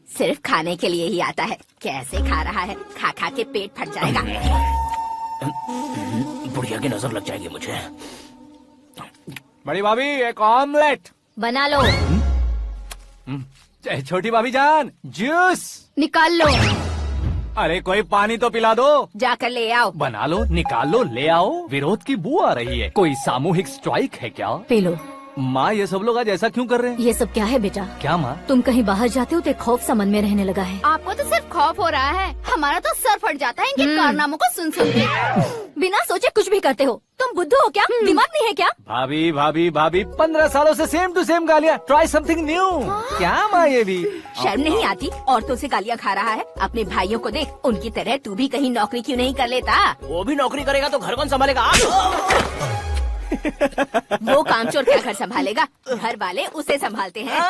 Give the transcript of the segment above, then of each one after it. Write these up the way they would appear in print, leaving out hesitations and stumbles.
सिर्फ खाने के लिए ही आता है। कैसे खा रहा है, खा खा के पेट फट जाएगा। बुढ़िया की नजर लग जाएगी मुझे। बड़ी भाभी एक ऑमलेट बना लो। छोटी भाभी जान जूस निकाल लो। अरे कोई पानी तो पिला दो। जाकर ले आओ। बना लो, निकाल लो, ले आओ। विरोध की बू आ रही है। कोई सामूहिक स्ट्राइक है क्या? P low. माँ ये सब लोग आज ऐसा क्यों कर रहे हैं? ये सब क्या है बेटा? क्या माँ? तुम कहीं बाहर जाते हो तो एक खौफ सा मन में रहने लगा है। आपको तो सिर्फ खौफ हो रहा है, हमारा तो सर फट जाता है इनके कारनामों को सुन सुन के। बिना सोचे कुछ भी करते हो। तुम बुद्धू हो क्या? दिमाग नहीं है क्या? भाभी भाभी भाभी 15 सालों से सेम टू सेम गालियाँ। Try something new. क्या माँ ये भी? शर्म नहीं आती? औरतों से गालियाँ खा रहा है। अपने भाइयों को देख, उनकी तरह तू भी कहीं नौकरी क्यों नहीं कर लेता? वो भी नौकरी करेगा तो घर कौन संभालेगा? वो कामचोर क्या घर संभालेगा? घर वाले उसे संभालते हैं।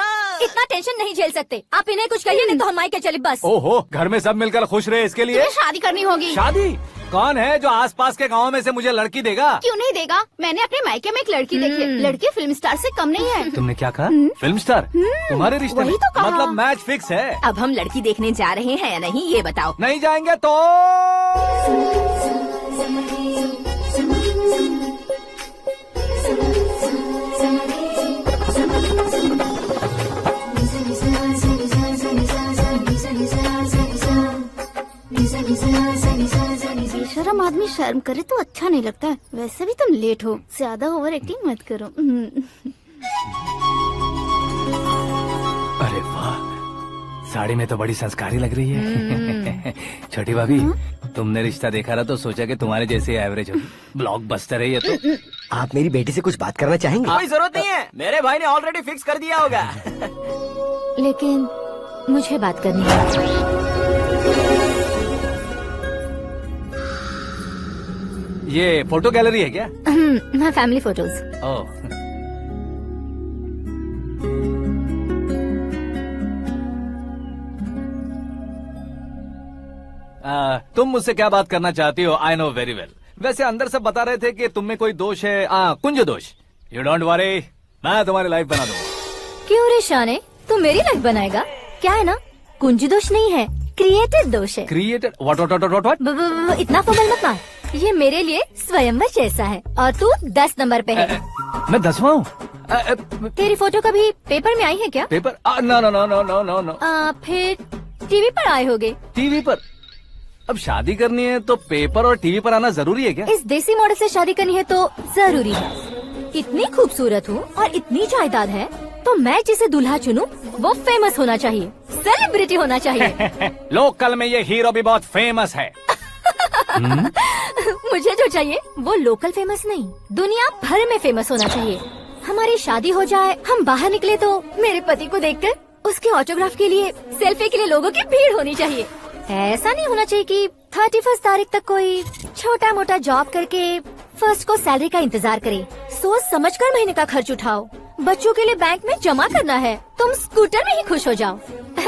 इतना टेंशन नहीं झेल सकते। आप इन्हें कुछ कहिए नहीं तो हम मायके चले बस। ओहो, घर में सब मिलकर खुश रहे इसके लिए। तुम्हें शादी करनी होगी। शादी? कौन है जो आसपास के गाँव में से मुझे लड़की देगा? क्यों नहीं देगा? मैंने अपने मायके में एक लड़की देखी है। लड़की फिल्म स्टार से कम नहीं है। तुमने क्या कहा? Film star? तुम्हारे रिश्ते में? वही तो कहा। मतलब मैच फिक्स है। अब हम लड़की देखने जा रहे हैं या नहीं, ये बताओ। नहीं जाएंगे तो? बेशरम आदमी शर्म करे तो अच्छा नहीं लगता है। वैसे भी तुम लेट हो, ज्यादा ओवर एक्टिंग मत करो। अरे वाह, साड़ी में तो बड़ी संस्कारी लग रही है। छोटी भाभी, तुमने रिश्ता देखा रहा तो सोचा कि तुम्हारे जैसे एवरेज होगी। ब्लॉकबस्टर है ये तो। आप मेरी बेटी से कुछ बात करना चाहेंगे? कोई जरूरत नहीं है, मेरे भाई ने ऑलरेडी फिक्स कर दिया होगा। लेकिन मुझे बात करनी है। ये फोटो गैलरी है क्या? मैं फैमिली फोटोज। ओह, तुम मुझसे क्या बात करना चाहती हो? I know very well. वैसे अंदर सब बता रहे थे कि तुम में कोई दोष है, कुंज दोष। यू डोंट वरी, मैं तुम्हारी लाइफ बना दूंगा। क्यों रे शाने, तू मेरी लाइफ बनाएगा? क्या है ना, कुंज दोष नहीं है, क्रिएटेड दोष है। क्रिएटेड? व्हाट? इतना फॉर्मल मत मार। ये मेरे लिए स्वयंवर जैसा है और तू 10 नंबर पे है। मैं 10वां हूँ? तेरी फोटो कभी पेपर में आई है क्या? Paper? No no no no no no no. फिर टीवी पर आए होगे। टीवी पर? अब शादी करनी है तो पेपर और टीवी पर आना जरूरी है क्या? इस देसी मॉडल से शादी करनी है तो जरूरी है। इतनी खूबसूरत हूँ और इतनी जायदाद है तो मैं जिसे दूल्हा चुनूं वो फेमस होना चाहिए, सेलिब्रिटी होना चाहिए। लोकल में ये हीरो भी बहुत फेमस है। मुझे जो चाहिए वो लोकल फेमस नहीं, दुनिया भर में फेमस होना चाहिए। हमारी शादी हो जाए, हम बाहर निकले तो मेरे पति को देखकर उसके ऑटोग्राफ के लिए, सेल्फी के लिए लोगों की भीड़ होनी चाहिए। ऐसा नहीं होना चाहिए कि 31 तारीख तक कोई छोटा मोटा जॉब करके फर्स्ट को सैलरी का इंतजार करे। सोच समझकर महीने का खर्च उठाओ। बच्चों के लिए बैंक में जमा करना है, तुम स्कूटर में ही खुश हो जाओ।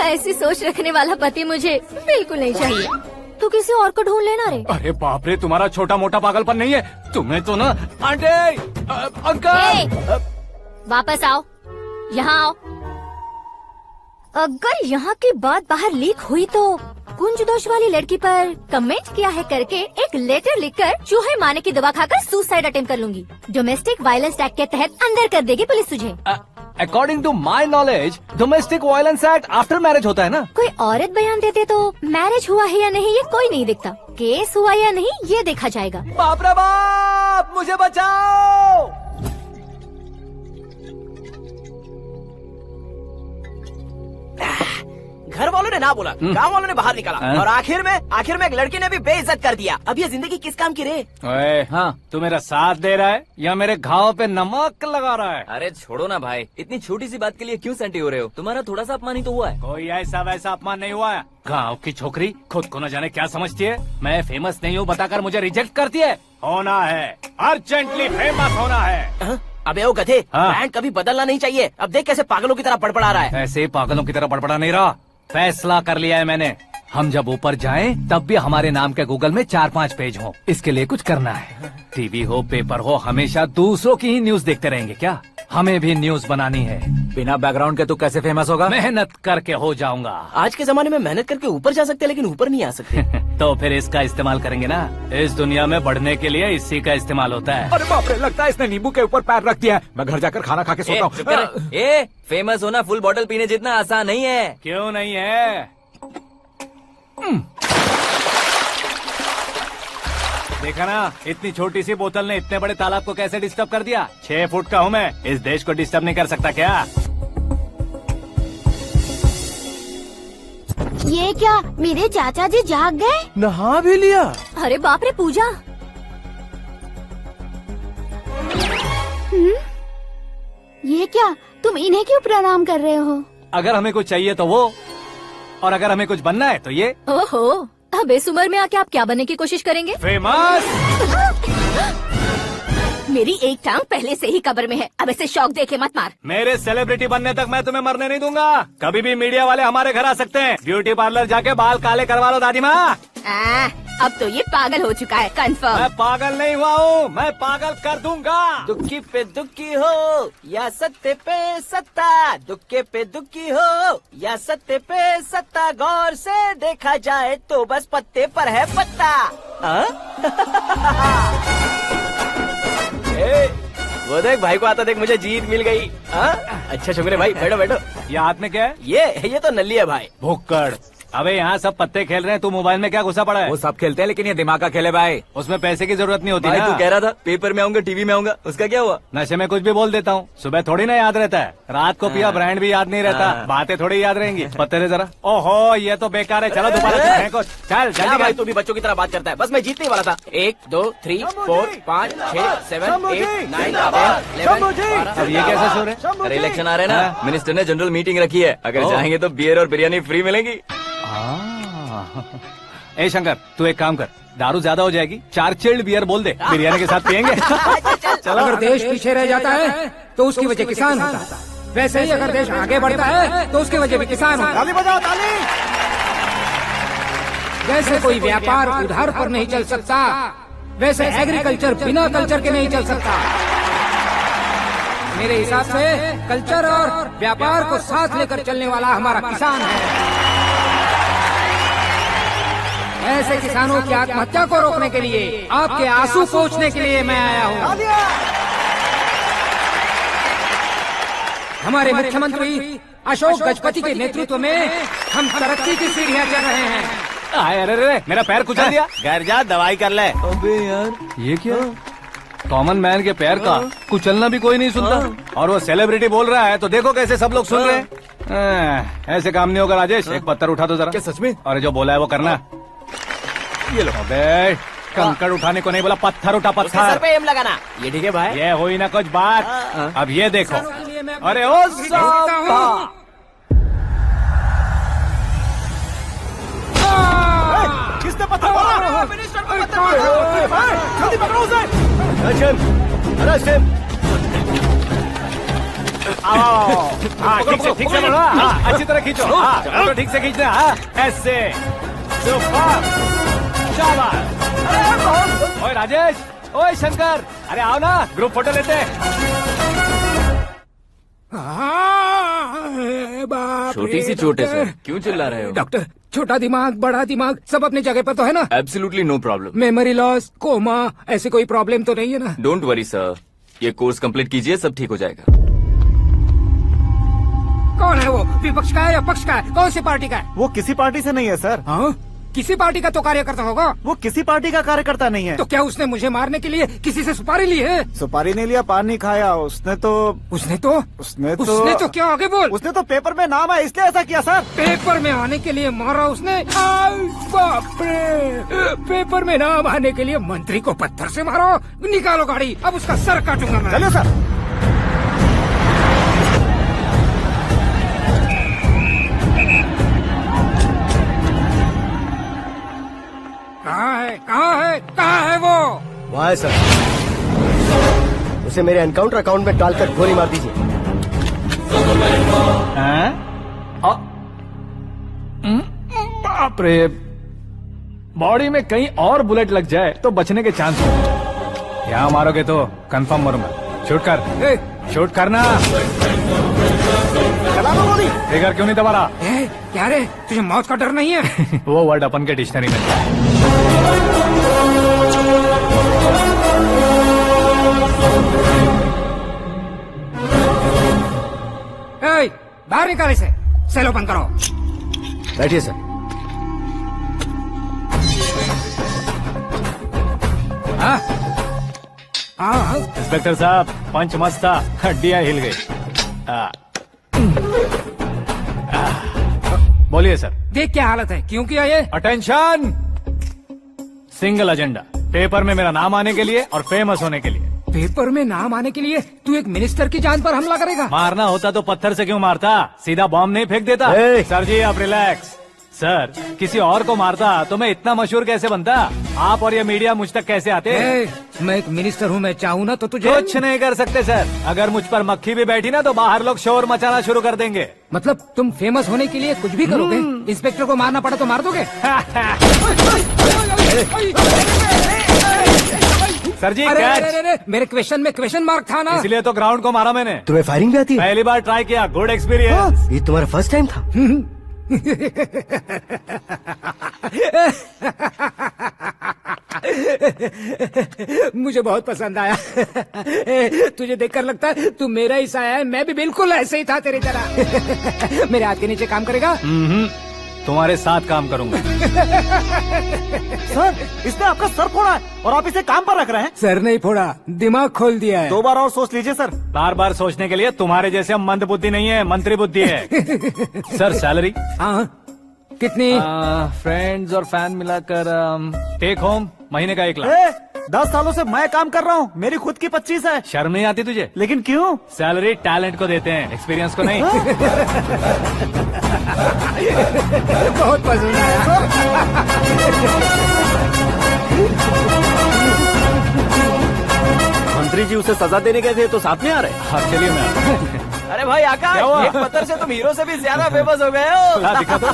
ऐसी सोच रखने वाला पति मुझे बिल्कुल नहीं चाहिए। तू किसी और को ढूंढ लेना रे। अरे बाप रे, तुम्हारा छोटा मोटा पागलपन नहीं है? तुम्हें तो ना आंटी, अंकल। वापस आओ, यहाँ आओ। अगर यहाँ की बात बाहर लीक हुई तो कुंज दोष वाली लड़की पर कमेंट किया है करके एक लेटर लिखकर चूहे मारने की दवा खाकर सुसाइड अटेम्प्ट कर लूंगी। डोमेस्टिक वायलेंस एक्ट के तहत अंदर कर देगी पुलिस तुझे। According to my knowledge domestic violence act after marriage होता है ना? कोई औरत बयान देते तो मैरिज हुआ है या नहीं ये कोई नहीं दिखता, केस हुआ या नहीं ये देखा जाएगा। बाप रे बाप, मुझे बचाओ। घर वालों ने ना बोला, गांव वालों ने बाहर निकाला और आखिर में एक लड़की ने भी बेइज्जत कर दिया। अब ये जिंदगी किस काम की रे? ओए, हाँ, तू मेरा साथ दे रहा है या मेरे घाव पे नमक लगा रहा है? अरे छोड़ो ना भाई, इतनी छोटी सी बात के लिए क्यों सेंटी हो रहे हो? तुम्हारा थोड़ा सा अपमान ही तो हुआ है। कोई ऐसा वैसा अपमान नहीं हुआ है। गाँव की छोकरी खुद को न जाने क्या समझती है। मैं फेमस नहीं हूँ बताकर मुझे रिजेक्ट करती है। होना है, अर्जेंटली फेमस होना है। अबे ओ गधे, हाँ। ब्रांड कभी बदलना नहीं चाहिए। अब देख कैसे पागलों की तरह बड़बड़ा रहा है। ऐसे पागलों की तरह बड़बड़ा नहीं रहा, फैसला कर लिया है मैंने। हम जब ऊपर जाएं तब भी हमारे नाम के गूगल में 4-5 पेज हो। इसके लिए कुछ करना है। टीवी हो, पेपर हो, हमेशा दूसरों की ही न्यूज देखते रहेंगे क्या? हमें भी न्यूज बनानी है। बिना बैकग्राउंड के तू कैसे फेमस होगा? मेहनत करके हो जाऊंगा। आज के जमाने में मेहनत करके ऊपर जा सकते हैं लेकिन ऊपर नहीं आ सकते। तो फिर इसका इस्तेमाल करेंगे ना। इस दुनिया में बढ़ने के लिए इसी का इस्तेमाल होता है। अरे बाप रे, लगता है इसने नींबू के ऊपर पैर रख दिया है। मैं घर जाकर खाना खा के सोता चुप कर। हूँ। फेमस होना फुल बॉटल पीने जितना आसान नहीं है। क्यों नहीं है? देखा ना, इतनी छोटी सी बोतल ने इतने बड़े तालाब को कैसे डिस्टर्ब कर दिया। 6 फुट का हूँ मैं, इस देश को डिस्टर्ब नहीं कर सकता क्या? ये क्या, मेरे चाचा जी जाग गए? नहा भी लिया। अरे बाप रे पूजा। ये क्या, तुम इन्हें क्यों प्रणाम कर रहे हो? अगर हमें कुछ चाहिए तो वो, और अगर हमें कुछ बनना है तो ये। ओहो, अब इस उम्र में आके आप क्या बनने की कोशिश करेंगे? फेमस। मेरी एक टांग पहले से ही कब्र में है, अब इसे शौक देके मत मार। मेरे सेलिब्रिटी बनने तक मैं तुम्हें मरने नहीं दूंगा। कभी भी मीडिया वाले हमारे घर आ सकते हैं। ब्यूटी पार्लर जाके बाल काले करवा लो दादी माँ। अब तो ये पागल हो चुका है, कंफर्म। मैं पागल नहीं हुआ हूँ, मैं पागल कर दूंगा। दुखी पे दुखी हो या सत्ते पे सत्ता, दुखे पे दुखी हो या सत्ते पे सत्ता, गौर से देखा जाए तो बस पत्ते पर है पत्ता। वो देख भाई को आता देख, मुझे जीत मिल गई। अच्छा शुक्र है भाई, बैठो बैठो। ये हाथ में क्या है? ये तो नल्ली है भाई। भुक्कड़। अबे यहाँ सब पत्ते खेल रहे हैं, तू मोबाइल में क्या घुसा पड़ा है? वो सब खेलते हैं लेकिन ये दिमाग का खेल है भाई। उसमें पैसे की जरूरत नहीं होती भाई ना। तू कह रहा था पेपर में आऊंगा, टीवी में आऊंगा, उसका क्या हुआ? नशे में कुछ भी बोल देता हूँ, सुबह थोड़ी ना याद रहता है। रात को पिया ब्रांड भी याद नहीं रहता, बातें थोड़ी याद रहेंगी। पत्ते दे जरा। ओहो, ये तो बेकार है, चलो दोबारा चलते हैं। चल क्या जल्दी भाई, कर। तू भी बच्चों की तरह बात करता है। बस मैं जीतने ही वाला था। 1 2 3 4 5 6 7 8 9 10 11 अब ये कैसे सो रहे? अरे इलेक्शन आ रहे हैं ना, मिनिस्टर ने जनरल मीटिंग रखी है, अगर जाएंगे तो बियर और बिरयानी फ्री मिलेगी। ए शंकर, तू एक काम कर, दारू ज्यादा हो जाएगी, 4 चिल्ड बियर बोल दे, बिरयानी के साथ पियेंगे। चलो। अगर देश पीछे रह जाता है तो उसकी वजह किसान होता है, वैसे ही अगर देश आगे बढ़ता है तो उसकी वजह भी किसान होता है। ताली बजाओ, ताली। जैसे कोई व्यापार उधार पर नहीं चल सकता, वैसे एग्रीकल्चर बिना कल्चर के नहीं चल सकता। मेरे हिसाब से कल्चर और व्यापार को साथ लेकर चलने वाला हमारा किसान है। ऐसे किसानों की आत्महत्या को रोकने के लिए, आपके आंसू पोंछने के लिए मैं आया हूँ। हमारे मुख्यमंत्री अशोक गजपति के नेतृत्व में हम तरक्की की सीढ़ियाँ चढ़ रहे हैं। अरे अरे, मेरा पैर कुचल दिया। घर जा दवाई कर ले। अबे यार, ये क्या? कॉमन मैन के पैर का कुचलना भी कोई नहीं सुनता, और वो सेलिब्रिटी बोल रहा है तो देखो कैसे सब लोग सुन रहे हैं। ऐसे काम नहीं होगा राजेश, एक पत्थर उठा दो जरा। क्या सच में? और जो बोला है वो करना। ये लो। अबे कंकड़ उठाने को नहीं बोला, पत्थर उठा, उसके सर पत्थर। पे एम लगाना। ये ठीक है भाई। ये हुई ना कुछ बात। अब ये देखो। अरे ओ साहब, किसने पत्थर मारा? मिनिस्टर को पत्थर मारा। जल्दी पकड़ो उसे। हाँ ठीक से पकड़ो। हाँ, अच्छी तरह खींचो। हाँ, तो ठीक से खींचना। हाँ, ऐसे। सुपर, शाबाश। ओए राजेश, ओए शंकर, अरे आओ ना, ग्रुप फोटो लेते हैं। छोटी सी चोट है सर, क्यों चिल्ला रहे हो? डॉक्टर, छोटा दिमाग बड़ा दिमाग सब अपनी जगह पर तो है ना? Absolutely no problem. Memory loss, coma, ऐसी कोई प्रॉब्लम तो नहीं है ना? डोंट वरी सर, ये कोर्स कंप्लीट कीजिए, सब ठीक हो जाएगा। कौन है वो? विपक्ष का है या पक्ष का है? कौन सी पार्टी का है? वो किसी पार्टी से नहीं है सर। हाँ? किसी पार्टी का तो कार्यकर्ता होगा। वो किसी पार्टी का कार्यकर्ता नहीं है। तो क्या उसने मुझे मारने के लिए किसी से सुपारी ली है? सुपारी नहीं लिया, पान नहीं खाया। उसने तो क्या आगे बोल? उसने तो पेपर में नाम है इसलिए ऐसा किया सर। पेपर में आने के लिए मारा उसने? बाप रे, पेपर में नाम आने के लिए मंत्री को पत्थर से मारो? निकालो गाड़ी, अब उसका सर काटूंगा मैं। चलिए सर। कहाँ है वो? वहाँ है सर, उसे मेरे एनकाउंटर अकाउंट में डालकर गोली मार दीजिए। बाप रे, बॉडी में कहीं और बुलेट लग जाए तो बचने के चांस हो। यहाँ मारोगे तो कंफर्म मरूंगा। शूट कर। शूट करना। चला लो गोली। ट्रिगर क्यों नहीं दबा रहा? क्या रे, तुझे मौत का डर नहीं है? वो वर्ड अपन के डिक्शनरी में है। बाहर निकाल इसे, सेल ओपन करो। बैठिए सर। हाँ हाँ, इंस्पेक्टर साहब, पंच मस्त था, हड्डियां हिल गई। बोलिए सर। देख क्या हालत है, क्यों किया ये? अटेंशन, सिंगल एजेंडा, पेपर में मेरा नाम आने के लिए और फेमस होने के लिए। पेपर में नाम आने के लिए तू एक मिनिस्टर की जान पर हमला करेगा? मारना होता तो पत्थर से क्यों मारता, सीधा बॉम्ब नहीं फेंक देता। ए! सर जी आप रिलैक्स। सर, किसी और को मारता तो मैं इतना मशहूर कैसे बनता? आप और ये मीडिया मुझ तक कैसे आते? मैं एक मिनिस्टर हूँ, मैं चाहूँ ना तो तुझे कुछ नहीं कर सकते सर। अगर मुझ पर मक्खी भी बैठी ना तो बाहर लोग शोर मचाना शुरू कर देंगे। मतलब तुम फेमस होने के लिए कुछ भी करोगे? इंस्पेक्टर को मारना पड़ा तो मार दोगे? सर जी अरे, कैच। अरे, अरे, मेरे क्वेश्चन में क्वेश्चन मार्क था ना। इसलिए तो ग्राउंड को मारा मैंने। तुम्हें फायरिंग भी आती है? पहली बार ट्राई किया, गुड एक्सपीरियंस। ये तुम्हारा फर्स्ट टाइम था? मुझे बहुत पसंद आया। तुझे देखकर लगता है तू मेरा ही साया है। मैं भी बिल्कुल ऐसे ही था तेरी तरह। मेरे हाथ के नीचे काम करेगा? तुम्हारे साथ काम करूंगा। सर, इसने आपका सर फोड़ा है और आप इसे काम पर रख रहे हैं। सर नहीं फोड़ा, दिमाग खोल दिया है। 2 बार और सोच लीजिए सर। बार बार सोचने के लिए तुम्हारे जैसे मंद बुद्धि नहीं है, मंत्री बुद्धि है। Sir salary? हाँ, कितनी? फ्रेंड्स और फैन मिलाकर टेक होम महीने का 1 लाख। 10 सालों से मैं काम कर रहा हूँ, मेरी खुद की 25 है। शर्म नहीं आती तुझे? लेकिन क्यों? सैलरी टैलेंट को देते हैं, एक्सपीरियंस को नहीं। बहुत पसंद आया। मंत्री जी उसे सजा देने गए थे तो साथ में आ रहे। हाँ चलिए मैं आता हूं। अरे भाई क्या हुआ? आकाश, एक पत्थर से तुम हीरो से भी ज्यादा फेमस हो गए हो। ला दिखा दो।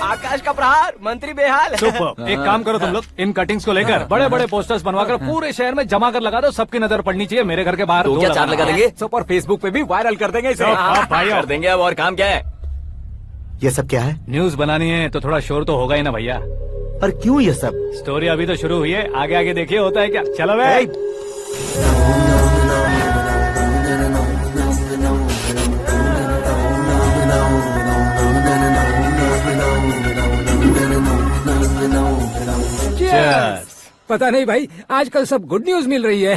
आकाश का प्रहार, मंत्री बेहाल। सुपर। एक काम करो तुम लोग, इन कटिंग्स को लेकर बड़े बड़े पोस्टर्स बनवाकर पूरे शहर में जमा कर लगा दो। सबकी नजर पड़नी चाहिए। मेरे घर के बाहर तो 2 क्या 4 लगा देंगे? सुपर फेसबुक पे भी वायरल कर देंगे इसे। भाई कर देंगे अब, और काम क्या है? ये सब क्या है? न्यूज बनानी है तो थोड़ा शोर तो होगा ही ना भैया। पर क्यों ये सब? स्टोरी अभी तो शुरू हुई है, आगे आगे देखिए होता है क्या। चलो भाई। Cheers. पता नहीं भाई, आजकल सब गुड न्यूज मिल रही है।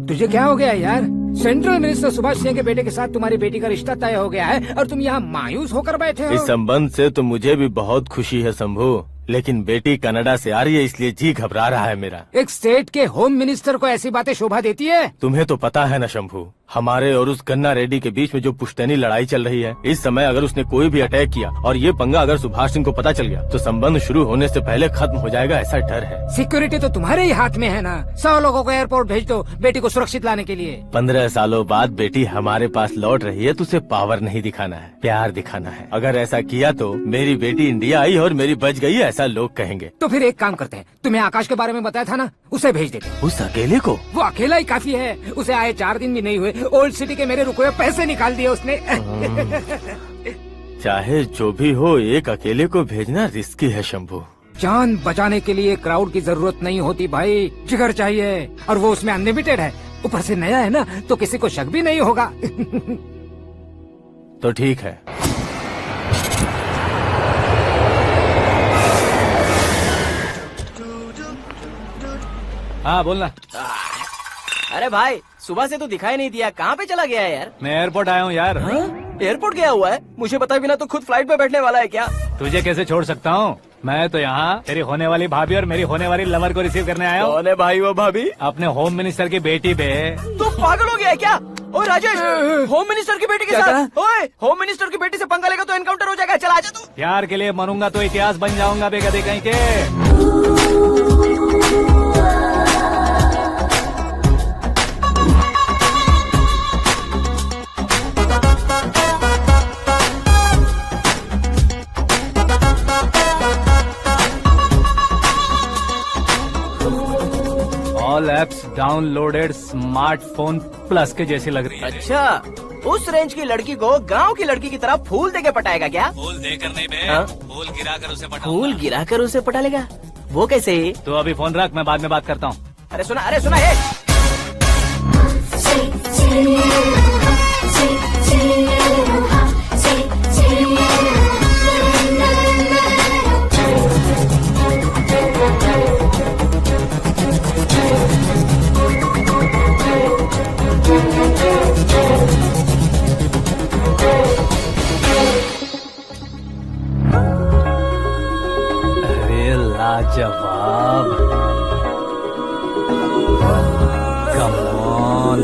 तुझे क्या हो गया यार? सेंट्रल मिनिस्टर सुभाष सिंह के बेटे के साथ तुम्हारी बेटी का रिश्ता तय हो गया है और तुम यहाँ मायूस होकर बैठे हो। इस संबंध से तो मुझे भी बहुत खुशी है शंभू, लेकिन बेटी कनाडा से आ रही है इसलिए जी घबरा रहा है मेरा। एक स्टेट के होम मिनिस्टर को ऐसी बातें शोभा देती है? तुम्हें तो पता है न शंभू, हमारे और उस गन्ना रेड्डी के बीच में जो पुश्तैनी लड़ाई चल रही है, इस समय अगर उसने कोई भी अटैक किया और ये पंगा अगर सुभाष सिंह को पता चल गया तो संबंध शुरू होने से पहले खत्म हो जाएगा, ऐसा डर है। सिक्योरिटी तो तुम्हारे ही हाथ में है ना। 100 लोगों को एयरपोर्ट भेज दो बेटी को सुरक्षित लाने के लिए। 15 सालों बाद बेटी हमारे पास लौट रही है तो उसे पावर नहीं दिखाना है, प्यार दिखाना है। अगर ऐसा किया तो मेरी बेटी इंडिया आई और मेरी बच गई, ऐसा लोग कहेंगे। तो फिर एक काम करते हैं, तुम्हें आकाश के बारे में बताया था ना, उसे भेज देते हैं। उस अकेले को? वो अकेला ही काफी है। उसे आए 4 दिन भी नहीं हुए, ओल्ड सिटी के मेरे रुके हुए पैसे निकाल दिए उसने। चाहे जो भी हो, एक अकेले को भेजना रिस्की है शंभू। जान बचाने के लिए क्राउड की जरूरत नहीं होती भाई, जिगर चाहिए, और वो उसमें अनलिमिटेड है। ऊपर से नया है ना, तो किसी को शक भी नहीं होगा। तो ठीक है। हाँ बोलना। अरे भाई, सुबह से तो दिखाई नहीं दिया, कहाँ पे चला गया है यार? मैं एयरपोर्ट आया हूँ यार। एयरपोर्ट गया हुआ है? मुझे बताए बिना तो खुद फ्लाइट पे बैठने वाला है क्या? तुझे कैसे छोड़ सकता हूँ? मैं तो यहाँ तेरी होने वाली भाभी और मेरी होने वाली लवर को रिसीव करने आया हूँ। कौन है भाई वो भाभी? अपने होम मिनिस्टर की बेटी पे। तू पागल हो गया है क्या? ओए राजेश, होम मिनिस्टर की बेटी के साथ? ओए, होम मिनिस्टर की बेटी से पंगा लेगा तो एनकाउंटर हो जाएगा। चल आजा तू। प्यार के लिए मरूंगा तो इतिहास बन जाऊंगा बेगदे कहीं के। All apps downloaded smartphone plus के जैसी लग रही है। अच्छा, उस रेंज की लड़की को गांव की लड़की की तरह फूल देके पटाएगा क्या? फूल देकर नहीं बे, हाँ? फूल गिराकर उसे पटा। फूल गिराकर उसे पटा लेगा? वो कैसे? तो अभी फोन रख, मैं बाद में बात करता हूँ। अरे सुना हे। अरे लाजवाब, कम ऑन।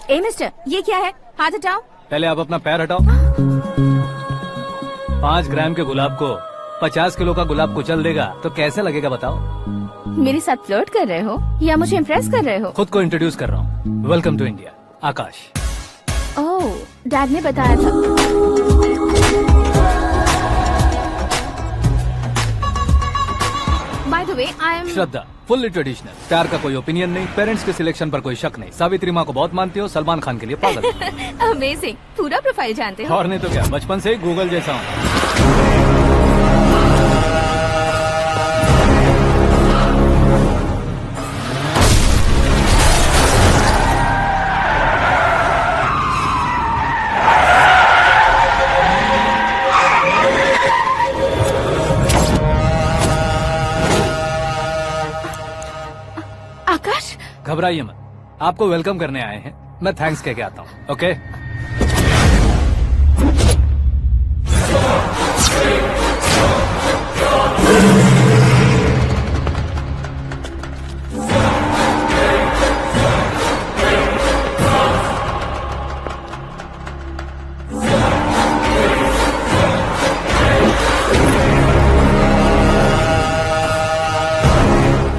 ए मिस्टर, ये क्या है? हाथ हटाओ। पहले आप अपना पैर हटाओ। 5 ग्राम के गुलाब को 50 किलो का गुलाब कुचल देगा तो कैसे लगेगा बताओ? मेरे साथ फ्लर्ट कर रहे हो या मुझे इम्प्रेस कर रहे हो? खुद को इंट्रोड्यूस कर रहा हूँ। Welcome to India, Akash. Oh, dad ने बताया था। By the way, I am Shraddha, fully traditional. प्यार का कोई ओपिनियन नहीं, पेरेंट्स के सिलेक्शन पर कोई शक नहीं। सावित्री माँ को बहुत मानती हो, सलमान खान के लिए पागल। अमेजिंग, पूरा प्रोफाइल जानते हो। और नहीं तो क्या, बचपन से ही गूगल जैसा हूँ। आकाश, घबराइए मत, आपको वेलकम करने आए हैं। मैं थैंक्स कह के आता हूँ। ओके,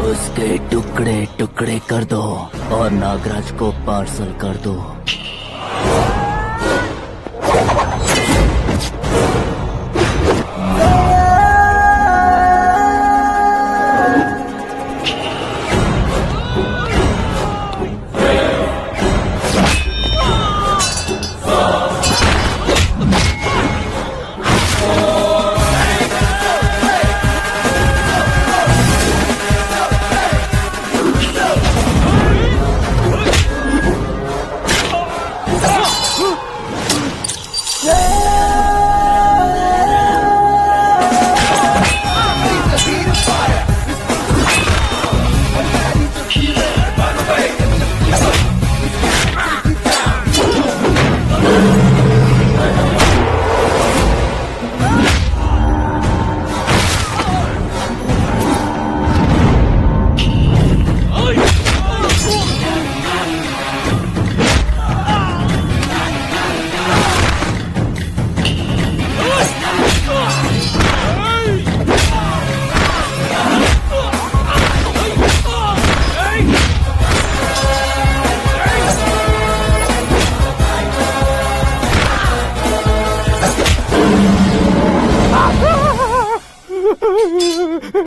उसके टुकड़े टुकड़े कर दो और नागराज को पार्सल कर दो।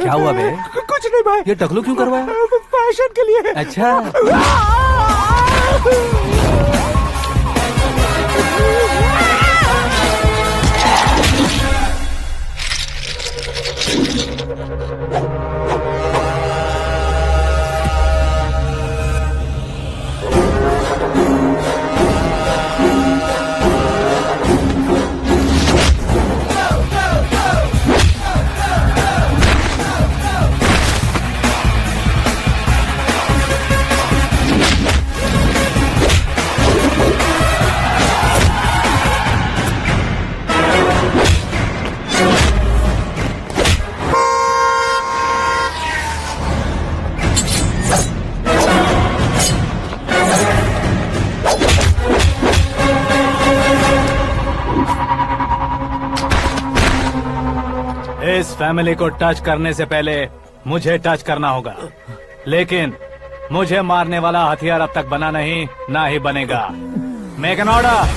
क्या हुआ बे? कुछ नहीं भाई। ये टकलू क्यों करवाया? फैशन के लिए। अच्छा, इस फैमिली को टच करने से पहले मुझे टच करना होगा, लेकिन मुझे मारने वाला हथियार अब तक बना नहीं, ना ही बनेगा। Make an order.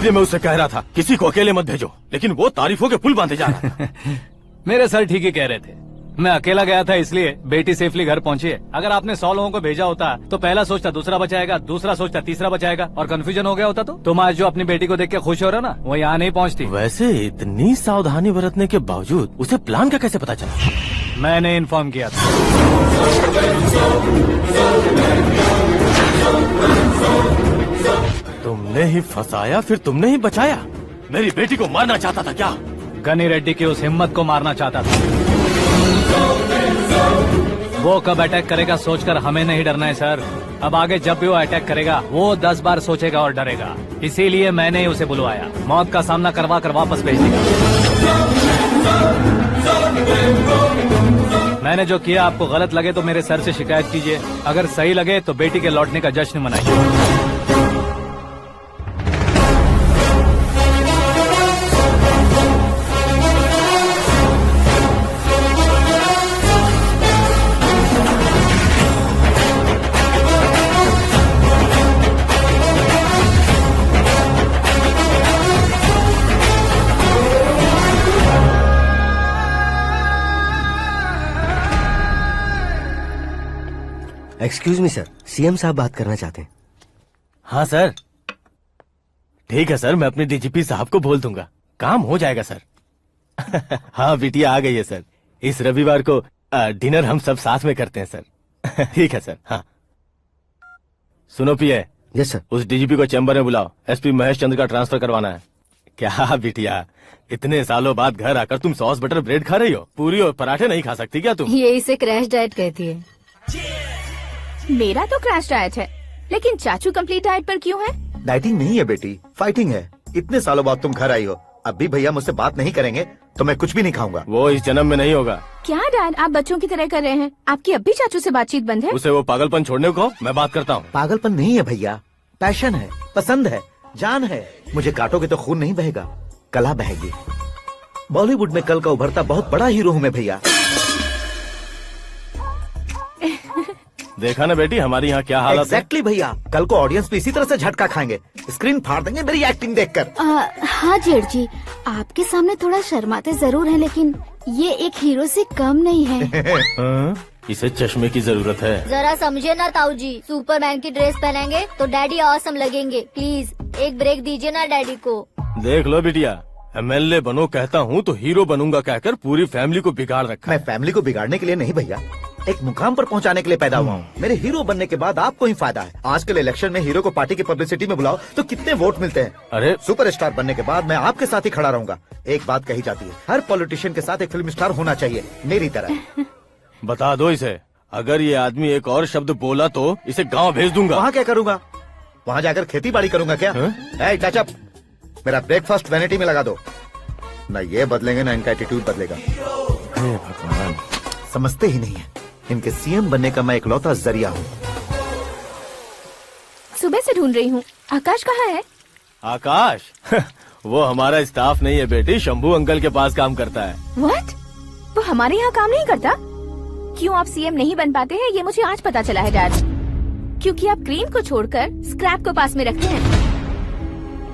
इसीलिए मैं उससे कह रहा था किसी को अकेले मत भेजो, लेकिन वो तारीफों के पुल बांधे जा रहा है। मेरे सर ठीक ही कह रहे थे। मैं अकेला गया था इसलिए बेटी सेफली घर पहुंची है। अगर आपने 100 लोगों को भेजा होता तो पहला सोचता दूसरा बचाएगा, दूसरा सोचता तीसरा बचाएगा, और कंफ्यूजन हो गया होता तो तुम आज जो अपनी बेटी को देख के खुश हो रहे हो ना, वो यहाँ नहीं पहुँचती। वैसे इतनी सावधानी बरतने के बावजूद उसे प्लान का कैसे पता चला? मैंने इन्फॉर्म किया था। तुमने ही फंसाया, फिर तुमने ही बचाया। मेरी बेटी को मारना चाहता था क्या? गनी रेड्डी की उस हिम्मत को मारना चाहता था। वो कब अटैक करेगा सोचकर हमें नहीं डरना है सर। अब आगे जब भी वो अटैक करेगा वो 10 बार सोचेगा और डरेगा। इसीलिए मैंने ही उसे बुलवाया। मौत का सामना करवा कर वापस भेज देगा। मैंने जो किया आपको गलत लगे तो मेरे सर से शिकायत कीजिए, अगर सही लगे तो बेटी के लौटने का जश्न मनाइए। एक्सक्यूज मी सर, सीएम साहब बात करना चाहते हैं। हाँ सर, ठीक है सर, मैं अपने डीजीपी साहब को बोल दूंगा, काम हो जाएगा सर। हाँ बिटिया आ गई है सर। इस रविवार को डिनर हम सब साथ में करते हैं सर। ठीक है सर। हाँ सुनो पिए। Yes sir. उस डीजीपी को चैम्बर में बुलाओ, एसपी महेश चंद्र का ट्रांसफर करवाना है। क्या बिटिया, इतने सालों बाद घर आकर तुम सॉस बटर ब्रेड खा रही हो? पूरी और पराठे नहीं खा सकती क्या तुम? ये इसे क्रैश डाइट कहती है। मेरा तो क्रैश डाइट है, लेकिन चाचू कंप्लीट डाइट पर क्यों है? डाइटिंग नहीं है बेटी, फाइटिंग है। इतने सालों बाद तुम घर आई हो, अब भी भैया मुझसे बात नहीं करेंगे तो मैं कुछ भी नहीं खाऊंगा। वो इस जन्म में नहीं होगा। क्या डैड, आप बच्चों की तरह कर रहे हैं? आपकी अब भी चाचू से बातचीत बंद है? उसे वो पागलपन छोड़ने को मैं बात करता हूँ। पागलपन नहीं है भैया, पैशन है, पसंद है, जान है। मुझे काटोगे तो खून नहीं बहेगा, कला बहेगी। बॉलीवुड में कल का उभरता बहुत बड़ा हीरो हूँ मैं भैया। देखा ना बेटी हमारी यहाँ क्या हालत है। एग्जैक्टली भैया, कल को ऑडियंस भी इसी तरह से झटका खाएंगे, स्क्रीन फाड़ देंगे मेरी एक्टिंग देखकर। हाँ जेठ जी, आपके सामने थोड़ा शर्माते जरूर हैं, लेकिन ये एक हीरो से कम नहीं है। इसे चश्मे की जरूरत है। जरा समझे ना ताऊ जी, सुपरमैन की ड्रेस पहनेंगे तो डैडी ऑसम लगेंगे। प्लीज एक ब्रेक दीजिए ना डैडी को। देख लो बिटिया, एमएलए बनो कहता हूँ तो हीरो बनूंगा कहकर पूरी फैमिली को बिगाड़ रखा। मैं फैमिली को बिगाड़ने के लिए नहीं भैया, एक मुकाम पर पहुंचाने के लिए पैदा हुआ हूँ। मेरे हीरो बनने के बाद आपको ही फायदा है। आजकल इलेक्शन में हीरो को पार्टी की पब्लिसिटी में बुलाओ तो कितने वोट मिलते हैं। अरे सुपरस्टार बनने के बाद मैं आपके साथ ही खड़ा रहूंगा। एक बात कही जाती है, हर पॉलिटिशियन के साथ एक फिल्म स्टार होना चाहिए, मेरी तरह। बता दो इसे, अगर ये आदमी एक और शब्द बोला तो इसे गाँव भेज दूंगा। वहाँ क्या करूँगा? वहाँ जाकर खेती बाड़ी करूँगा क्या? टचअप, मेरा ब्रेकफास्ट वैनिटी में लगा दो। न ये बदलेंगे न इनका एटीट्यूड बदलेगा। भगवान, समझते ही नहीं है, इनके सीएम बनने का मैं इकलौता जरिया हूँ। सुबह से ढूंढ रही हूँ। आकाश कहाँ है? आकाश? वो हमारा स्टाफ नहीं है बेटी, शंभू अंकल के पास काम करता है। व्हाट? वो हमारे यहाँ काम नहीं करता? क्यों आप सीएम नहीं बन पाते हैं ये मुझे आज पता चला है डैड। क्योंकि आप क्रीम को छोड़कर स्क्रैप को पास में रखते हैं।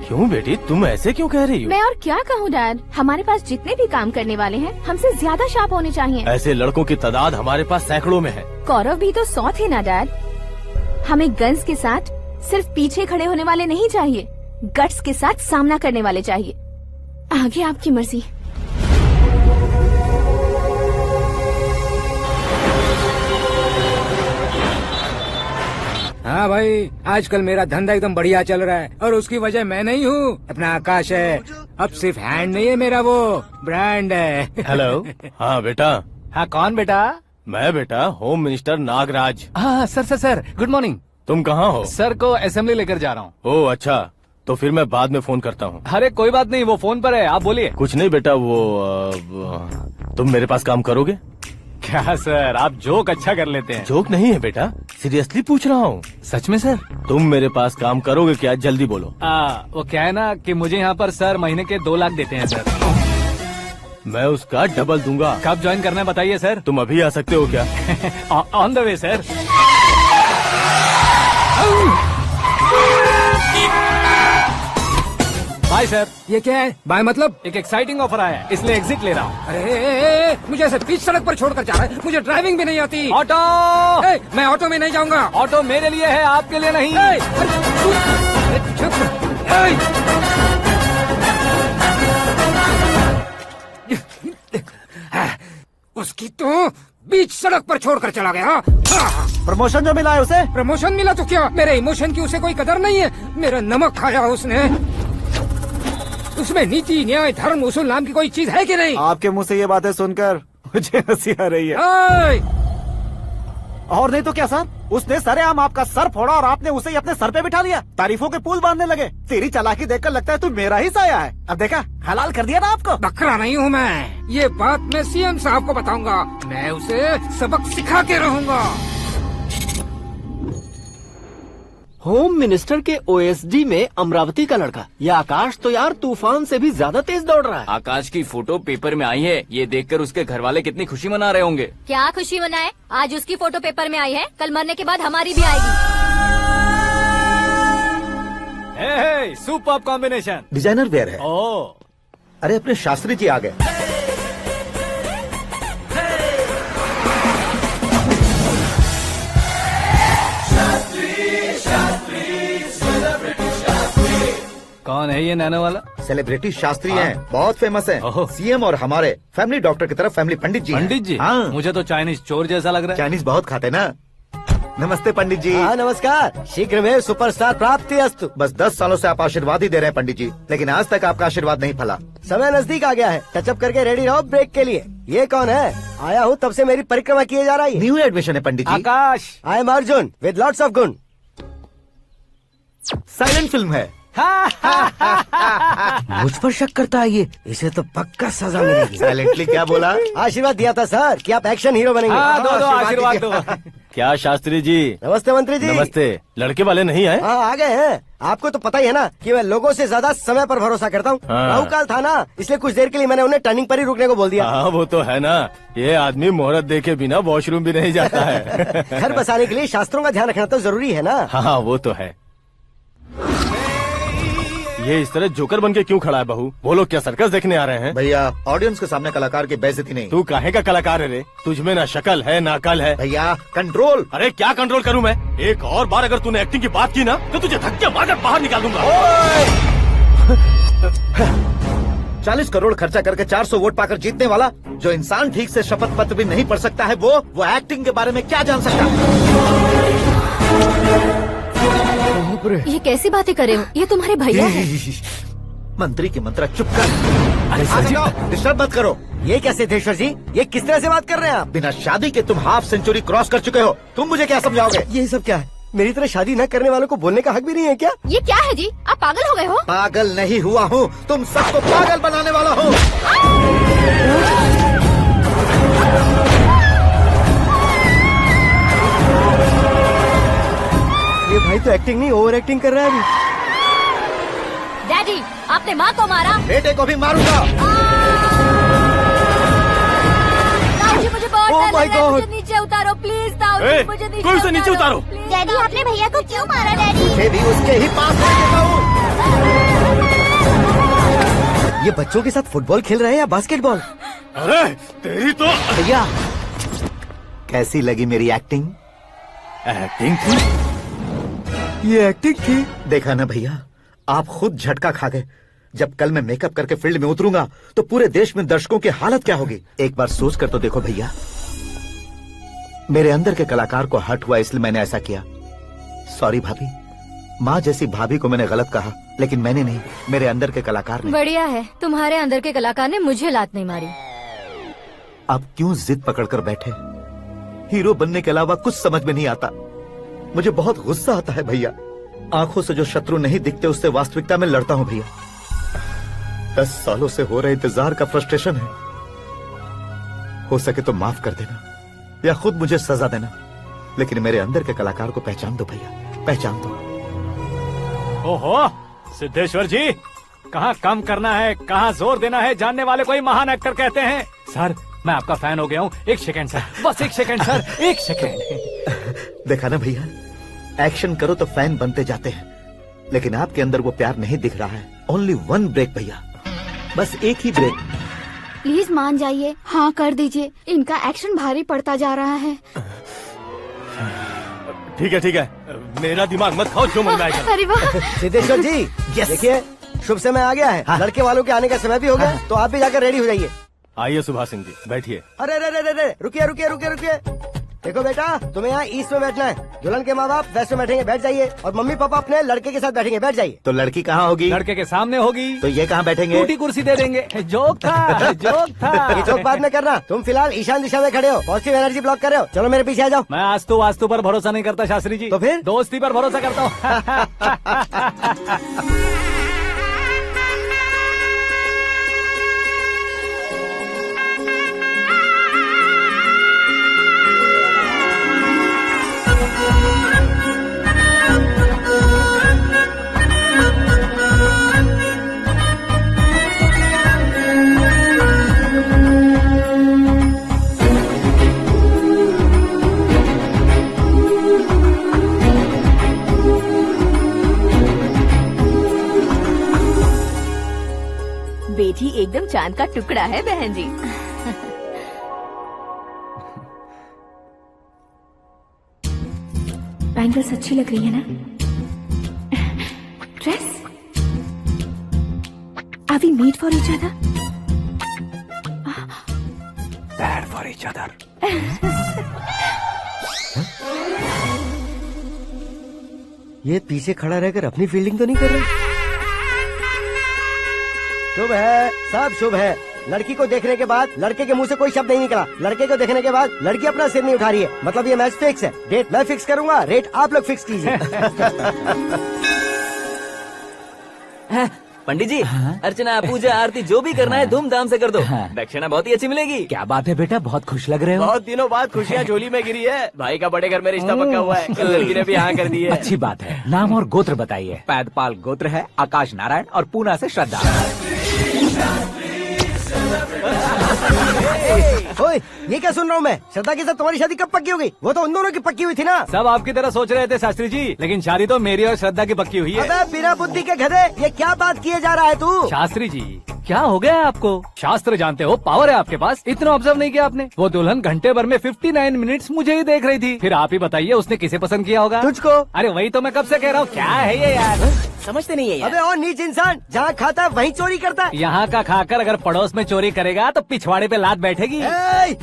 क्यों बेटी, तुम ऐसे क्यों कह रही हो? मैं और क्या कहूँ डैड, हमारे पास जितने भी काम करने वाले हैं हमसे ज्यादा शार्प होने चाहिए। ऐसे लड़कों की तादाद हमारे पास सैकड़ों में है। गौरव भी तो 100 थे ना डैड। हमें गन्स के साथ सिर्फ पीछे खड़े होने वाले नहीं चाहिए, गट्स के साथ सामना करने वाले चाहिए। आगे आपकी मर्जी। हाँ भाई, आजकल मेरा धंधा एकदम बढ़िया चल रहा है और उसकी वजह मैं नहीं हूँ, अपना आकाश है। अब सिर्फ हैंड नहीं है मेरा, वो ब्रांड है। हेलो। हाँ बेटा। हाँ कौन बेटा? मैं बेटा होम मिनिस्टर नागराज। हाँ सर गुड मॉर्निंग। तुम कहाँ हो? सर को असेंबली लेकर जा रहा हूँ। ओह अच्छा, तो फिर मैं बाद में फोन करता हूँ। अरे कोई बात नहीं, वो फोन पर है, आप बोलिए। कुछ नहीं बेटा, तुम मेरे पास काम करोगे? क्या सर, आप जोक अच्छा कर लेते हैं। जोक नहीं है बेटा, सीरियसली पूछ रहा हूँ। सच में सर? तुम मेरे पास काम करोगे क्या? जल्दी बोलो। वो क्या है ना कि मुझे यहाँ पर सर महीने के 2 लाख देते हैं सर। मैं उसका डबल दूंगा। कब ज्वाइन करना है बताइए सर। तुम अभी आ सकते हो क्या? On the way sir. Bye sir. ये क्या है? बाय मतलब? एक एक्साइटिंग ऑफर आया है, इसलिए एग्जिट ले रहा हूँ। अरे मुझे ऐसे बीच सड़क पर छोड़कर जा रहा है। मुझे ड्राइविंग भी नहीं आती। ऑटो। मैं ऑटो में नहीं जाऊंगा। ऑटो मेरे लिए है, आपके लिए नहीं। चुप। उसकी तो बीच सड़क पर छोड़कर चला गया। प्रमोशन जो मिला है उसे? प्रमोशन मिला तो क्या, मेरे इमोशन की उसे कोई कदर नहीं है। मेरा नमक खाया उसने। उसमें नीति न्याय धर्म उसूल नाम की कोई चीज है कि नहीं? आपके मुंह से ये बातें सुनकर मुझे हंसी आ रही है। और नहीं तो क्या सर, उसने सरेआम आपका सर फोड़ा और आपने उसे ही अपने सर पे बिठा लिया। तारीफों के पुल बांधने लगे। तेरी चालाकी देखकर लगता है तू मेरा ही साया है। अब देखा, हलाल कर दिया ना आपको। बकरा नहीं हूँ मैं। ये बात मैं सीएम साहब को बताऊंगा। मैं उसे सबक सिखा के रहूंगा। होम मिनिस्टर के ओएसडी में अमरावती का लड़का। ये आकाश तो यार तूफान से भी ज्यादा तेज दौड़ रहा है। आकाश की फोटो पेपर में आई है, ये देखकर उसके घर वाले कितनी खुशी मना रहे होंगे। क्या खुशी मनाए? आज उसकी फोटो पेपर में आई है, कल मरने के बाद हमारी भी आएगी। हे, सुपर्ब कॉम्बिनेशन। डिजाइनर वेयर है। ओह, अरे अपने शास्त्री जी आ गए। कौन है ये नैनो वाला? सेलिब्रिटी शास्त्री हैं, बहुत फेमस हैं। ओहो। सीएम और हमारे फैमिली डॉक्टर की तरफ फैमिली पंडित जी हैं। पंडित जी? हाँ। मुझे तो चाइनीज चोर जैसा लग रहा है। चाइनीज बहुत खाते ना। नमस्ते पंडित जी। हाँ नमस्कार। शीघ्र में सुपरस्टार प्राप्ति अस्तु। बस 10 सालों से आप आशीर्वाद ही दे रहे हैं पंडित जी, लेकिन आज तक आपका आशीर्वाद नहीं फला। समय नजदीक आ गया है, टचअप करके रेडी रहो ब्रेक के लिए। ये कौन है? आया हूँ तब से मेरी परिक्रमा किए जा रही है। न्यू एडमिशन है Pandit ji. Akash. I am Arjun with lots of गुण। साइलेंट फिल्म है। मुझ पर शक करता है ये, इसे तो पक्का सजा मिलेगी। साइलेंटली क्या बोला? आशीर्वाद दिया था सर कि आप एक्शन हीरो बनेंगे। हाँ, दो आशीर्वाद दो। क्या शास्त्री जी? नमस्ते मंत्री जी। नमस्ते। लड़के वाले नहीं आए? हाँ आ गए हैं। आपको तो पता ही है ना कि मैं लोगों से ज्यादा समय पर भरोसा करता हूँ। हाँ। राहु काल था ना, इसलिए कुछ देर के लिए मैंने उन्हें टर्निंग पर ही रुकने को बोल दिया। हाँ वो तो है ना, ये आदमी मुहूर्त देखे बिना वॉशरूम भी नहीं जाता है। घर बसाने के लिए शास्त्रों का ध्यान रखना तो जरूरी है ना। हाँ वो तो है। ये इस तरह जोकर बन के क्यों खड़ा है बहू? वो लोग क्या सर्कस देखने आ रहे हैं? भैया ऑडियंस के सामने कलाकार की बेइज्जती नहीं। तू काहे का कलाकार है रे? तुझमें ना शक्ल है ना अकल है। भैया कंट्रोल। अरे क्या कंट्रोल करूं मैं? एक और बार अगर तूने एक्टिंग की बात की ना तो तुझे धक्के मारकर बाहर निकाल दूंगा। 40 करोड़ खर्चा करके 400 वोट पाकर जीतने वाला, जो इंसान ठीक से शपथ पत्र भी नहीं पढ़ सकता है, वो एक्टिंग के बारे में क्या जान सकता है? ये कैसी बातें कर रहे हो? ये तुम्हारे भैया हैं। मंत्री की मंत्रा चुप कर। अरे सर जी डिस्टर्ब मत करो। ये क्या सिद्धेश्वर जी, ये किस तरह से बात कर रहे हैं आप? बिना शादी के तुम हाफ सेंचुरी क्रॉस कर चुके हो, तुम मुझे क्या समझाओगे? ये सब क्या है? मेरी तरह शादी न करने वालों को बोलने का हक भी नहीं है क्या? ये क्या है जी? आप पागल हो गए हो? पागल नहीं हुआ हूँ, तुम सबको पागल बनाने वाला हूँ। ये भाई तो एक्टिंग नहीं ओवर एक्टिंग कर रहा है अभी। डैडी, आपने माँ को मारा। बेटे को भी मारूंगा। ताऊजी मुझे बहुत Oh डर my लग रहा है, God! मुझे नीचे उतारो प्लीज। ताऊजी ए, मुझे कोई उसे नीचे उतारो। डैडी आपने भैया को क्यों मारा? डैडी मुझे भी उसके ही पास ले देता हूँ। ये बच्चों के साथ फुटबॉल खेल रहे हैं या बास्केटबॉल? अरे तेरी तो भैया कैसी लगी मेरी एक्टिंग? एक्टिंग थी। ये एक्टिंग थी। देखा ना भैया, आप खुद झटका खा गए। जब कल मैं मेकअप करके फील्ड में उतरूंगा तो पूरे देश में दर्शकों की हालत क्या होगी? एक बार सोच कर तो देखो भैया। मेरे अंदर के कलाकार को हर्ट हुआ इसलिए मैंने ऐसा किया। सॉरी भाभी। माँ जैसी भाभी को मैंने गलत कहा, लेकिन मैंने नहीं, मेरे अंदर के कलाकार ने। बढ़िया है, तुम्हारे अंदर के कलाकार ने मुझे लात नहीं मारी। आप क्यों जिद पकड़कर बैठे? हीरो बनने के अलावा कुछ समझ में नहीं आता। मुझे बहुत गुस्सा आता है भैया। आंखों से जो शत्रु नहीं दिखते उससे वास्तविकता में लड़ता हूँ भैया। 10 सालों से हो रहे इंतजार का फ्रस्ट्रेशन है। हो सके तो माफ कर देना या खुद मुझे सजा देना, लेकिन मेरे अंदर के कलाकार को पहचान दो भैया, पहचान दो। ओहो सिद्धेश्वर जी, कहाँ कम करना है कहाँ जोर देना है जानने वाले को ही महान एक्टर कहते हैं। सर मैं आपका फैन हो गया हूँ। एक सेकंड सर, बस एक सेकंड सर, एक सेकंड। देखा ना भैया, एक्शन करो तो फैन बनते जाते हैं, लेकिन आपके अंदर वो प्यार नहीं दिख रहा है। ओनली वन ब्रेक भैया, बस एक ही ब्रेक। प्लीज मान जाइए, हाँ कर दीजिए। इनका एक्शन भारी पड़ता जा रहा है। ठीक है, मेरा दिमाग मत खाओ, जो मन में आएगा। अरे वाह। सिद्धेश्वर जी, देखिए शुभ समय आ गया है। लड़के वालों के आने का समय भी हो गया, तो आप भी जाकर रेडी हो जाइए। आइए सुभाष सिंह जी, बैठिए। अरे रुकिए। देखो बेटा, तुम्हें यहाँ ईस्ट में बैठना है। दुल्हन के माँ बाप वेस्ट में बैठेंगे, बैठ जाइए। और मम्मी पापा अपने लड़के के साथ बैठेंगे, बैठ जाइए। तो लड़की कहाँ होगी? लड़के के सामने होगी। तो ये कहाँ बैठेंगे? टूटी कुर्सी दे देंगे। जोक था। ये जोक बाद में करना। तुम फिलहाल ईशान दिशा में खड़े हो, पॉजिटिव एनर्जी ब्लॉक कर रहे हो। चलो मेरे पीछे आ जाओ। मैं वास्तु पर भरोसा नहीं करता शास्त्री जी। तो फिर? दोस्ती पर भरोसा करता हूँ। बेटी एकदम चांद का टुकड़ा है बहन जी। बैंगल्स अच्छी लग रही है ना? Dress? Are we made for each other? Bad for each other. ये पीछे खड़ा रहकर अपनी फील्डिंग तो नहीं कर रहा? शुभ है, सब शुभ है। लड़की को देखने के बाद लड़के के मुंह से कोई शब्द नहीं निकला। लड़के को देखने के बाद लड़की अपना सिर नहीं उठा रही है, मतलब ये मैच फिक्स है। डेट मैं फिक्स करूंगा, रेट आप लोग फिक्स कीजिए। पंडित जी, अर्चना पूजा आरती जो भी करना है धूमधाम से कर दो। दक्षिणा बहुत ही अच्छी मिलेगी। क्या बात है बेटा, बहुत खुश लग रहे हो। बहुत दिनों बाद खुशियाँ झोली में गिरी है। भाई का बड़े घर में रिश्ता पक्का हुआ है, लड़की ने भी हाँ कर दी है। अच्छी बात है। नाम और गोत्र बताइए। पैदपाल गोत्र है, आकाश नारायण, और पूना से श्रद्धा। ओए, ये क्या सुन रहा हूँ मैं? श्रद्धा के साथ तुम्हारी शादी कब पक्की हो गई? वो तो उन दोनों की पक्की हुई थी ना। सब आपकी तरह सोच रहे थे शास्त्री जी, लेकिन शादी तो मेरी और श्रद्धा की पक्की हुई है। अबे बिना बुद्धि के गधे, ये क्या बात किए जा रहा है तू? शास्त्री जी, क्या हो गया है आपको? शास्त्र जानते हो, पावर है आपके पास। इतना ऑब्जर्व नहीं किया आपने? वो दुल्हन घंटे भर में 59 मिनट्स मुझे ही देख रही थी। फिर आप ही बताइए उसने किसे पसंद किया होगा? तुझको। अरे वही तो मैं कब से कह रहा हूँ, क्या है ये यार? समझते नहीं है यार। अबे और नीच इंसान, जहाँ खाता है वहीं चोरी करता है। यहाँ का खाकर अगर पड़ोस में चोरी करेगा तो पिछवाड़े पे लात बैठेगी।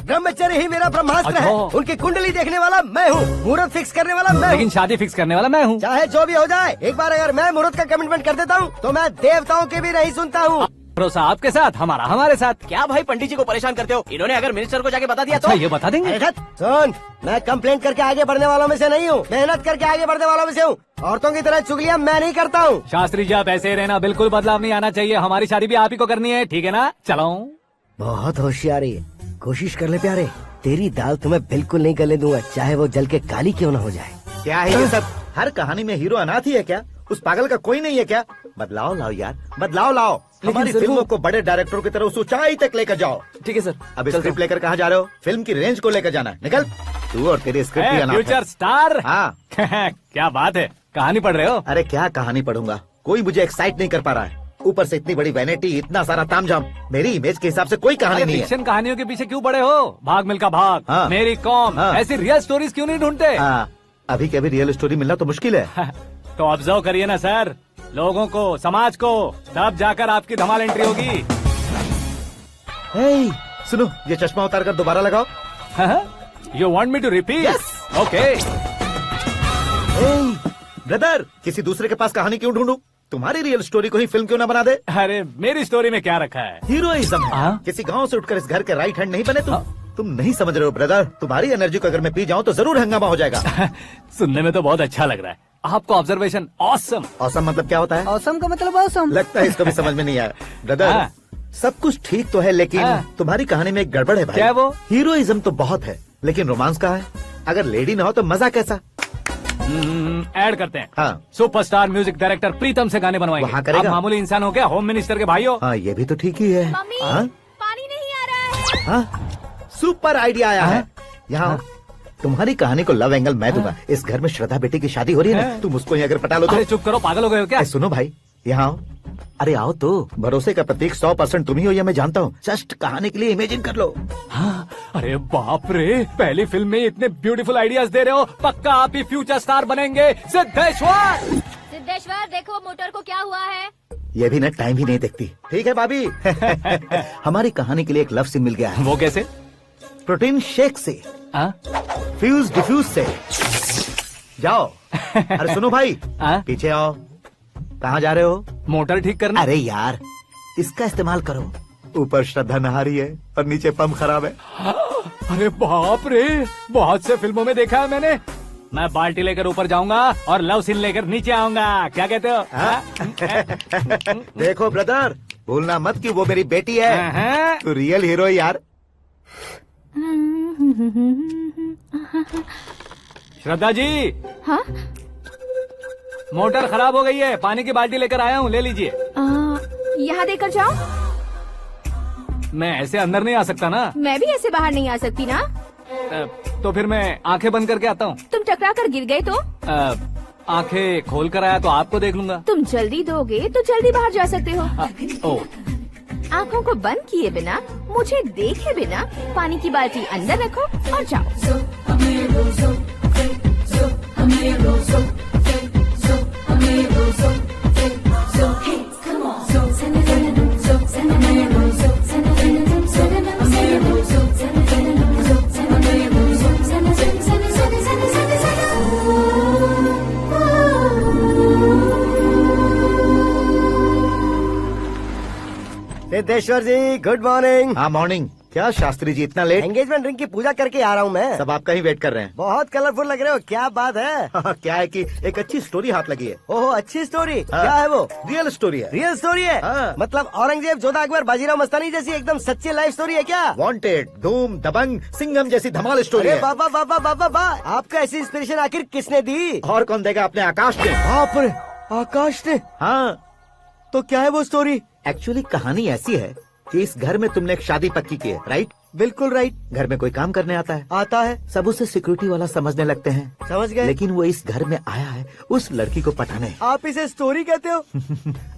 ब्रह्मचर्य ही मेरा ब्रह्मास्त्र है। अच्छा। उनकी कुंडली देखने वाला मैं हूँ, मुहूर्त फिक्स करने वाला मैं लेकिन हूँ। शादी फिक्स करने वाला मैं हूँ। चाहे जो भी हो जाए, एक बार अगर मैं मुहूर्त का कमिटमेंट कर देता हूँ तो मैं देवताओं के भी नहीं सुनता हूँ। भरोसा आपके साथ, हमारा हमारे साथ। क्या भाई पंडित जी को परेशान करते हो? इन्होंने अगर मिनिस्टर को जाके बता दिया अच्छा, तो ये बता देंगे? अरे सुन, मैं कंप्लेंट करके आगे बढ़ने वालों में से नहीं हूँ, मेहनत करके आगे बढ़ने वालों में से हूँ। औरतों की तरह चुगलियाँ मैं नहीं करता हूँ। शास्त्री जी आप ऐसे ही रहना, बिल्कुल बदलाव नहीं आना चाहिए। हमारी शादी भी आप ही को करनी है, ठीक है ना? चलो। बहुत होशियारी है, कोशिश कर ले प्यारे। तेरी दाल तुम्हें बिल्कुल नहीं गलने दूंगा, चाहे वो जल के काली क्यों न हो जाए। क्या है ये सब? हर कहानी में हीरो अनाथ ही है क्या? उस पागल का कोई नहीं है क्या? बदलाव लाओ यार, बदलाव लाओ। हमारी फिल्मों को बड़े डायरेक्टरों की तरह उस ऊंचाई तक लेकर जाओ। ठीक है सर। अब स्क्रिप्ट लेकर कहाँ जा रहे हो? फिल्म की रेंज को लेकर जाना है। निकल तू और तेरी स्क्रिप्ट भी अनाथ है। Future star. हाँ। क्या बात है, कहानी पढ़ रहे हो? अरे क्या कहानी पढ़ूंगा, कोई मुझे एक्साइट नहीं कर पा रहा है। ऊपर से इतनी बड़ी वैनिटी, इतना सारा तामझाम। मेरी इमेज के हिसाब से कोई कहानी नहीं है। फिक्शन कहानियों के पीछे क्यों पड़े हो? भाग मिल्खा भाग, हाँ। मेरी कॉम, हाँ। ऐसी रियल स्टोरीज क्यों नहीं ढूंढते? हाँ, अभी के अभी रियल स्टोरी मिलना तो मुश्किल है। तो ऑब्जर्व करिए ना सर, लोगों को, समाज को, तब जाकर आपकी धमाल एंट्री होगी। सुनो, ये चश्मा उतार कर दोबारा लगाओ। You want me to repeat? Okay. Brother, किसी दूसरे के पास कहानी क्यों ढूंढूं? तुम्हारी रियल स्टोरी को ही फिल्म क्यों ना बना दे? अरे मेरी स्टोरी में क्या रखा है? हीरोइज्म है। हाँ? किसी गांव से उठकर इस घर के राइट हैंड नहीं बने तुम नहीं समझ रहे हो ब्रदर। तुम्हारी एनर्जी को अगर मैं पी जाऊं तो जरूर हंगामा हो जाएगा। सुनने में तो बहुत अच्छा लग रहा है। आपको ऑब्जर्वेशन ऑसम। ऑसम मतलब क्या होता है? औसम का मतलब औसम। लगता है इसको भी समझ में नहीं आया। ब्रदर, हाँ। सब कुछ ठीक तो है, लेकिन हाँ। तुम्हारी कहानी में एक गड़बड़ है भाई। क्या है वो? हीरोइज्म तो बहुत है, लेकिन रोमांस कहाँ है? अगर लेडी ना हो तो मजा कैसा? ऐड करते हैं। हाँ। सुपरस्टार म्यूजिक डायरेक्टर प्रीतम से गाने बनवाएंगे। वहाँ करेगा? आप मामूली इंसान हो क्या, होम मिनिस्टर के भाई हो? हाँ, ये भी तो ठीक ही है। मम्मी, हाँ? पानी नहीं आ रहा है। हाँ? सुपर आइडिया आया है। यहाँ तुम्हारी कहानी को लव एंगल मैं दूंगा। इस घर में श्रद्धा बेटी की शादी हो रही है ना, तुम उसको ही अगर पटा लो तो। अरे चुप करो, पागल हो गए हो क्या? सुनो भाई, यहाँ आओ। अरे आओ तो, भरोसे का प्रतीक 100% तुम ही हो, ये मैं जानता हूँ। जस्ट कहानी के लिए इमेजिन कर लो। हाँ, अरे बाप रे, पहली फिल्म में इतने ब्यूटीफुल आइडियाज दे रहे हो, पक्का आप ही फ्यूचर स्टार बनेंगे। सिद्धेश्वर, सिद्धेश्वर देखो मोटर को क्या हुआ है। ये भी ना टाइम ही नहीं देखती। ठीक है भाभी। हमारी कहानी के लिए एक लव सीन मिल गया है। वो कैसे? प्रोटीन शेक से, फ्यूज डिफ्यूज से। जाओ। अरे सुनो भाई, पीछे आओ। कहाँ जा रहे हो? मोटर ठीक करना। अरे यार, इसका इस्तेमाल करो। ऊपर श्रद्धा नहा रही है और नीचे पंप खराब है। अरे बाप रे, बहुत से फिल्मों में देखा है मैंने। मैं बाल्टी लेकर ऊपर जाऊंगा और लव सीन लेकर नीचे आऊंगा, क्या कहते हो? देखो ब्रदर, भूलना मत कि वो मेरी बेटी है। तू रियल हीरो है यार। श्रद्धा जी। हाँ? मोटर खराब हो गई है, पानी की बाल्टी लेकर आया हूँ, ले लीजिए। यहाँ देकर जाओ। मैं ऐसे अंदर नहीं आ सकता ना। मैं भी ऐसे बाहर नहीं आ सकती ना। तो फिर मैं आंखें बंद करके आता हूँ। तुम टकरा कर गिर गए तो? आंखें खोल कर आया तो आपको देख लूंगा। तुम जल्दी दोगे तो जल्दी बाहर जा सकते हो। आँखों को बंद किए बिना, मुझे देखे बिना पानी की बाल्टी अंदर रखो और जाओ। सिद्धेश्वर जी गुड मॉर्निंग। हाँ मॉर्निंग। क्या शास्त्री जी इतना लेट? एंगेजमेंट रिंग की पूजा करके आ रहा हूँ मैं। सब आपका ही वेट कर रहे हैं। बहुत कलरफुल लग रहे हो, क्या बात है? क्या है कि एक अच्छी स्टोरी हाथ लगी है। ओहो, अच्छी स्टोरी। क्या है वो? रियल स्टोरी है। रियल स्टोरी है? मतलब औरंगजेब, जोधा अकबर, बाजीराव मस्तानी जैसी एकदम सच्ची लाइफ स्टोरी है क्या? वांटेड, धूम, दबंग, सिंघम जैसी धमाल स्टोरी है। बाबा बाबा बाबा बा, आपका ऐसी इंस्पिरेशन आखिर किसने दी? और कौन देगा? अपने आकाश ने। बाप रे, आकाश ने? हाँ। तो क्या है वो स्टोरी? एक्चुअली कहानी ऐसी है कि इस घर में तुमने एक शादी पक्की की है, राइट? बिल्कुल राइट। घर में कोई काम करने आता है? आता है। सब उसे सिक्योरिटी वाला समझने लगते हैं। समझ गए। लेकिन वो इस घर में आया है उस लड़की को पटाने। आप इसे स्टोरी कहते हो?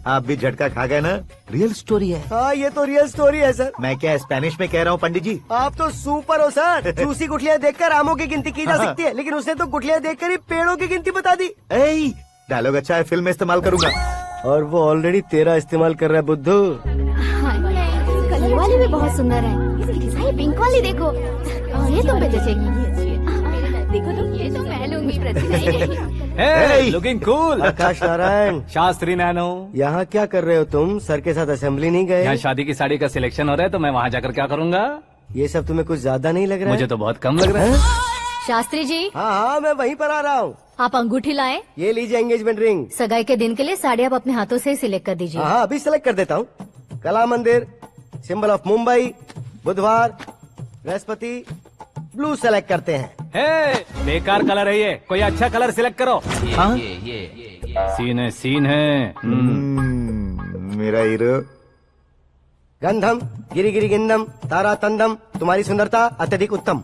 आप भी झटका खा गए ना? रियल स्टोरी है। हाँ, ये तो रियल स्टोरी है सर। मैं क्या स्पेनिश में कह रहा हूँ पंडित जी? आप तो सुपर हो सर। चूसी गुठलियाँ देखकर आमों की गिनती की जा सकती है, लेकिन उसने तो गुठलियाँ देखकर ही पेड़ों की गिनती बता दी। डायलॉग अच्छा है, फिल्म में इस्तेमाल करूंगा। और वो ऑलरेडी तेरा इस्तेमाल कर रहा है बुद्धू। ये वाली भी बहुत सुंदर है। ये पिंक वाली देखो, ये तुम पे जचेगी। देखो तुम, ये तो मैं लूंगी। Looking cool. Akash Narayan. Shastri nano. यहाँ क्या कर रहे हो तुम? सर के साथ असेंबली नहीं गए? यहाँ शादी की साड़ी का सिलेक्शन हो रहा है, तो मैं वहाँ जाकर क्या करूँगा? ये सब तुम्हें कुछ ज्यादा नहीं लग रहा है? मुझे तो बहुत कम लग रहा है। शास्त्री जी। हाँ, मैं वहीं पर आ रहा हूँ। आप अंगूठी लाए। ये लीजिए एंगेजमेंट रिंग। सगाई के दिन के लिए साड़ी आप अपने हाथों से ही सिलेक्ट कर दीजिए। हाँ, अभी सिलेक्ट कर देता हूँ। कला मंदिर, सिंबल ऑफ मुंबई, बुधवार, बृहस्पति, ब्लू सेलेक्ट करते हैं। बेकार कलर है ये, कोई अच्छा कलर सिलेक्ट करो। सीन है। मेरा हीरो। गंधम, गिरी गिरी गिंदम, तारा तंदम, तुम्हारी सुंदरता अत्यधिक उत्तम।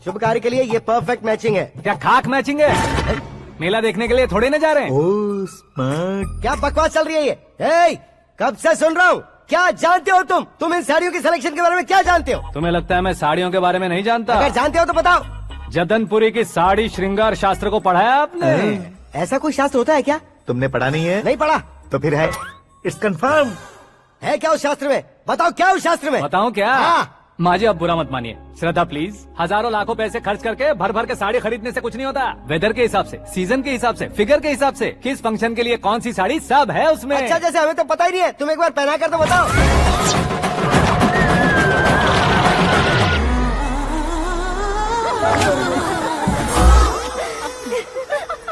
शुभ कार्य के लिए ये परफेक्ट मैचिंग है। क्या खाक मैचिंग है? मेला देखने के लिए थोड़े न जा रहे हैं। Oh smart. क्या बकवास चल रही है ये? ए, कब से सुन रहा हूँ। क्या जानते हो तुम? तुम इन साड़ियों की सिलेक्शन के बारे में क्या जानते हो? तुम्हें लगता है मैं साड़ियों के बारे में नहीं जानता? अगर जानते हो तो बताओ। जदनपुरी की साड़ी श्रृंगार शास्त्र को पढ़ा है आपने? ऐसा कोई शास्त्र होता है क्या? तुमने पढ़ा नहीं है? नहीं पढ़ा। तो फिर है, इट्स कंफर्म। है क्या उस शास्त्र में? बताओ क्या उस शास्त्र में? बताऊं क्या? हाँ। माजी अब बुरा मत मानिए। श्रद्धा प्लीज, हजारों लाखों पैसे खर्च करके भर भर के साड़ी खरीदने से कुछ नहीं होता। वेदर के हिसाब से, सीजन के हिसाब से, फिगर के हिसाब से, किस फंक्शन के लिए कौन सी साड़ी, सब है उसमें। अच्छा, जैसे हमें तो पता ही नहीं है, तुम एक बार पहना कर तो बताओ।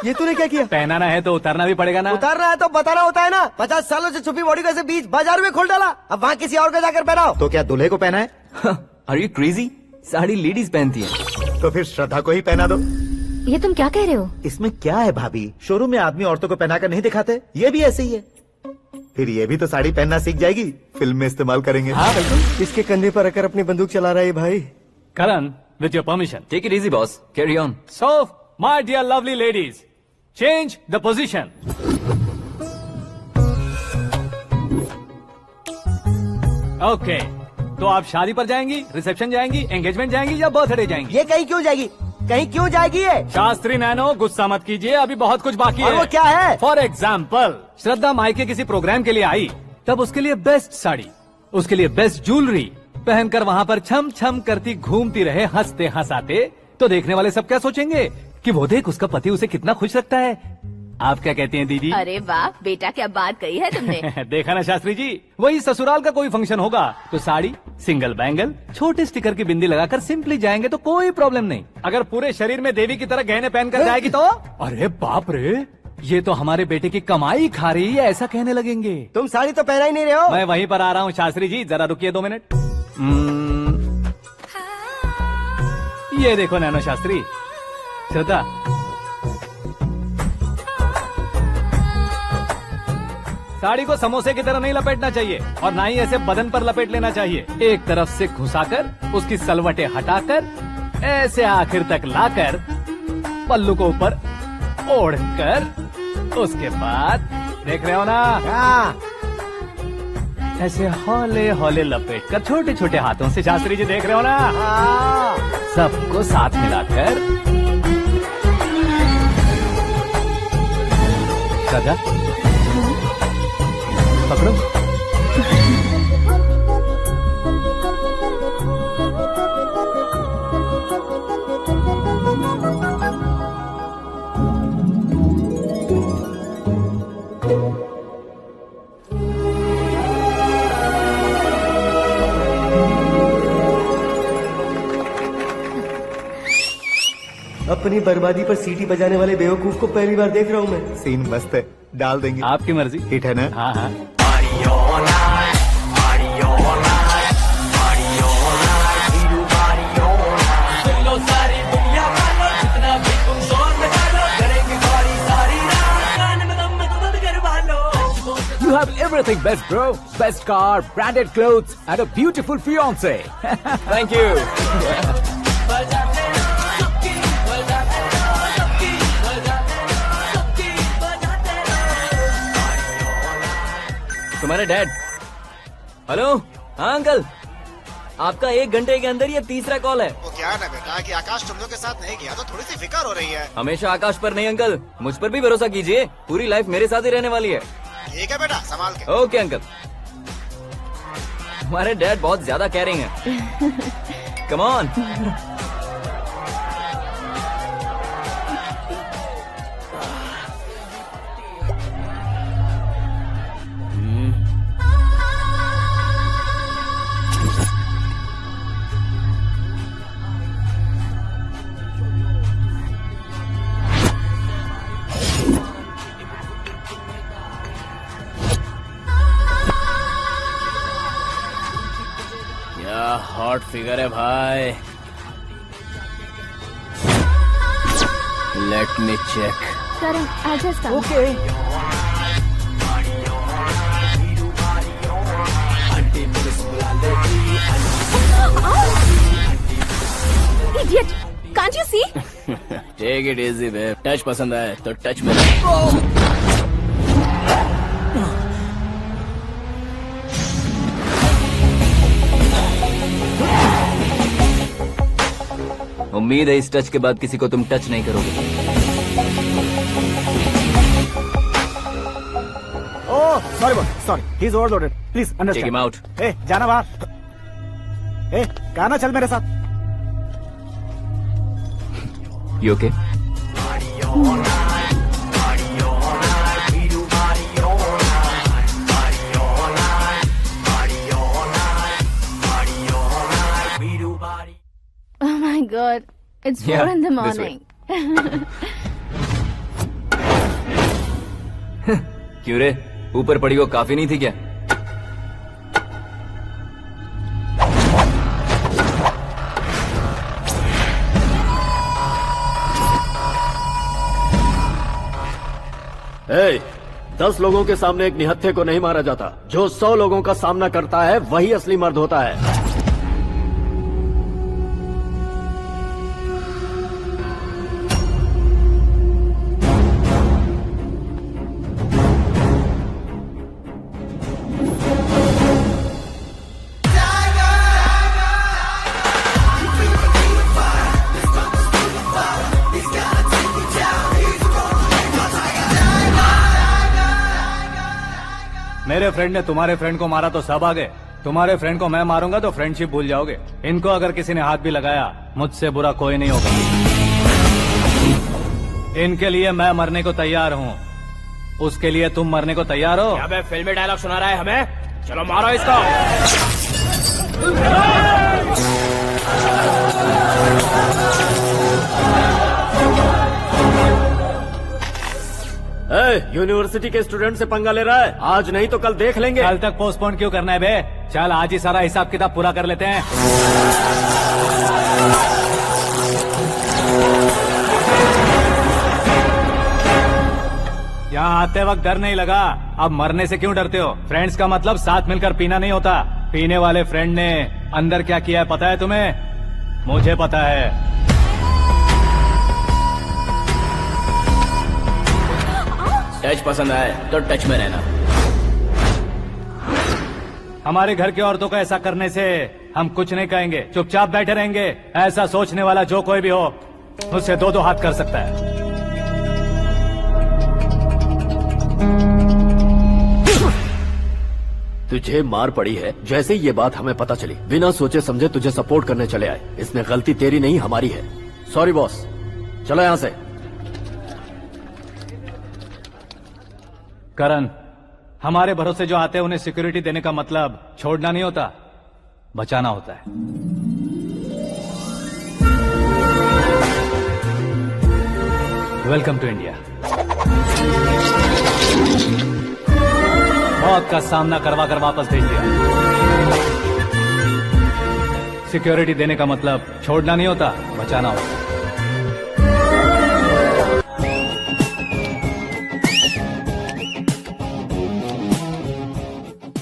ये तूने क्या किया? पहनाना है तो उतारना भी पड़ेगा ना। उतारना है तो बताना होता है ना। 50 सालों से छुपी बॉडी को ऐसे बीच बाजार में खोल डाला, अब वहाँ किसी और को जाकर पहनाओ। तो क्या दूल्हे को पहना है? Are you crazy? Sari ladies पहनती है। तो फिर श्रद्धा को ही पहना दो। ये तुम क्या कह रहे हो? इसमें क्या है भाभी? शोरूम में आदमी औरतों को पहनाकर नहीं दिखाते? ये भी ऐसे ही है। फिर ये भी तो साड़ी पहनना सीख जाएगी, फिल्म में इस्तेमाल करेंगे। हाँ बिल्कुल। इसके कंधे पर रखकर अपनी बंदूक चला रहा है भाई। Karan, with your permission. Take it easy boss, carry on. So my dear lovely ladies, change the position. Okay, तो आप शादी पर जाएंगी, रिसेप्शन जाएंगी, एंगेजमेंट जाएंगी या बर्थडे जाएंगी? ये कहीं क्यों जाएगी? कहीं क्यों जाएगी ये? शास्त्री नैनो, गुस्सा मत कीजिए, अभी बहुत कुछ बाकी और है। वो क्या है? फॉर एग्जाम्पल, श्रद्धा मायके किसी प्रोग्राम के लिए आई, तब उसके लिए बेस्ट साड़ी, उसके लिए बेस्ट ज्वेलरी पहनकर वहाँ पर छम छम करती घूमती रहे हंसते हंसाते, तो देखने वाले सब क्या सोचेंगे कि वो देख उसका पति उसे कितना खुश रखता है। आप क्या कहती हैं दीदी? अरे वाह बेटा, क्या बात कही है तुमने। देखा ना शास्त्री जी, वही ससुराल का कोई फंक्शन होगा तो साड़ी, सिंगल बैंगल, छोटे स्टिकर की बिंदी लगाकर सिंपली जाएंगे तो कोई प्रॉब्लम नहीं। अगर पूरे शरीर में देवी की तरह गहने पहनकर जाएगी तो अरे बाप रे, ये तो हमारे बेटे की कमाई खा रही है, ऐसा कहने लगेंगे। तुम साड़ी तो पहना ही नहीं रहे हो। मैं वहीं पर आ रहा हूँ शास्त्री जी, जरा रुकिए 2 मिनट। ये देखो नैनो शास्त्री, श्रद्धा, साड़ी को समोसे की तरह नहीं लपेटना चाहिए और ना ही ऐसे बदन पर लपेट लेना चाहिए। एक तरफ से घुसाकर उसकी सलवटें हटाकर ऐसे आखिर तक लाकर पल्लू को ऊपर ओढ़कर उसके बाद देख रहे हो ना, ऐसे हौले हौले लपेट कर छोटे छोटे हाथों से, शास्त्री जी देख रहे हो ना, सबको साथ मिलाकर। श्रद्धा पकड़ो। अपनी बर्बादी पर सीटी बजाने वाले बेवकूफ को पहली बार देख रहा हूँ मैं। सीन मस्त है, डाल देंगे। आपकी मर्जी। हिट है ना? हाँ हाँ। You have everything best, bro. Best car, branded clothes, and a beautiful fiance. Thank you. तुम्हारे डैड। हेलो, हाँ अंकल, आपका 1 घंटे के अंदर ये 3रा कॉल है। वो क्या है ना बेटा कि आकाश तुम लोग के साथ नहीं गया तो थोड़ी सी फिक्र हो रही है। हमेशा आकाश पर नहीं अंकल, मुझ पर भी भरोसा कीजिए, पूरी लाइफ मेरे साथ ही रहने वाली है। ठीक है बेटा, संभाल के। Okay uncle. हमारे डैड बहुत ज्यादा केयरिंग है। Come on. हॉट फिगर है भाई। Let me check. Karan, I just come. ओके। Idiot! Can't you see? Take it easy babe. Touch पसंद आए तो टच में। उम्मीद है इस टच के बाद किसी को तुम टच नहीं करोगे। Oh sorry boss, sorry, he is overloaded, please understand. Take him out. ए जाना बाहर। ए गाना चल मेरे साथ। You okay? Oh my God, it's 4 in the morning. क्यों रे, ऊपर पड़ी वो काफी नहीं थी क्या? ए, 10 लोगों के सामने एक निहत्थे को नहीं मारा जाता। जो 100 लोगों का सामना करता है वही असली मर्द होता है। मेरे फ्रेंड ने तुम्हारे फ्रेंड को मारा तो सब आ गए, तुम्हारे फ्रेंड को मैं मारूंगा तो फ्रेंडशिप भूल जाओगे। इनको अगर किसी ने हाथ भी लगाया, मुझसे बुरा कोई नहीं होगा। इनके लिए मैं मरने को तैयार हूँ, उसके लिए तुम मरने को तैयार हो? क्या फिल्मी डायलॉग सुना रहा है हमें? चलो मारो इसको। यूनिवर्सिटी के स्टूडेंट से पंगा ले रहा है, आज नहीं तो कल देख लेंगे। कल तक पोस्टपोन क्यों करना है बे? चल आज ही सारा हिसाब किताब पूरा कर लेते हैं। यहाँ आते वक्त डर नहीं लगा, अब मरने से क्यों डरते हो? फ्रेंड्स का मतलब साथ मिलकर पीना नहीं होता। पीने वाले फ्रेंड ने अंदर क्या किया है पता है तुम्हें? मुझे पता है। टच पसंद आए तो टच में रहना। हमारे घर की औरतों को ऐसा करने से हम कुछ नहीं कहेंगे, चुपचाप बैठे रहेंगे। ऐसा सोचने वाला जो कोई भी हो, उससे दो दो हाथ कर सकता है। तुझे मार पड़ी है, जैसे ही ये बात हमें पता चली बिना सोचे समझे तुझे सपोर्ट करने चले आए। इसमें गलती तेरी नहीं हमारी है। सॉरी बॉस, चलो यहाँ से। करण, हमारे भरोसे जो आते हैं उन्हें सिक्योरिटी देने का मतलब छोड़ना नहीं होता, बचाना होता है। Welcome to India. मौत का सामना करवा कर वापस भेज दिया। सिक्योरिटी देने का मतलब छोड़ना नहीं होता, बचाना होता है।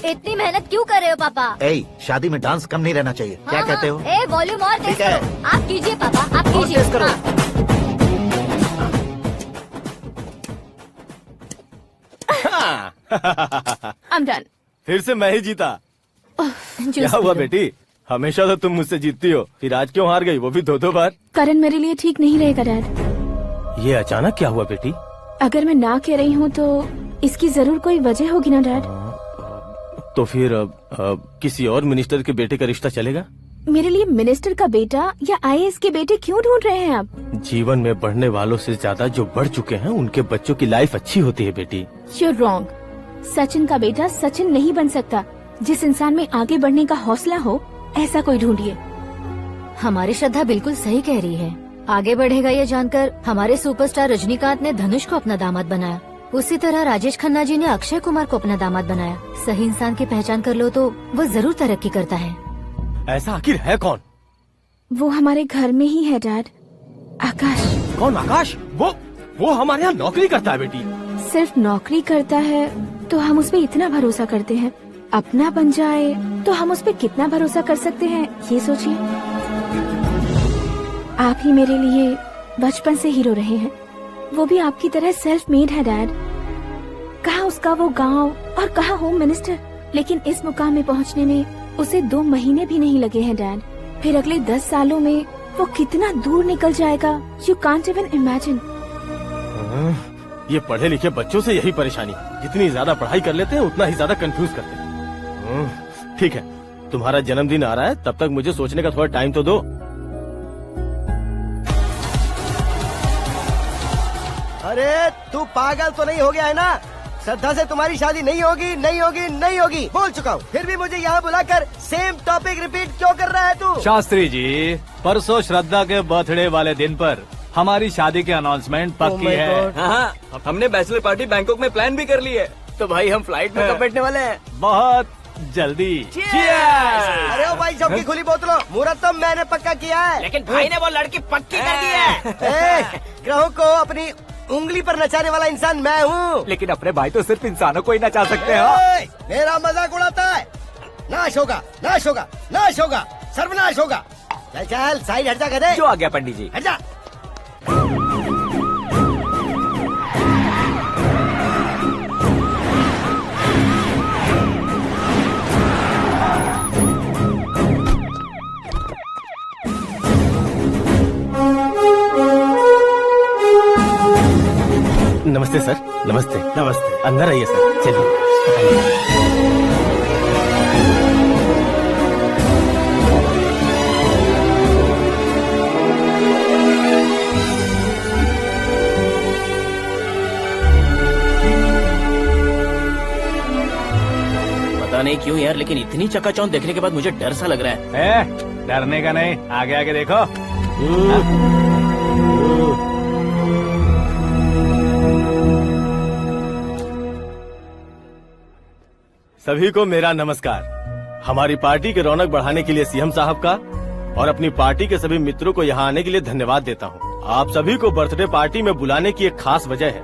इतनी मेहनत क्यों कर रहे हो पापा? शादी में डांस कम नहीं रहना चाहिए। क्या कहते हो? वॉल्यूम और तेज करो। आप कीजिए पापा, आप कीजिए। I'm done. फिर से मैं ही जीता। क्या हुआ बेटी? हमेशा तो तुम मुझसे जीतती हो, फिर आज क्यों हार गई, वो भी दो दो बार? करण मेरे लिए ठीक नहीं रहेगा डैड। ये अचानक क्या हुआ बेटी? अगर मैं ना कह रही हूँ तो इसकी जरूर कोई वजह होगी ना डैड। तो फिर किसी और मिनिस्टर के बेटे का रिश्ता चलेगा? मेरे लिए मिनिस्टर का बेटा या IAS के बेटे क्यों ढूंढ रहे हैं आप? जीवन में बढ़ने वालों से ज्यादा जो बढ़ चुके हैं उनके बच्चों की लाइफ अच्छी होती है बेटी। You're wrong. सचिन का बेटा सचिन नहीं बन सकता। जिस इंसान में आगे बढ़ने का हौसला हो, ऐसा कोई ढूंढिए। हमारी श्रद्धा बिल्कुल सही कह रही है। आगे बढ़ेगा ये जानकर हमारे सुपरस्टार रजनीकांत ने धनुष को अपना दामाद बनाया। उसी तरह राजेश खन्ना जी ने अक्षय कुमार को अपना दामाद बनाया। सही इंसान की पहचान कर लो तो वो जरूर तरक्की करता है। ऐसा आखिर है कौन? वो हमारे घर में ही है डैड, आकाश। कौन आकाश? वो हमारे यहाँ नौकरी करता है बेटी। सिर्फ नौकरी करता है तो हम उस पे इतना भरोसा करते हैं, अपना बन जाए तो हम उस पे कितना भरोसा कर सकते हैं, ये सोचिए। आप ही मेरे लिए बचपन से हीरो रहे हैं, वो भी आपकी तरह सेल्फ मेड है डैड। कहाँ उसका वो गांव और कहाँ होम मिनिस्टर, लेकिन इस मुकाम में पहुँचने में उसे 2 महीने भी नहीं लगे हैं डैड। फिर अगले 10 सालों में वो कितना दूर निकल जाएगा, यू कांट इवन इमेजिन। ये पढ़े लिखे बच्चों से यही परेशानी, जितनी ज्यादा पढ़ाई कर लेते हैं उतना ही ज्यादा कंफ्यूज करते हैं। ठीक है, तुम्हारा जन्मदिन आ रहा है, तब तक मुझे सोचने का थोड़ा टाइम तो दो। अरे तू पागल तो नहीं हो गया है ना? श्रद्धा से तुम्हारी शादी नहीं होगी, नहीं होगी, नहीं होगी, बोल चुका हूँ। फिर भी मुझे यहाँ बुलाकर सेम टॉपिक रिपीट क्यों कर रहा है तू? शास्त्री जी, परसों श्रद्धा के बर्थडे वाले दिन पर हमारी शादी की अनाउंसमें पक्की है। हाँ, हमने बैचलर पार्टी बैंकॉक में प्लान भी कर ली है। तो भाई हम फ्लाइट में कब बैठने वाले हैं? बहुत जल्दी। अरे ओ भाई, सबकी खुली बोतलों, मुहूर्त तो मैंने पक्का किया है। लेकिन भाई ने वो लड़की पक्की कर दी है। ग्रहों को अपनी उंगली पर नचाने वाला इंसान मैं हूँ। लेकिन अपने भाई तो सिर्फ इंसानों को ही नचा सकते हो। मेरा मजाक उड़ाता है? नाश होगा, नाश होगा, नाश होगा, सर्वनाश होगा। चल चल साइड हट जा, गधे। जो आ गया पंडित जी। हट जा। नमस्ते सर। नमस्ते। नमस्ते। अंदर आइए सर, चलिए। पता नहीं क्यों यार, लेकिन इतनी चकाचौंध देखने के बाद मुझे डर सा लग रहा है। डरने का नहीं, आगे आगे देखो। सभी को मेरा नमस्कार। हमारी पार्टी की रौनक बढ़ाने के लिए सीएम साहब का और अपनी पार्टी के सभी मित्रों को यहाँ आने के लिए धन्यवाद देता हूँ। आप सभी को बर्थडे पार्टी में बुलाने की एक खास वजह है।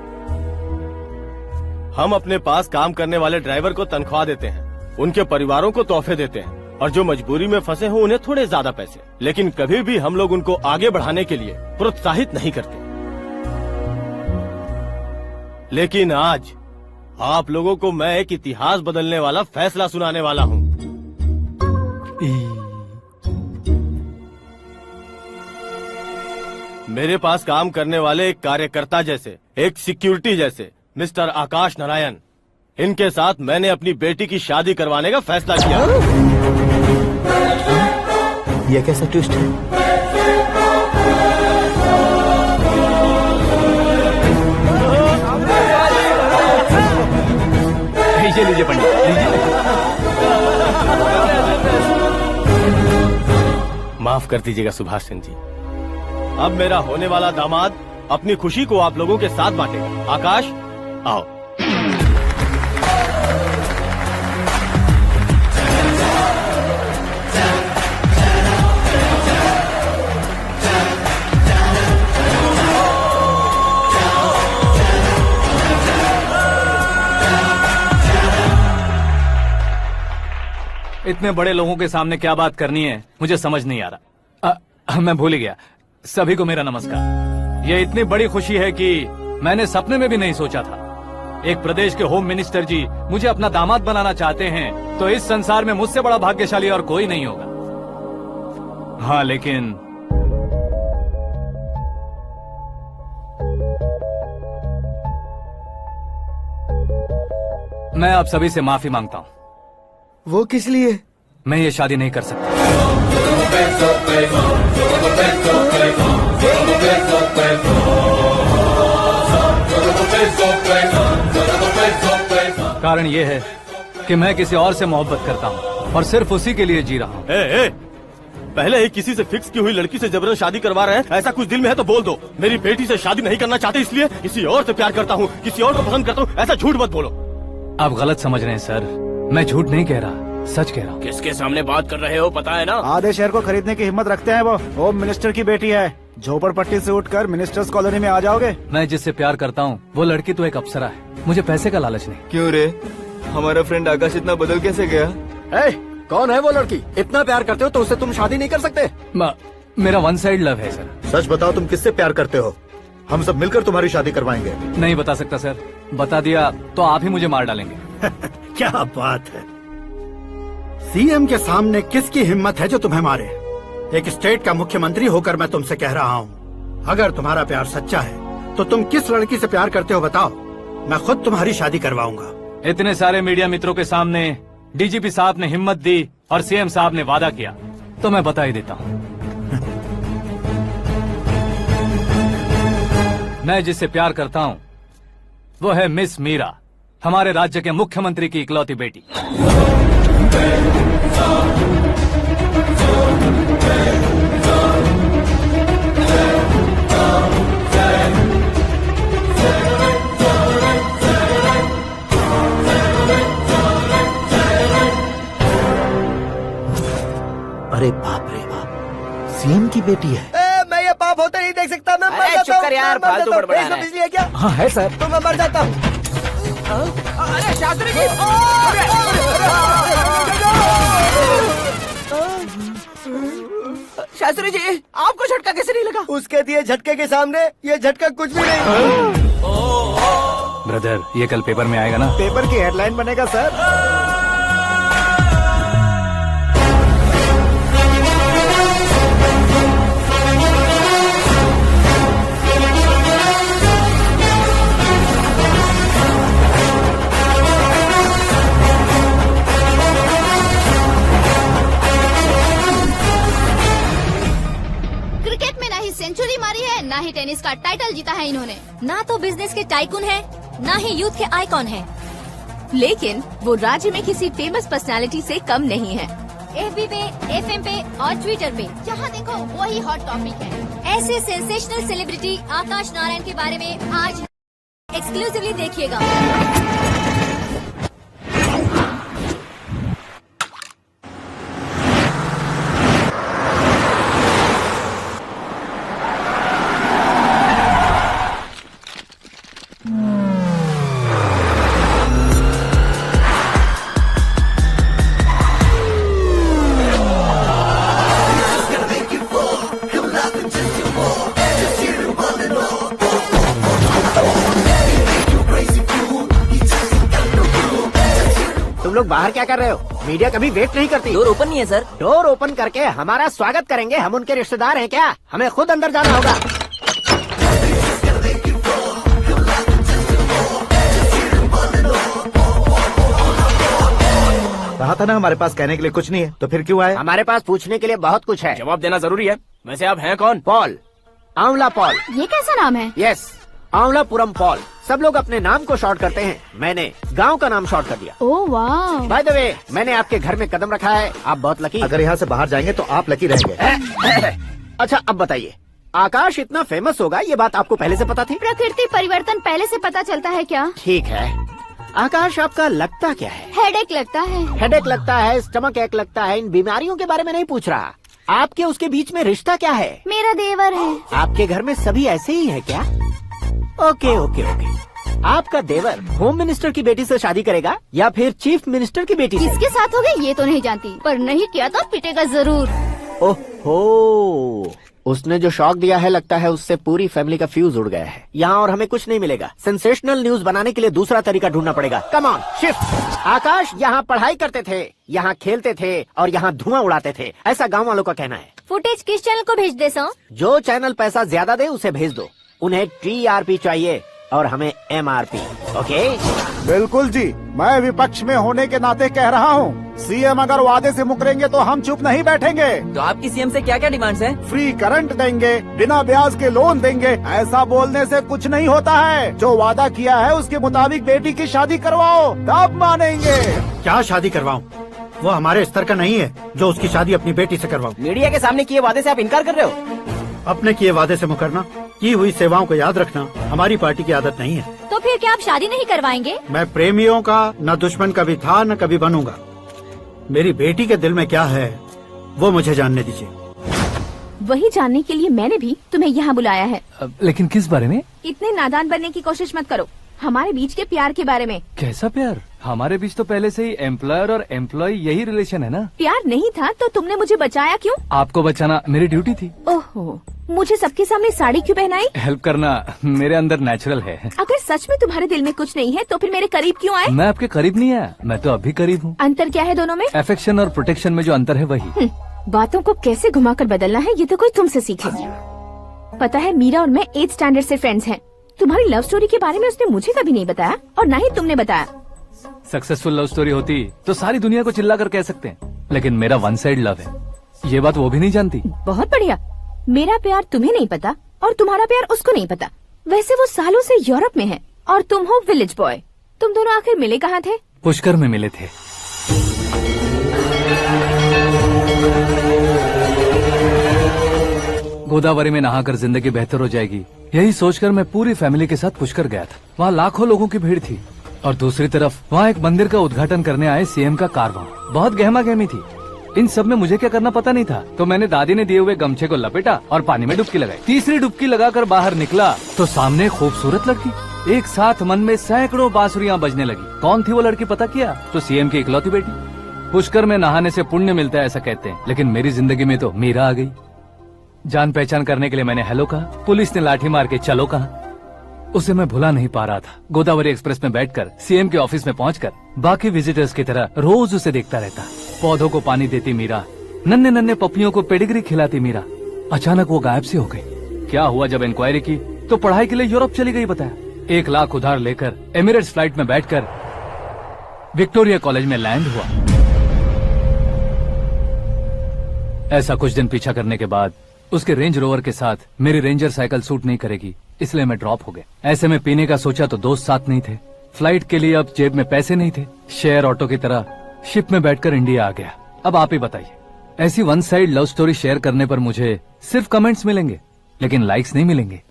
हम अपने पास काम करने वाले ड्राइवर को तनख्वाह देते हैं, उनके परिवारों को तोहफे देते हैं और जो मजबूरी में फंसे हो उन्हें थोड़े ज्यादा पैसे, लेकिन कभी भी हम लोग उनको आगे बढ़ाने के लिए प्रोत्साहित नहीं करते। लेकिन आज आप लोगों को मैं एक इतिहास बदलने वाला फैसला सुनाने वाला हूँ। मेरे पास काम करने वाले एक कार्यकर्ता जैसे, एक सिक्योरिटी जैसे मिस्टर आकाश नारायण, इनके साथ मैंने अपनी बेटी की शादी करवाने का फैसला किया। यह कैसा ट्विस्ट है? लीजिए पंडित, लीजिए। माफ कर दीजिएगा सुभाष सिंह जी। अब मेरा होने वाला दामाद अपनी खुशी को आप लोगों के साथ बांटेगा। आकाश, आओ। इतने बड़े लोगों के सामने क्या बात करनी है मुझे समझ नहीं आ रहा। मैं भूल ही गया। सभी को मेरा नमस्कार। ये इतनी बड़ी खुशी है कि मैंने सपने में भी नहीं सोचा था। एक प्रदेश के होम मिनिस्टर जी मुझे अपना दामाद बनाना चाहते हैं, तो इस संसार में मुझसे बड़ा भाग्यशाली और कोई नहीं होगा। हाँ, लेकिन मैं आप सभी से माफी मांगता हूँ। वो किस लिए? मैं ये शादी नहीं कर सकता। कारण ये है कि मैं किसी और से मोहब्बत करता हूँ और सिर्फ उसी के लिए जी रहा हूँ। पहले ही किसी से फिक्स की हुई लड़की से जबरन शादी करवा रहे हैं। ऐसा कुछ दिल में है तो बोल दो। मेरी बेटी से शादी नहीं करना चाहते इसलिए किसी और से प्यार करता हूँ, किसी और को पसंद करता हूँ, ऐसा झूठ मत बोलो। आप गलत समझ रहे हैं सर, मैं झूठ नहीं कह रहा, सच कह रहा हूँ। किसके सामने बात कर रहे हो पता है ना? आधे शहर को खरीदने की हिम्मत रखते हैं वो। होम मिनिस्टर की बेटी है। झोपड़पट्टी से उठकर मिनिस्टर्स कॉलोनी में आ जाओगे। मैं जिससे प्यार करता हूँ वो लड़की तो एक अप्सरा है, मुझे पैसे का लालच नहीं। क्यों रे, हमारा फ्रेंड आकाश इतना बदल कैसे गया? कौन है वो लड़की? इतना प्यार करते हो तो उससे तुम शादी नहीं कर सकते? मेरा वन साइड लव है सर। सच बताओ, तुम किससे प्यार करते हो? हम सब मिलकर तुम्हारी शादी करवाएंगे। नहीं बता सकता सर, बता दिया तो आप ही मुझे मार डालेंगे। क्या बात है, सीएम के सामने किसकी हिम्मत है जो तुम्हें मारे? एक स्टेट का मुख्यमंत्री होकर मैं तुमसे कह रहा हूँ, अगर तुम्हारा प्यार सच्चा है तो तुम किस लड़की से प्यार करते हो बताओ, मैं खुद तुम्हारी शादी करवाऊंगा। इतने सारे मीडिया मित्रों के सामने डीजीपी साहब ने हिम्मत दी और सीएम साहब ने वादा किया, तो मैं बता ही देता हूँ। मैं जिससे प्यार करता हूँ वो है मिस मीरा, हमारे राज्य के मुख्यमंत्री की इकलौती बेटी। अरे बाप रे बाप, सीएम की बेटी है। मैं ये पाप होते नहीं देख सकता। मैं मर जाता हूँ यार, फालतू बड़बड़ा रहा है। बिजली है क्या? हाँ है सर। तो मैं मर जाता हूँ। अरे शास्त्री जी, शास्त्री जी, आपको झटका कैसे नहीं लगा? उसके दिए झटके के सामने ये झटका कुछ भी नहीं। ब्रदर, ये कल पेपर में आएगा ना? पेपर की हेडलाइन बनेगा सर। ना ही टेनिस का टाइटल जीता है इन्होंने, ना तो बिजनेस के टाइकून है, ना ही यूथ के आइकॉन है। लेकिन वो राज्य में किसी फेमस पर्सनालिटी से कम नहीं है। FB पे, FM पे और ट्विटर पे जहाँ देखो वही हॉट टॉपिक है। ऐसे सेंसेशनल सेलिब्रिटी आकाश नारायण के बारे में आज एक्सक्लूसिवली देखिएगा। लोग बाहर क्या कर रहे हो? मीडिया कभी वेट नहीं करती। डोर ओपन नहीं है सर। डोर ओपन करके हमारा स्वागत करेंगे? हम उनके रिश्तेदार हैं क्या? हमें खुद अंदर जाना होगा। कहा था ना हमारे पास कहने के लिए कुछ नहीं है, तो फिर क्यों आए? हमारे पास पूछने के लिए बहुत कुछ है। जवाब देना जरूरी है। वैसे आप हैं कौन? पॉल, आंवला पॉल। ये कैसा नाम है? Yes, Anwalapuram Paul. सब लोग अपने नाम को शॉर्ट करते हैं, मैंने गांव का नाम शॉर्ट कर दिया। ओह वाह। बाय द वे, मैंने आपके घर में कदम रखा है, आप बहुत लकी। अगर यहाँ से बाहर जाएंगे तो आप लकी रहेंगे। अच्छा अब बताइए, आकाश इतना फेमस होगा ये बात आपको पहले से पता थी? प्रकृति परिवर्तन पहले से पता चलता है क्या? ठीक है, आकाश आपका लगता क्या है? हेडेक लगता है। हेडेक लगता है, स्टमक एक लगता है, इन बीमारियों के बारे में नहीं पूछ रहा। आपके उसके बीच में रिश्ता क्या है? मेरा देवर है। आपके घर में सभी ऐसे ही है क्या? Okay okay okay. आपका देवर होम मिनिस्टर की बेटी से शादी करेगा या फिर चीफ मिनिस्टर की बेटी से? किसके साथ होगा ये तो नहीं जानती, पर नहीं किया तो पिटेगा जरूर। ओहो, उसने जो शॉक दिया है लगता है उससे पूरी फैमिली का फ्यूज उड़ गया है। यहाँ और हमें कुछ नहीं मिलेगा। सेंसेशनल न्यूज बनाने के लिए दूसरा तरीका ढूंढना पड़ेगा। Come on shift. आकाश यहाँ पढ़ाई करते थे, यहाँ खेलते थे और यहाँ धुआं उड़ाते थे, ऐसा गाँव वालों का कहना है। फुटेज किस चैनल को भेज दे सो? जो चैनल पैसा ज्यादा दे उसे भेज दो। उन्हें TRP चाहिए और हमें MRP। ओके? बिल्कुल जी, मैं विपक्ष में होने के नाते कह रहा हूँ, सीएम अगर वादे से मुकरेंगे तो हम चुप नहीं बैठेंगे। तो आपकी सीएम से क्या क्या डिमांड्स हैं? फ्री करंट देंगे, बिना ब्याज के लोन देंगे। ऐसा बोलने से कुछ नहीं होता है। जो वादा किया है उसके मुताबिक बेटी की शादी करवाओ, तब मानेंगे। क्या शादी करवाऊं? वो हमारे स्तर का नहीं है जो उसकी शादी अपनी बेटी से करवाऊं। मीडिया के सामने किए वादे से आप इनकार कर रहे हो? अपने किए वादे से मुकरना, की हुई सेवाओं को याद रखना हमारी पार्टी की आदत नहीं है। तो फिर क्या आप शादी नहीं करवाएंगे? मैं प्रेमियों का न दुश्मन कभी था न कभी बनूंगा। मेरी बेटी के दिल में क्या है वो मुझे जानने दीजिए। वही जानने के लिए मैंने भी तुम्हें यहाँ बुलाया है। लेकिन किस बारे में? इतने नादान बनने की कोशिश मत करो। हमारे बीच के प्यार के बारे में। कैसा प्यार? हमारे बीच तो पहले से ही एम्प्लॉयर और एम्प्लॉय यही रिलेशन है ना। प्यार नहीं था तो तुमने मुझे बचाया क्यों? आपको बचाना मेरी ड्यूटी थी। ओहो, मुझे सबके सामने साड़ी क्यों पहनाई? हेल्प करना मेरे अंदर नेचुरल है। अगर सच में तुम्हारे दिल में कुछ नहीं है तो फिर मेरे करीब क्यों आए? मैं आपके करीब नहीं आया, मैं तो अभी करीब हूँ। अंतर क्या है दोनों में? अफेक्शन और प्रोटेक्शन में जो अंतर है वही। बातों को कैसे घुमाकर बदलना है ये तो कोई तुमसे सीखे। पता है, मीरा और मैं 8th स्टैंडर्ड से फ्रेंड्स हैं। तुम्हारी लव स्टोरी के बारे में उसने मुझे कभी नहीं बताया और ना ही तुमने बताया। सक्सेसफुल लव स्टोरी होती तो सारी दुनिया को चिल्ला कर कह सकते हैं, लेकिन मेरा वन साइड लव है, ये बात वो भी नहीं जानती। बहुत बढ़िया। मेरा प्यार तुम्हें नहीं पता और तुम्हारा प्यार उसको नहीं पता। वैसे वो सालों से यूरोप में है और तुम हो विलेज बॉय। तुम दोनों आखिर मिले कहाँ थे? पुष्कर में मिले थे। गोदावरी में नहाकर जिंदगी बेहतर हो जाएगी, यही सोचकर मैं पूरी फैमिली के साथ पुष्कर गया था। वहाँ लाखों लोगों की भीड़ थी और दूसरी तरफ वहाँ एक मंदिर का उद्घाटन करने आए सीएम का कारवां। बहुत गहमा गहमी थी। इन सब में मुझे क्या करना पता नहीं था, तो मैंने दादी ने दिए हुए गमछे को लपेटा और पानी में डुबकी लगाई। तीसरी डुबकी लगाकर बाहर निकला तो सामने खूबसूरत लड़की। एक साथ मन में सैकड़ों बांसुरियां बजने लगी। कौन थी वो लड़की पता किया? तो सीएम की इकलौती बेटी। पुष्कर में नहाने से पुण्य मिलता है ऐसा कहते हैं, लेकिन मेरी जिंदगी में तो मीरा आ गई। जान पहचान करने के लिए मैंने हेलो कहा, पुलिस ने लाठी मार के चलो कहा। उसे मैं भुला नहीं पा रहा था। गोदावरी एक्सप्रेस में बैठकर सीएम के ऑफिस में पहुंचकर बाकी विजिटर्स की तरह रोज उसे देखता रहता। पौधों को पानी देती मीरा, नन्हे नन्हे पपियों को पेडिग्री खिलाती मीरा। अचानक वो गायब सी हो गई। क्या हुआ? जब इंक्वायरी की तो पढ़ाई के लिए यूरोप चली गई बताया। 1 लाख उधार लेकर एमिरेट्स फ्लाइट में बैठकर विक्टोरिया कॉलेज में लैंड हुआ। ऐसा कुछ दिन पीछा करने के बाद उसके रेंज रोवर के साथ मेरी रेंजर साइकिल सूट नहीं करेगी, इसलिए मैं ड्रॉप हो गया। ऐसे में पीने का सोचा तो दोस्त साथ नहीं थे, फ्लाइट के लिए अब जेब में पैसे नहीं थे, शेयर ऑटो की तरह शिप में बैठकर इंडिया आ गया। अब आप ही बताइए, ऐसी one side love story share करने पर मुझे सिर्फ कमेंट्स मिलेंगे लेकिन लाइक्स नहीं मिलेंगे।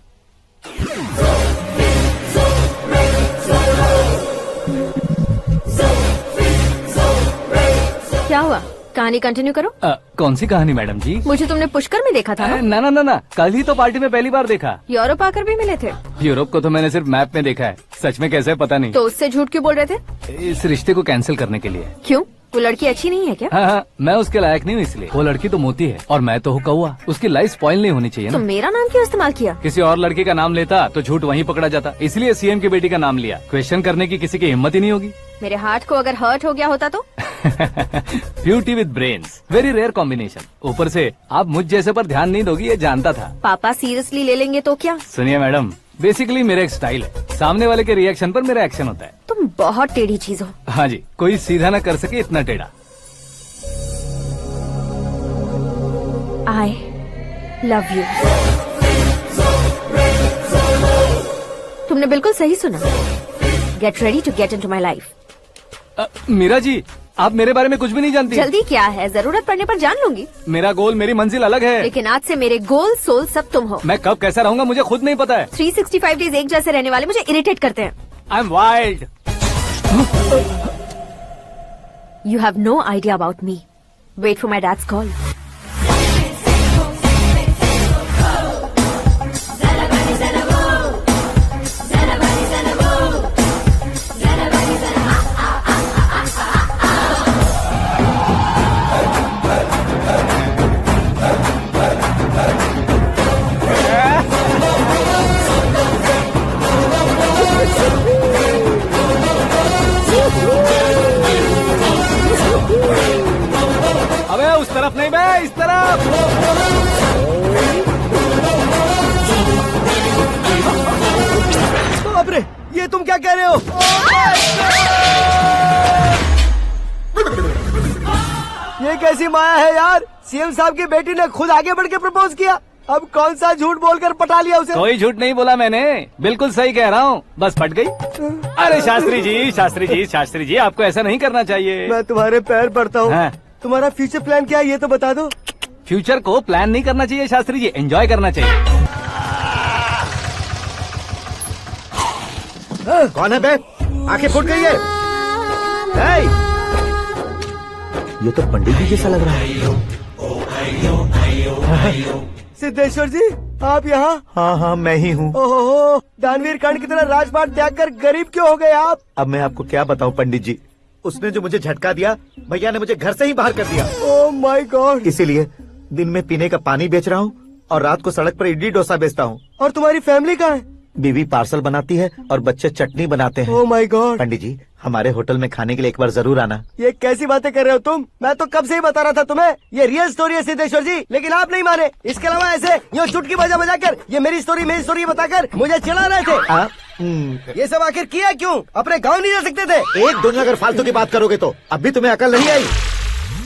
क्या हुआ, कहानी कंटिन्यू करो। कौन सी कहानी मैडम जी? मुझे तुमने पुष्कर में देखा था ना? ना ना ना, कल ही तो पार्टी में पहली बार देखा। यूरोप आकर भी मिले थे? यूरोप को तो मैंने सिर्फ मैप में देखा है, सच में कैसे पता नहीं। तो उससे झूठ क्यों बोल रहे थे? इस रिश्ते को कैंसिल करने के लिए। क्यों, वो लड़की अच्छी नहीं है क्या? हाँ, मैं उसके लायक नहीं हूँ इसलिए। वो लड़की तो मोती है और मैं तो हूँ कौवा, उसकी लाइफ स्पॉइल नहीं होनी चाहिए तो ना। मेरा नाम क्यों इस्तेमाल किया? किसी और लड़की का नाम लेता तो झूठ वहीं पकड़ा जाता, इसलिए सीएम की बेटी का नाम लिया। क्वेश्चन करने की किसी की हिम्मत ही नहीं होगी। मेरे हार्ट को अगर हर्ट हो गया होता तो? Beauty with brains, very rare combination. ऊपर से आप मुझ जैसे पर ध्यान नहीं दोगी ये जानता था। पापा सीरियसली ले लेंगे तो क्या? सुनिए मैडम, बेसिकली मेरा एक स्टाइल है, सामने वाले के रिएक्शन पर मेरा एक्शन होता है। तुम बहुत टेढ़ी चीज हो। हाँ जी, कोई सीधा ना कर सके इतना टेढ़ा। I love you। तुमने बिल्कुल सही सुना। Get ready to get into my life। Meera ji, आप मेरे बारे में कुछ भी नहीं जानती। जल्दी क्या है, जरूरत पड़ने पर जान लूंगी। मेरा गोल, मेरी मंजिल अलग है। लेकिन आज से मेरे गोल सोल सब तुम हो। मैं कब कैसा रहूंगा मुझे खुद नहीं पता है। 365 डेज एक जैसे रहने वाले मुझे इरिटेट करते हैं। I am wild. You have no idea about me। Wait for my dad's call। अबे उस तरफ नहीं बे, इस तरफ। बाप रे, ये तुम क्या कह रहे हो? ये कैसी माया है यार? सीएम साहब की बेटी ने खुद आगे बढ़ के प्रपोज किया, अब कौन सा झूठ बोलकर पटा लिया उसे? कोई झूठ नहीं बोला मैंने, बिल्कुल सही कह रहा हूँ, बस पट गई। अरे शास्त्री जी, शास्त्री जी, शास्त्री जी, आपको ऐसा नहीं करना चाहिए। मैं तुम्हारे पैर पड़ता हूँ। हाँ। तुम्हारा फ्यूचर प्लान क्या है ये तो बता दो। फ्यूचर को प्लान नहीं करना चाहिए शास्त्री जी, एंजॉय करना चाहिए। कौन है बे? आंखें फूट गई है। ये तो पंडित जी जैसा लग रहा है। सिद्धेश्वर जी, आप यहाँ? हाँ हाँ, मैं ही हूँ। ओहो, दानवीर कर्ण की तरह राजपाट त्याग कर गरीब क्यों हो गए आप? अब मैं आपको क्या बताऊँ पंडित जी, उसने जो मुझे झटका दिया, भैया ने मुझे घर से ही बाहर कर दिया। Oh my God. इसीलिए दिन में पीने का पानी बेच रहा हूँ और रात को सड़क पर इडली डोसा बेचता हूँ। और तुम्हारी फैमिली कहाँ है? बीवी पार्सल बनाती है और बच्चे चटनी बनाते हैं। Oh my God. पंडित जी, हमारे होटल में खाने के लिए एक बार जरूर आना। ये कैसी बातें कर रहे हो तुम? मैं तो कब से ही बता रहा था तुम्हें, ये रियल स्टोरी है सिद्धेश्वर जी, लेकिन आप नहीं माने। इसके अलावा ऐसे यूँ चुटकी बजा बजा कर ये मेरी स्टोरी बताकर मुझे चिढ़ा रहे थे। ये सब आखिर किया क्यों? अपने गाँव नहीं जा सकते थे? एक दिन अगर फालतू की बात करोगे तो अब भी तुम्हें अकल नहीं आई।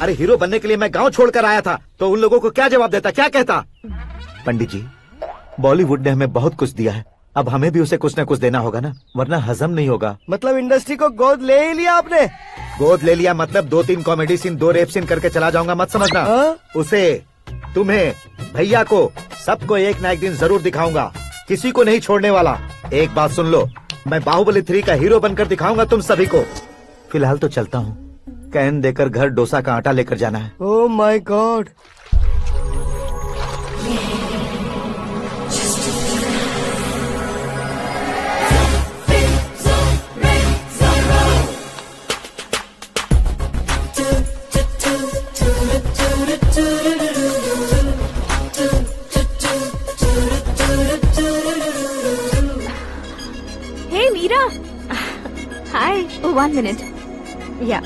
अरे हीरो बनने के लिए मैं गाँव छोड़कर आया था तो उन लोगों को क्या जवाब देता, क्या कहता? पंडित जी, बॉलीवुड ने हमें बहुत कुछ दिया है, अब हमें भी उसे कुछ न कुछ देना होगा ना, वरना हजम नहीं होगा। मतलब इंडस्ट्री को गोद ले ही लिया आपने? गोद ले लिया मतलब 2-3 कॉमेडी सीन, 2 रेप सीन करके चला जाऊंगा मत समझना। उसे, तुम्हें, भैया को, सबको एक ना एक दिन जरूर दिखाऊंगा, किसी को नहीं छोड़ने वाला। एक बात सुन लो, मैं बाहुबली 3 का हीरो बनकर दिखाऊंगा तुम सभी को। फिलहाल तो चलता हूँ, कैन देकर घर डोसा का आटा लेकर जाना है। Oh my God. Hey Meera. Hi. Oh, 1 minute. Yeah.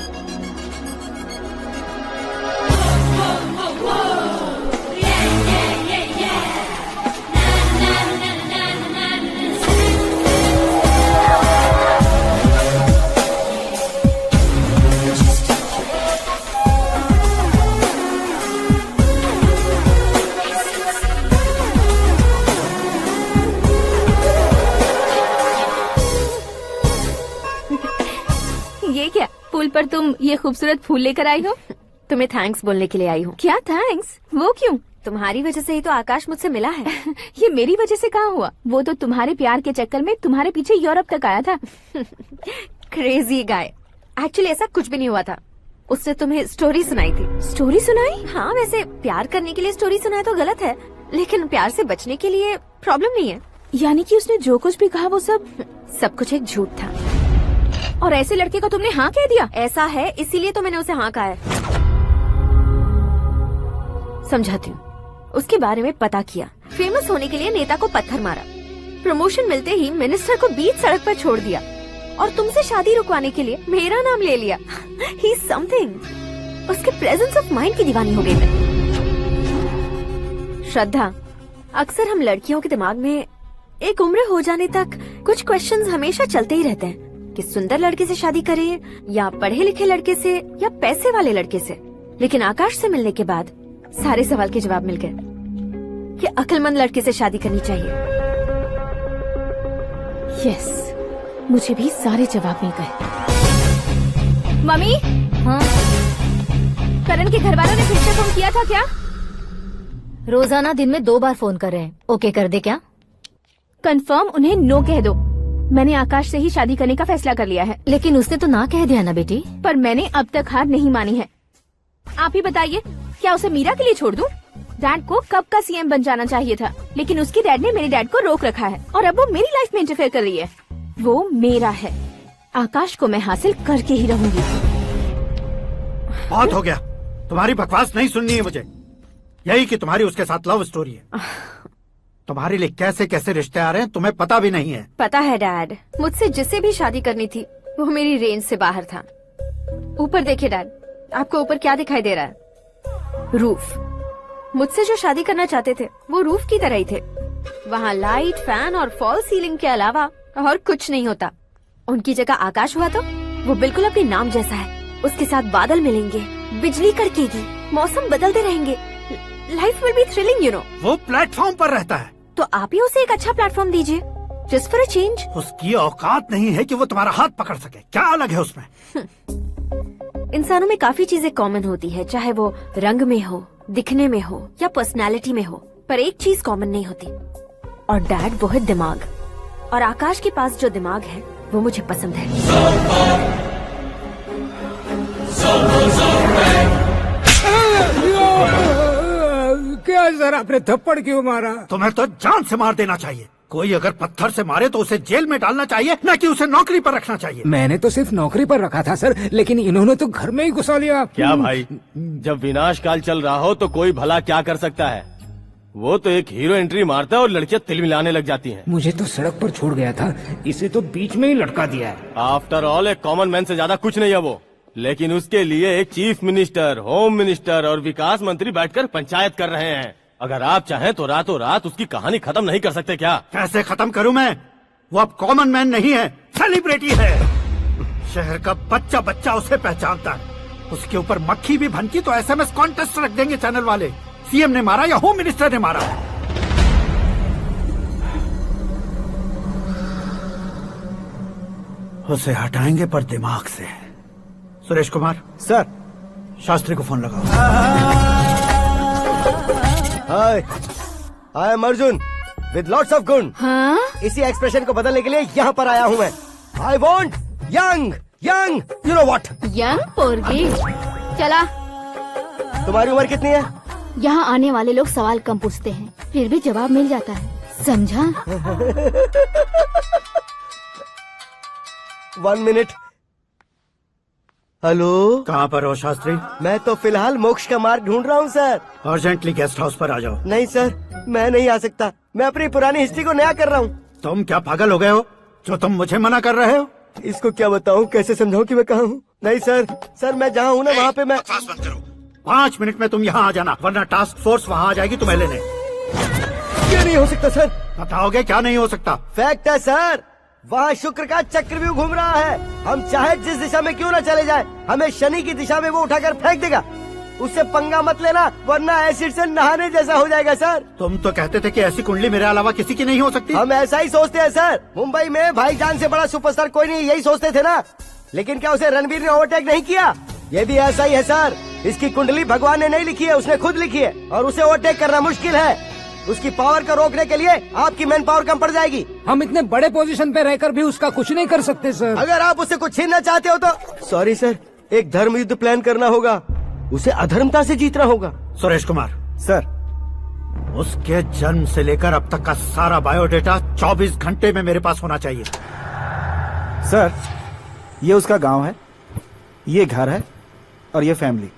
पर तुम ये खूबसूरत फूल लेकर आई हो? तुम्हें थैंक्स बोलने के लिए आई हूँ। क्या थैंक्स? वो क्यों? तुम्हारी वजह से ही तो आकाश मुझसे मिला है। ये मेरी वजह से कहाँ हुआ? वो तो तुम्हारे प्यार के चक्कर में तुम्हारे पीछे यूरोप तक आया था। Crazy guy. एक्चुअली ऐसा कुछ भी नहीं हुआ था। उसने तुम्हें स्टोरी सुनाई थी। स्टोरी सुनाई? हाँ, वैसे प्यार करने के लिए स्टोरी सुनाए तो गलत है, लेकिन प्यार से बचने के लिए प्रॉब्लम नहीं है। यानी कि उसने जो कुछ भी कहा वो सब कुछ एक झूठ था। और ऐसे लड़के को तुमने हाँ कह दिया? ऐसा है, इसीलिए तो मैंने उसे हाँ कहा है। समझाती हूँ। उसके बारे में पता किया, फेमस होने के लिए नेता को पत्थर मारा, प्रमोशन मिलते ही मिनिस्टर को बीच सड़क पर छोड़ दिया और तुमसे शादी रुकवाने के लिए मेरा नाम ले लिया। He is something. उसके प्रेजेंस ऑफ माइंड की दीवानी हो गई मैं। श्रद्धा, अक्सर हम लड़कियों के दिमाग में एक उम्र हो जाने तक कुछ क्वेश्चंस हमेशा चलते ही रहते हैं कि सुंदर लड़के से शादी करें या पढ़े लिखे लड़के से या पैसे वाले लड़के से। लेकिन आकाश से मिलने के बाद सारे सवाल के जवाब मिल गए कि अक्लमंद लड़के से शादी करनी चाहिए। यस, मुझे भी सारे जवाब मिल गए। मम्मी, हाँ? करण के घर वालों ने फिर से फोन किया था क्या? रोजाना दिन में 2 बार फोन कर रहे हैं। ओके कर दे क्या? कंफर्म उन्हें नो कह दो। मैंने आकाश से ही शादी करने का फैसला कर लिया है। लेकिन उसने तो ना कह दिया ना बेटी। पर मैंने अब तक हार नहीं मानी है। आप ही बताइए, क्या उसे मीरा के लिए छोड़ दूं? डैड को कब का सीएम बन जाना चाहिए था, लेकिन उसके डैड ने मेरे डैड को रोक रखा है और अब वो मेरी लाइफ में इंटरफेयर कर रही है। वो मेरा है। आकाश को मैं हासिल करके ही रहूंगी। बहुत हो गया, तुम्हारी बकवास नहीं सुननी है मुझे। यही कि तुम्हारी उसके साथ लव स्टोरी है। तुम्हारे लिए कैसे कैसे रिश्ते आ रहे हैं तुम्हें पता भी नहीं है। पता है डैड, मुझसे जिसे भी शादी करनी थी वो मेरी रेंज से बाहर था। ऊपर देखिए डैड, आपको ऊपर क्या दिखाई दे रहा है? रूफ। मुझसे जो शादी करना चाहते थे वो रूफ की तरह ही थे। वहाँ लाइट, फैन और फॉल सीलिंग के अलावा और कुछ नहीं होता। उनकी जगह आकाश हुआ तो वो बिल्कुल अपने नाम जैसा है। उसके साथ बादल मिलेंगे, बिजली कड़केगी, मौसम बदलते रहेंगे, life will be thrilling, you know. वो प्लेटफॉर्म पर रहता है तो आप ही उसे एक अच्छा प्लेटफॉर्म दीजिए, जस्ट फॉर अ चेंज। उसकी औकात नहीं है कि वो तुम्हारा हाथ पकड़ सके। क्या अलग है उसमें? इंसानों में काफी चीजें कॉमन होती है, चाहे वो रंग में हो, दिखने में हो या पर्सनालिटी में हो, पर एक चीज कॉमन नहीं होती, और डैड वो है दिमाग। और आकाश के पास जो दिमाग है वो मुझे पसंद है। क्या सर, आपने थप्पड़ क्यों मारा? तुम्हें तो जान से मार देना चाहिए। कोई अगर पत्थर से मारे तो उसे जेल में डालना चाहिए, न कि उसे नौकरी पर रखना चाहिए। मैंने तो सिर्फ नौकरी पर रखा था सर, लेकिन इन्होंने तो घर में ही घुसा लिया। क्या भाई, जब विनाश काल चल रहा हो तो कोई भला क्या कर सकता है? वो तो एक हीरो एंट्री मारता है और लड़कियां तिल मिलाने लग जाती हैं। मुझे तो सड़क पर छोड़ गया था, इसे तो बीच में ही लटका दिया है। आफ्टर ऑल एक कॉमन मैन से ज्यादा कुछ नहीं है वो, लेकिन उसके लिए एक चीफ मिनिस्टर, होम मिनिस्टर और विकास मंत्री बैठकर पंचायत कर रहे हैं। अगर आप चाहें तो रातों रात उसकी कहानी खत्म नहीं कर सकते क्या? कैसे खत्म करूं मैं? वो अब कॉमन मैन नहीं है, सेलिब्रिटी है। शहर का बच्चा बच्चा उसे पहचानता है। उसके ऊपर मक्खी भी भनकी तो एसएमएस कॉन्टेस्ट रख देंगे चैनल वाले। सीएम ने मारा या होम मिनिस्टर ने मारा? उसे हटाएंगे पर दिमाग से। सुरेश कुमार सर, शास्त्री को फोन लगाओ। Hi, I am Arjun with lots of गुण। हाँ? इसी एक्सप्रेशन को बदलने के लिए यहाँ पर आया हूँ मैं। I want young young, you know what? Young पोरगी। चला। तुम्हारी उम्र कितनी है? यहाँ आने वाले लोग सवाल कम पूछते हैं, फिर भी जवाब मिल जाता है, समझा? 1 मिनट। हेलो, कहाँ पर हो शास्त्री? मैं तो फिलहाल मोक्ष का मार्ग ढूंढ रहा हूँ सर। अर्जेंटली गेस्ट हाउस पर आ जाओ। नहीं सर, मैं नहीं आ सकता। मैं अपनी पुरानी हिस्ट्री को नया कर रहा हूँ। तुम क्या पागल हो गए हो जो तुम मुझे मना कर रहे हो? इसको क्या बताऊँ, कैसे समझाऊँ कि मैं कहाँ हूँ? नहीं सर, सर मैं जहाँ हूँ ना वहाँ पे मैं। 5 मिनट में तुम यहाँ आ जाना, वरना टास्क फोर्स वहाँ आ जाएगी तुम्हें लेने। क्या नहीं हो सकता सर? बताओगे क्या नहीं हो सकता? फैक्ट है सर, वहाँ शुक्र का चक्रव्यूह घूम रहा है। हम चाहे जिस दिशा में क्यों न चले जाए, हमें शनि की दिशा में वो उठाकर फेंक देगा। उससे पंगा मत लेना, वरना एसिड से नहाने जैसा हो जाएगा सर। तुम तो कहते थे कि ऐसी कुंडली मेरे अलावा किसी की नहीं हो सकती। हम ऐसा ही सोचते हैं सर। मुंबई में भाईजान से बड़ा सुपरस्टार कोई नहीं, यही सोचते थे ना। लेकिन क्या उसे रणवीर ने ओवरटेक नहीं किया? ये भी ऐसा ही है सर। इसकी कुंडली भगवान ने नहीं लिखी है, उसने खुद लिखी है और उसे ओवरटेक करना मुश्किल है। उसकी पावर को रोकने के लिए आपकी मैन पावर कम पड़ जाएगी। हम इतने बड़े पोजीशन पे रहकर भी उसका कुछ नहीं कर सकते सर। अगर आप उससे कुछ छीनना चाहते हो तो सॉरी सर, एक धर्म युद्ध प्लान करना होगा। उसे अधर्मता से जीतना होगा। सुरेश कुमार सर, उसके जन्म से लेकर अब तक का सारा बायोडेटा 24 घंटे में मेरे पास होना चाहिए। सर, ये उसका गांव है, ये घर है और ये फैमिली।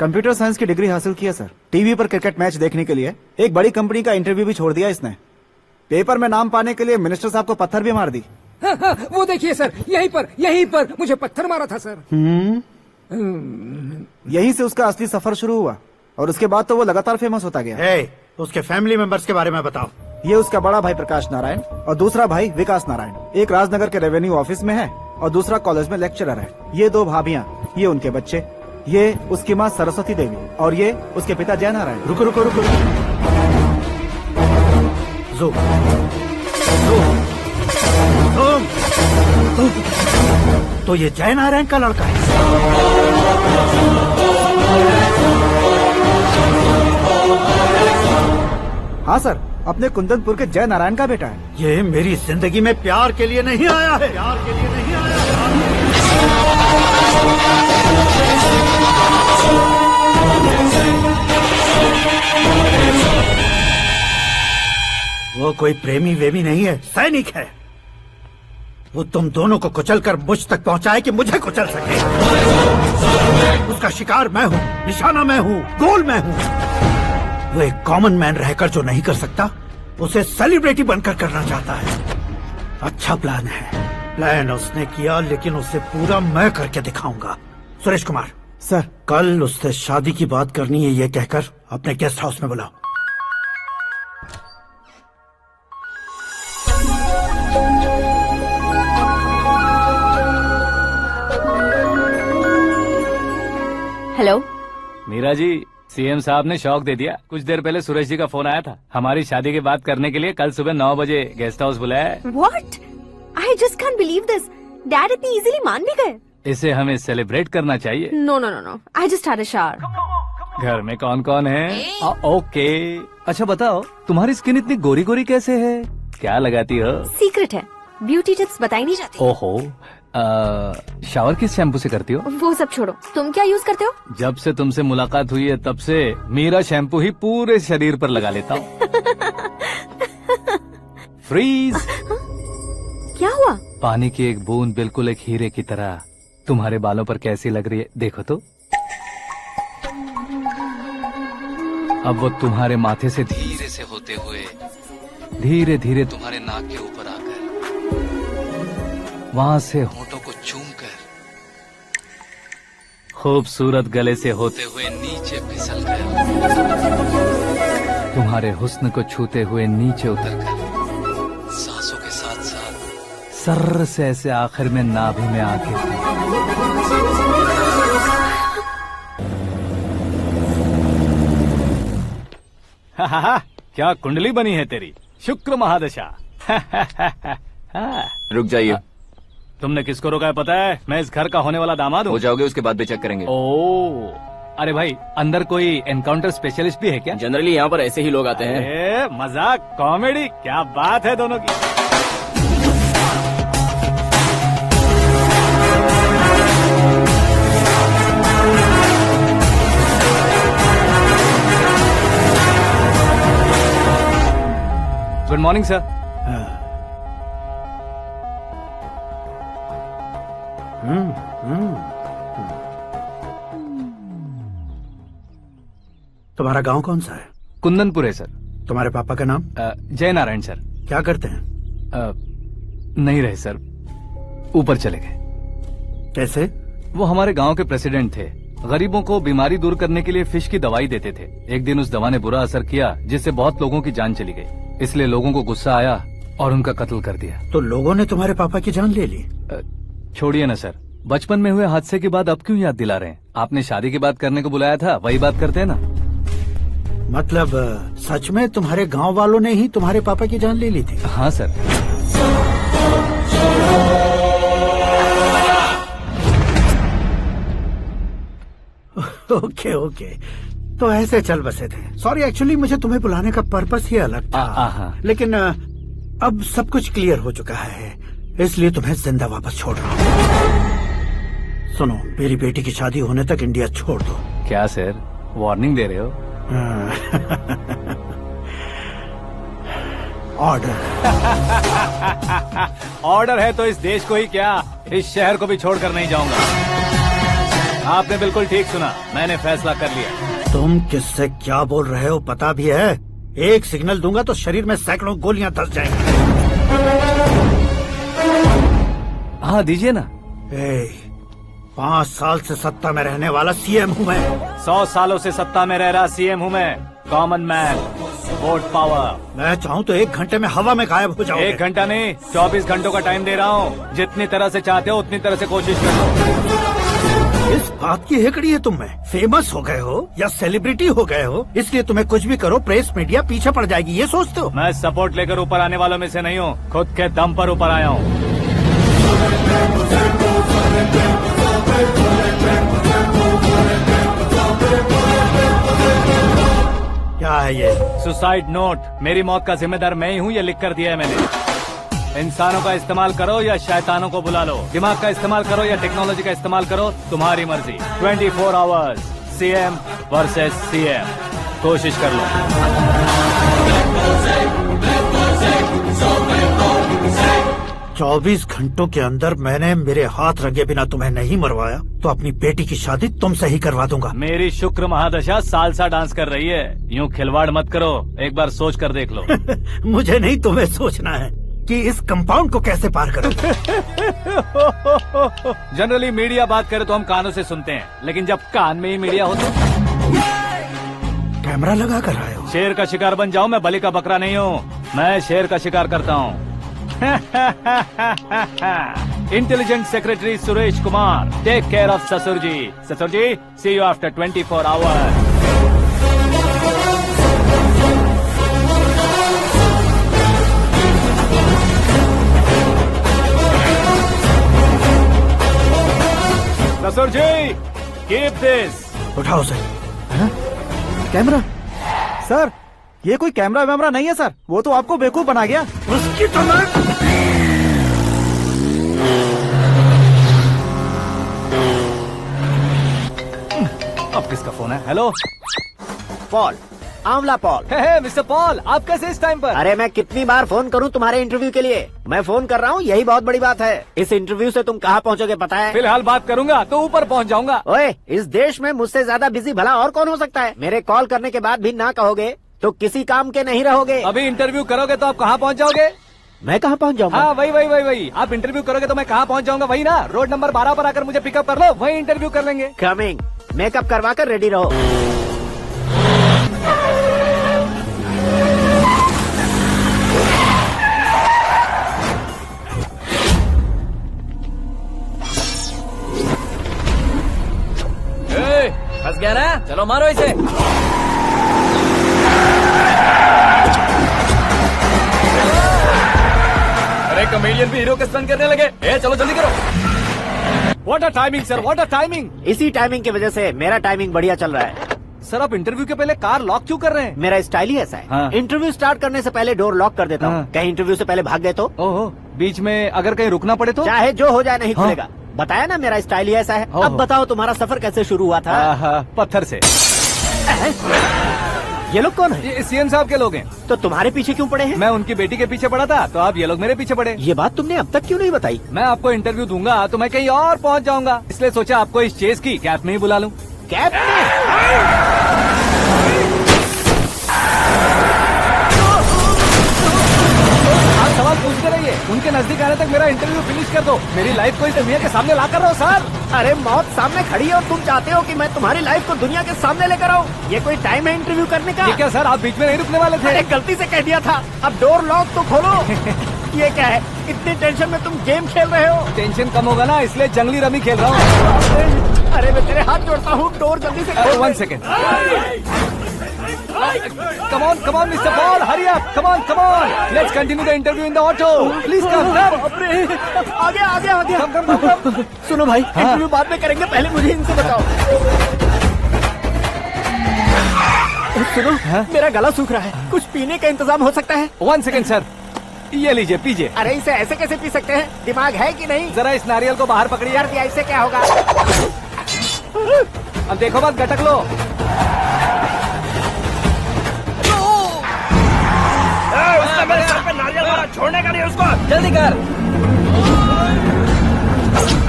कंप्यूटर साइंस की डिग्री हासिल की है सर। टीवी पर क्रिकेट मैच देखने के लिए एक बड़ी कंपनी का इंटरव्यू भी छोड़ दिया इसने। पेपर में नाम पाने के लिए मिनिस्टर साहब को पत्थर भी मार दी। वो देखिए सर, यहीं पर मुझे पत्थर मारा था सर। यहीं से उसका असली सफर शुरू हुआ और उसके बाद तो वो लगातार फेमस होता गया। उसके फैमिली मेंबर्स के बारे में बताओ। ये उसका बड़ा भाई प्रकाश नारायण और दूसरा भाई विकास नारायण। एक राजनगर के रेवेन्यू ऑफिस में है और दूसरा कॉलेज में लेक्चरर है। ये 2 भाभियां, ये उनके बच्चे, ये उसकी माँ सरस्वती देवी और ये उसके पिता जय नारायण। रुको रुको रुको, जो तो ये जय नारायण का लड़का है। हाँ सर, अपने कुंदनपुर के जय नारायण का बेटा है। ये मेरी जिंदगी में प्यार के लिए नहीं आया है। प्यार के लिए नहीं आया है। वो कोई प्रेमी वेमी नहीं है, सैनिक है। वो तुम दोनों को कुचलकर मुझ तक पहुंचाए कि मुझे कुचल सके। उसका शिकार मैं हूँ, निशाना मैं हूँ, गोल मैं हूँ। वो एक कॉमन मैन रहकर जो नहीं कर सकता, उसे सेलिब्रिटी बनकर करना चाहता है। अच्छा प्लान है। प्लान उसने किया, लेकिन उसे पूरा मैं करके दिखाऊंगा। सुरेश कुमार सर, कल उससे शादी की बात करनी है, ये कहकर अपने गेस्ट हाउस में बुलाओ। हेलो मीरा जी, सीएम साहब ने शौक दे दिया। कुछ देर पहले सुरेश जी का फोन आया था, हमारी शादी की बात करने के लिए कल सुबह 9 बजे गेस्ट हाउस बुलाया है। What? I just can't believe this. Dad इतनी इजीली मान भी गए। इसे हमें सेलिब्रेट करना चाहिए। No, no, no, no. I just had a shower. घर में कौन कौन है? ओके। अच्छा बताओ, तुम्हारी स्किन इतनी गोरी गोरी कैसे है? क्या लगाती हो? सीक्रेट है, ब्यूटी टिप्स बताई नहीं जाती। ओहो, शावर किस शैम्पू से करती हो? वो सब छोड़ो, तुम क्या यूज करते हो? जब से तुमसे मुलाकात हुई है तब से मीरा शैम्पू ही पूरे शरीर पर लगा लेता हूँ। फ्रीज। क्या हुआ? पानी की एक बूंद बिल्कुल एक हीरे की तरह तुम्हारे बालों पर कैसी लग रही है, देखो तो। अब वो तुम्हारे माथे से धीरे से होते हुए धीरे धीरे तुम्हारे नाक के ऊपर आकर वहां से होठों को चूमकर खूबसूरत गले से होते हुए नीचे फिसलकर तुम्हारे हुस्न को छूते हुए नीचे उतरकर सांसों के साथ साथ सर्र से ऐसे आखिर में नाभि में आके क्या कुंडली बनी है तेरी, शुक्र महादशा। रुक जाइए। तुमने किसको रोका है पता है? मैं इस घर का होने वाला दामाद हूँ। हो जाओगे उसके बाद भी चेक करेंगे। ओ, अरे भाई, अंदर कोई एनकाउंटर स्पेशलिस्ट भी है क्या? जनरली यहाँ पर ऐसे ही लोग आते हैं। मजाक, कॉमेडी, क्या बात है दोनों की। Good morning sir. तुम्हारा गांव कौन सा है? कुंदनपुर है सर। तुम्हारे पापा का नाम? जय नारायण सर। क्या करते हैं? नहीं रहे सर, ऊपर चले गए। कैसे? वो हमारे गांव के प्रेसिडेंट थे। गरीबों को बीमारी दूर करने के लिए फिश की दवाई देते थे। एक दिन उस दवा ने बुरा असर किया जिससे बहुत लोगों की जान चली गई। इसलिए लोगों को गुस्सा आया और उनका कत्ल कर दिया। तो लोगों ने तुम्हारे पापा की जान ले ली? छोड़िए ना सर, बचपन में हुए हादसे की बात अब क्यों याद दिला रहे हैं? आपने शादी की बात करने को बुलाया था, वही बात करते हैं ना। मतलब सच में तुम्हारे गांव वालों ने ही तुम्हारे पापा की जान ले ली थी? हाँ सर। ओके ओके, तो ऐसे चल बसे थे। सॉरी, एक्चुअली मुझे तुम्हें बुलाने का पर्पस ही अलग था, लेकिन अब सब कुछ क्लियर हो चुका है, इसलिए तुम्हें जिंदा वापस छोड़ रहा हूँ। सुनो, मेरी बेटी की शादी होने तक इंडिया छोड़ दो। क्या सर, वार्निंग दे रहे हो? ऑर्डर। ऑर्डर है तो इस देश को ही क्या, इस शहर को भी छोड़कर नहीं जाऊंगा। आपने बिल्कुल ठीक सुना, मैंने फैसला कर लिया। तुम किससे क्या बोल रहे हो पता भी है? एक सिग्नल दूंगा तो शरीर में सैकड़ों गोलियां धस जाएंगी। हाँ दीजिए ना। 5 साल से सत्ता में रहने वाला सीएम हूँ मैं। 100 सालों से सत्ता में रह रहा सीएम हूँ मैं। Common man, vote power. मैं चाहूँ तो 1 घंटे में हवा में गायब हो जाऊँ। 1 घंटा नहीं, 24 घंटों का टाइम दे रहा हूँ। जितनी तरह से चाहते हो उतनी तरह से कोशिश करो। इस बात की हेकड़ी है तुम में। फेमस हो गए हो या सेलिब्रिटी हो गए हो, इसलिए तुम्हें कुछ भी करो प्रेस मीडिया पीछे पड़ जाएगी, ये सोचते हो? मैं सपोर्ट लेकर ऊपर आने वालों में से नहीं हूँ, खुद के दम पर ऊपर आया हूँ। क्या है ये? Suicide note. मेरी मौत का जिम्मेदार मैं ही हूँ, ये लिख कर दिया है मैंने। इंसानों का इस्तेमाल करो या शैतानों को बुला लो, दिमाग का इस्तेमाल करो या टेक्नोलॉजी का इस्तेमाल करो, तुम्हारी मर्जी। 24 आवर्स, सीएम वर्सेस सीएम, कोशिश कर लो। 24 घंटों के अंदर मैंने मेरे हाथ रंगे बिना तुम्हें नहीं मरवाया तो अपनी बेटी की शादी तुमसे ही करवा दूंगा। मेरी शुक्र महादशा सालसा डांस कर रही है, यूँ खिलवाड़ मत करो, एक बार सोच कर देख लो। मुझे नहीं, तुम्हें सोचना है कि इस कंपाउंड को कैसे पार करो। जनरली मीडिया बात करे तो हम कानों से सुनते हैं, लेकिन जब कान में ही मीडिया हो तो कैमरा लगा कर आए हो। शेर का शिकार बन जाऊं, मैं बलि का बकरा नहीं हूँ, मैं शेर का शिकार करता हूँ। Intelligent secretary Suresh Kumar, take care of sasur ji. Sasur ji, see you after 24 hours. Sasur ji, keep this. उठाओ सर। कैमरा? सर, ये कोई कैमरा वैमरा नहीं है सर, वो तो आपको बेवकूफ बना गया। उसकी तो अब किसका फोन है? हेलो पॉल, आंवला पॉल। मिस्टर पॉल, आप कैसे इस टाइम पर? अरे मैं कितनी बार फोन करूं तुम्हारे इंटरव्यू के लिए? मैं फोन कर रहा हूं, यही बहुत बड़ी बात है। इस इंटरव्यू से तुम कहां पहुंचोगे पता है? फिलहाल बात करूंगा तो ऊपर पहुंच जाऊंगा। ओए, इस देश में मुझसे ज्यादा बिजी भला और कौन हो सकता है? मेरे कॉल करने के बाद भी ना कहोगे तो किसी काम के नहीं रहोगे। अभी इंटरव्यू करोगे तो आप कहाँ पहुँच जाओगे? मैं कहाँ पहुँच जाऊंगा? हाँ, वही। आप इंटरव्यू करोगे तो मैं कहाँ पहुँच जाऊंगा? वही ना, रोड नंबर 12 पर आकर मुझे पिकअप कर लो, वही इंटरव्यू कर लेंगे। कमिंग। मेकअप करवा कर रेडी रहो। फंस गया ना, चलो मारो इसे। अरे कॉमेडियन भी हीरो के स्टंट करने लगे। चलो जल्दी करो। What a timing sir, what a timing. इसी टाइमिंग की वजह से मेरा टाइमिंग बढ़िया चल रहा है। सर, आप इंटरव्यू के पहले कार लॉक क्यों कर रहे हैं? मेरा स्टाइल ही ऐसा है। हाँ। इंटरव्यू स्टार्ट करने से पहले डोर लॉक कर देता हूँ। हाँ। कहीं इंटरव्यू से पहले भाग गए तो? ओहो, बीच में अगर कहीं रुकना पड़े तो? चाहे जो हो जाए नहीं खुलेगा। बताया ना, मेरा स्टाइल ही ऐसा है। अब बताओ तुम्हारा सफर कैसे शुरू हुआ था? पत्थर से। ये लोग कौन है? ये सीएम साहब के लोग हैं। तो तुम्हारे पीछे क्यों पड़े हैं? मैं उनकी बेटी के पीछे पड़ा था, तो आप ये लोग मेरे पीछे पड़े। ये बात तुमने अब तक क्यों नहीं बताई? मैं आपको इंटरव्यू दूंगा तो मैं कहीं और पहुंच जाऊंगा, इसलिए सोचा आपको इस चेस की कैप में ही बुला लूं। कैप में? आप सवाल पूछते रहिए, उनके नजदीक आने तक मेरा इंटरव्यू फिनिश कर दो। मेरी लाइफ को इस दुनिया के सामने ला कर रहो सर। अरे मौत सामने खड़ी है और तुम चाहते हो कि मैं तुम्हारी लाइफ को दुनिया के सामने लेकर आऊं? ये कोई टाइम है इंटरव्यू करने का? ये क्या सर, आप बीच में नहीं रुकने वाले थे? अरे गलती से कह दिया था। अब डोर लॉक तो खोलो। ये क्या है, इतनी टेंशन में तुम गेम खेल रहे हो? टेंशन कम होगा ना, इसलिए जंगली रमी खेल रहा हूँ। अरे मैं तेरे हाथ जोड़ता हूँ, डोर जल्दी से खोलो। 1 second. Come on, Mr. Paul, hurry up! Come on! Let's continue the interview in the auto. Please come. आगे। सुनो भाई, इंटरव्यू बाद में करेंगे, पहले मुझे इनसे बताओ। सुनो, मेरा गला सूख रहा है, कुछ पीने का इंतजाम हो सकता है? 1 सेकंड सर, ये लीजिए पीजिए। अरे इसे ऐसे कैसे पी सकते हैं? दिमाग है कि नहीं? जरा इस नारियल को बाहर पकड़िए। कर दिया, इससे क्या होगा? अब देखो मत, गटक लो। उसने मेरे सर पे नारियल मारा, छोड़ने का नहीं उसको। जल्दी कर।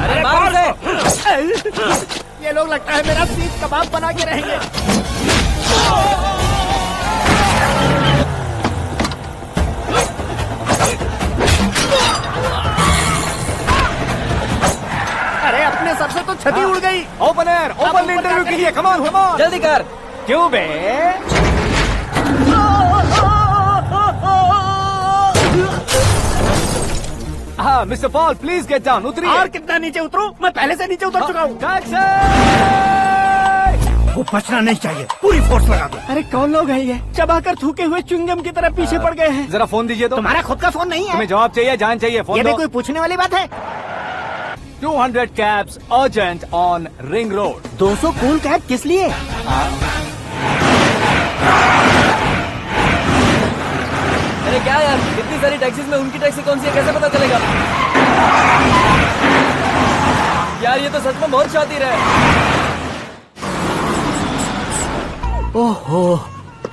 अरे मार दे। ये लोग लगता है मेरा सीख कबाब बना के रहेंगे। अरे अपने सर से तो छती उड़ गई। ओपन एयर, ओपन इंटरव्यू के लिए, कम ऑन, जल्दी कर। क्यों बे? हाँ mister Paul, please get down, उतरिए। और कितना नीचे उतरूं? मैं पहले से नीचे उतर चुका हूँ। वो बचना नहीं चाहिए, पूरी फोर्स लगा दो। अरे कौन लोग हैं ये? चबाकर थूके हुए च्युइंगम की तरह पीछे पड़ गए हैं। जरा फोन दीजिए तो। तुम्हारा खुद का फोन नहीं है? तुम्हें जवाब चाहिए, जान चाहिए, फोन ये दो। भी कोई पूछने वाली बात है? 200 cabs urgent on ring road. 200 cool cab किस लिए? अरे क्या यार, इतनी सारी टैक्सीज में उनकी टैक्सी कौन सी है, कैसे पता चलेगा? यार ये तो सच में बहुत शातिर है। ओहो,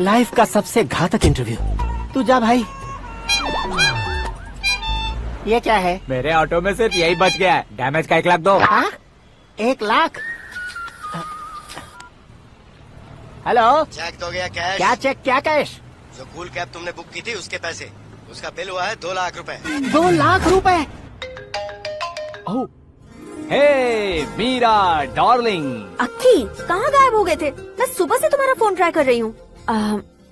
लाइफ का सबसे घातक इंटरव्यू। तू जा भाई। ये क्या है? मेरे ऑटो में सिर्फ यही बच गया है, डैमेज का 1 लाख दो। 1 लाख? हेलो, चेक दोगे या कैश? क्या चेक, क्या कैश? जो कूल कैब तुमने बुक की थी उसके पैसे, उसका बिल हुआ है 2 लाख रुपए। 2 लाख रुपए? ओह, हे मीरा डार्लिंग। अक्की, कहाँ गायब हो गए थे? मैं सुबह से तुम्हारा फोन ट्राई कर रही हूँ।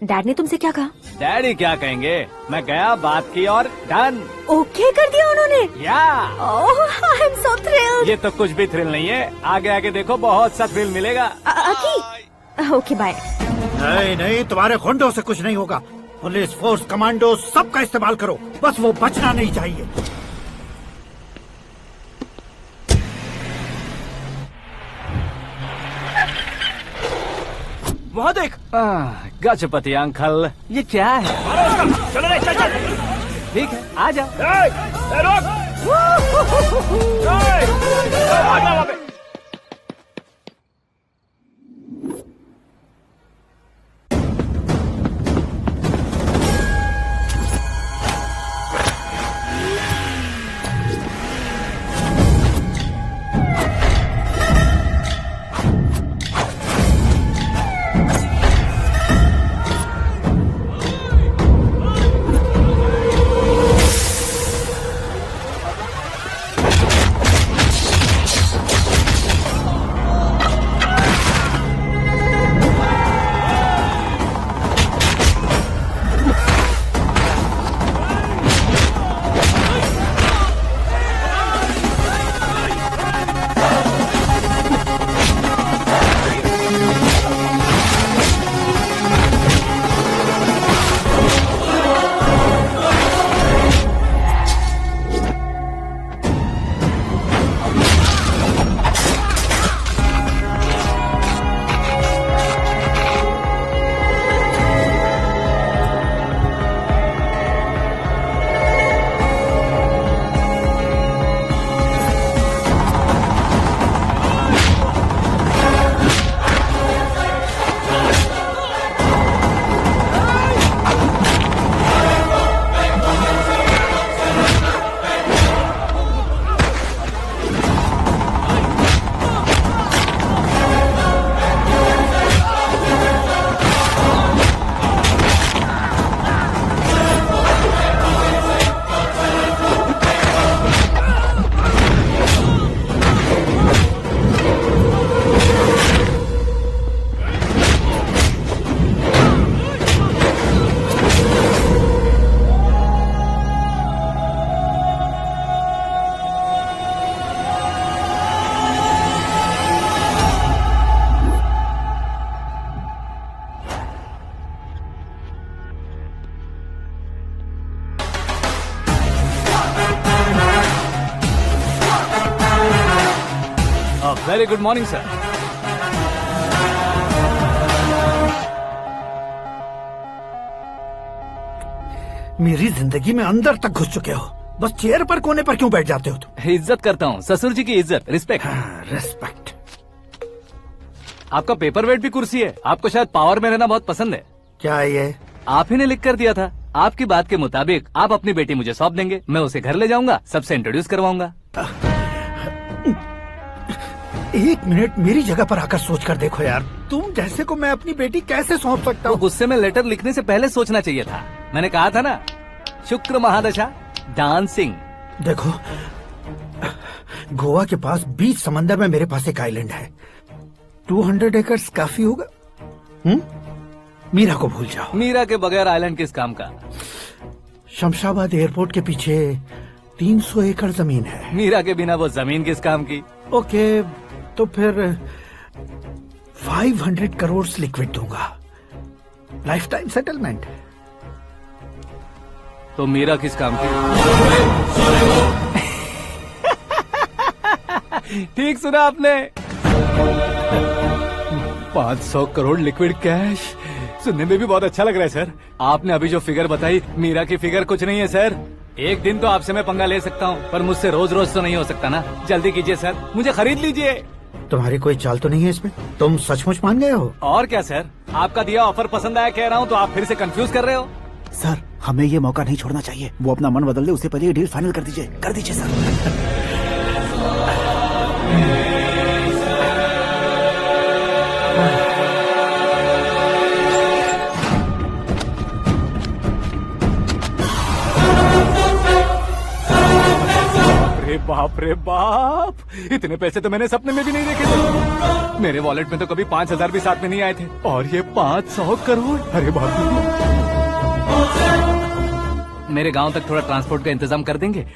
डैड ने तुमसे क्या कहा? डैडी क्या कहेंगे, मैं गया, बात की और डन। ओके कर दिया उन्होंने? या। ओह, आई एम सो थ्रिल्ड। ये तो कुछ भी थ्रिल नहीं है, आगे आगे देखो बहुत सा थ्रिल मिलेगा। अक्की, ओके बाय। नहीं नहीं, तुम्हारे गुंडों से कुछ नहीं होगा। पुलिस फोर्स, कमांडो, सबका इस्तेमाल करो, बस वो बचना नहीं चाहिए। वहाँ देख। गजपति अंकल, ये क्या है? चलो रे, चल चल। ठीक है, आ जा। रोक। भागना वहाँ पे। Very good morning sir. मेरी जिंदगी में अंदर तक घुस चुके हो। बस चेयर पर कोने पर क्यों बैठ जाते हो तुम? इज्जत करता हूँ, ससुर जी की इज्जत, रिस्पेक्ट। रिस्पेक्ट। आपका पेपर वेट भी कुर्सी है। आपको शायद पावर में रहना बहुत पसंद है। क्या है ये? आप ही ने लिख कर दिया था। आपकी बात के मुताबिक आप अपनी बेटी मुझे सौंप देंगे, मैं उसे घर ले जाऊंगा, सबसे इंट्रोड्यूस करवाऊंगा। एक मिनट मेरी जगह पर आकर सोच कर देखो यार, तुम जैसे को मैं अपनी बेटी कैसे सौंप सकता हूँ? गुस्से में लेटर लिखने से पहले सोचना चाहिए था। मैंने कहा था ना, शुक्र महादशा डांसिंग। देखो, गोवा के पास बीच समंदर में मेरे पास एक आइलैंड है। 200 एकर्स काफी होगा। मीरा को भूल जाओ। मीरा के बगैर आइलैंड किस काम का? शमशाबाद एयरपोर्ट के पीछे 300 एकड़ जमीन है। मीरा के बिना वो जमीन किस काम की? ओके, तो फिर 500 करोड़ लिक्विड दूंगा, लाइफ टाइम सेटलमेंट। तो मीरा किस काम की? ठीक सुना आपने। 500 करोड़ लिक्विड कैश सुनने में भी बहुत अच्छा लग रहा है सर। आपने अभी जो फिगर बताई, मीरा की फिगर कुछ नहीं है सर। एक दिन तो आपसे मैं पंगा ले सकता हूँ, पर मुझसे रोज रोज तो नहीं हो सकता ना। जल्दी कीजिए सर, मुझे खरीद लीजिए। तुम्हारी कोई चाल तो नहीं है इसमें? तुम सचमुच मान गए हो? और क्या सर, आपका दिया ऑफर पसंद आया कह रहा हूँ, तो आप फिर से कंफ्यूज कर रहे हो। सर, हमें ये मौका नहीं छोड़ना चाहिए। वो अपना मन बदल दे, उससे पहले ये डील फाइनल कर दीजिए। कर दीजिए सर। बाप रे बाप, इतने पैसे तो मैंने सपने में भी नहीं देखे थे। मेरे वॉलेट में तो कभी 5000 भी साथ में नहीं आए थे, और ये 500 करोड़। अरे बाप रे। मेरे गांव तक थोड़ा ट्रांसपोर्ट का इंतजाम कर देंगे?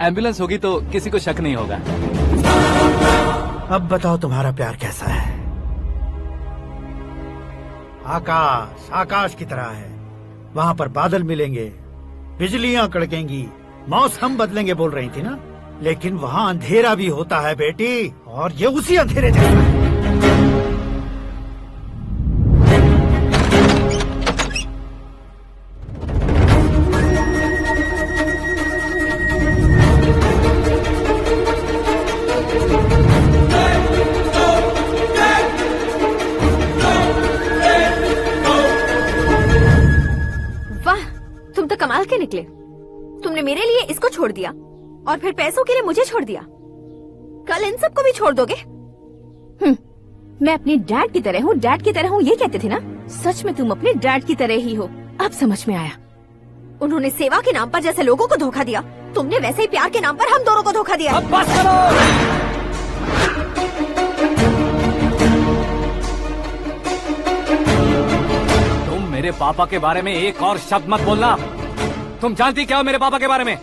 एम्बुलेंस होगी तो किसी को शक नहीं होगा। अब बताओ तुम्हारा प्यार कैसा है? आकाश आकाश की तरह है। वहाँ पर बादल मिलेंगे, बिजलियाँ कड़केंगी, मौसम बदलेंगे बोल रही थी ना। लेकिन वहाँ अंधेरा भी होता है बेटी, और ये उसी अंधेरे जैसा है। वाह, तुम तो कमाल के निकले। तुमने मेरे लिए इसको छोड़ दिया और फिर पैसों के लिए मुझे छोड़ दिया। कल इन सबको भी छोड़ दोगे? मैं अपने डैड की तरह हूँ, डैड की तरह हूँ, ये कहते थे ना। सच में तुम अपने डैड की तरह ही हो। अब समझ में आया। उन्होंने सेवा के नाम पर जैसे लोगों को धोखा दिया, तुमने वैसे ही प्यार के नाम पर हम दोनों को धोखा दिया। अब बस करो। तुम मेरे पापा के बारे में एक और शब्द मत बोलना। तुम जानती क्या हो मेरे पापा के बारे में?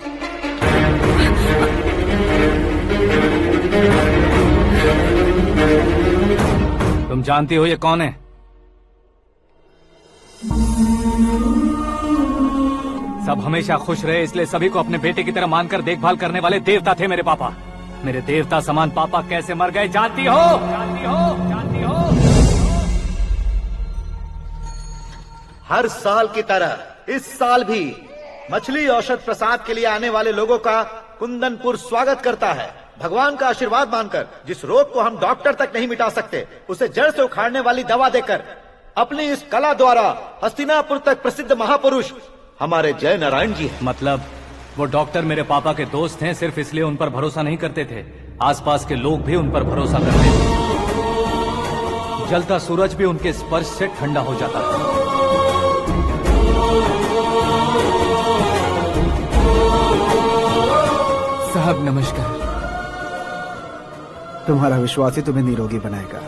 तुम जानती हो ये कौन है? सब हमेशा खुश रहे, इसलिए सभी को अपने बेटे की तरह मानकर देखभाल करने वाले देवता थे मेरे पापा। मेरे देवता समान पापा कैसे मर गए जानती हो? जानती हो? जानती हो? हर साल की तरह इस साल भी मछली औषध प्रसाद के लिए आने वाले लोगों का कुंदनपुर स्वागत करता है। भगवान का आशीर्वाद मानकर जिस रोग को हम डॉक्टर तक नहीं मिटा सकते, उसे जड़ से उखाड़ने वाली दवा देकर अपनी इस कला द्वारा हस्तिनापुर तक प्रसिद्ध महापुरुष हमारे जय नारायण जी हैं। मतलब वो डॉक्टर मेरे पापा के दोस्त हैं, सिर्फ इसलिए उन पर भरोसा नहीं करते थे। आसपास के लोग भी उन पर भरोसा करते थे। जलता सूरज भी उनके स्पर्श से ठंडा हो जाता था। साहब नमस्कार। तुम्हारा विश्वास ही तुम्हें निरोगी बनाएगा।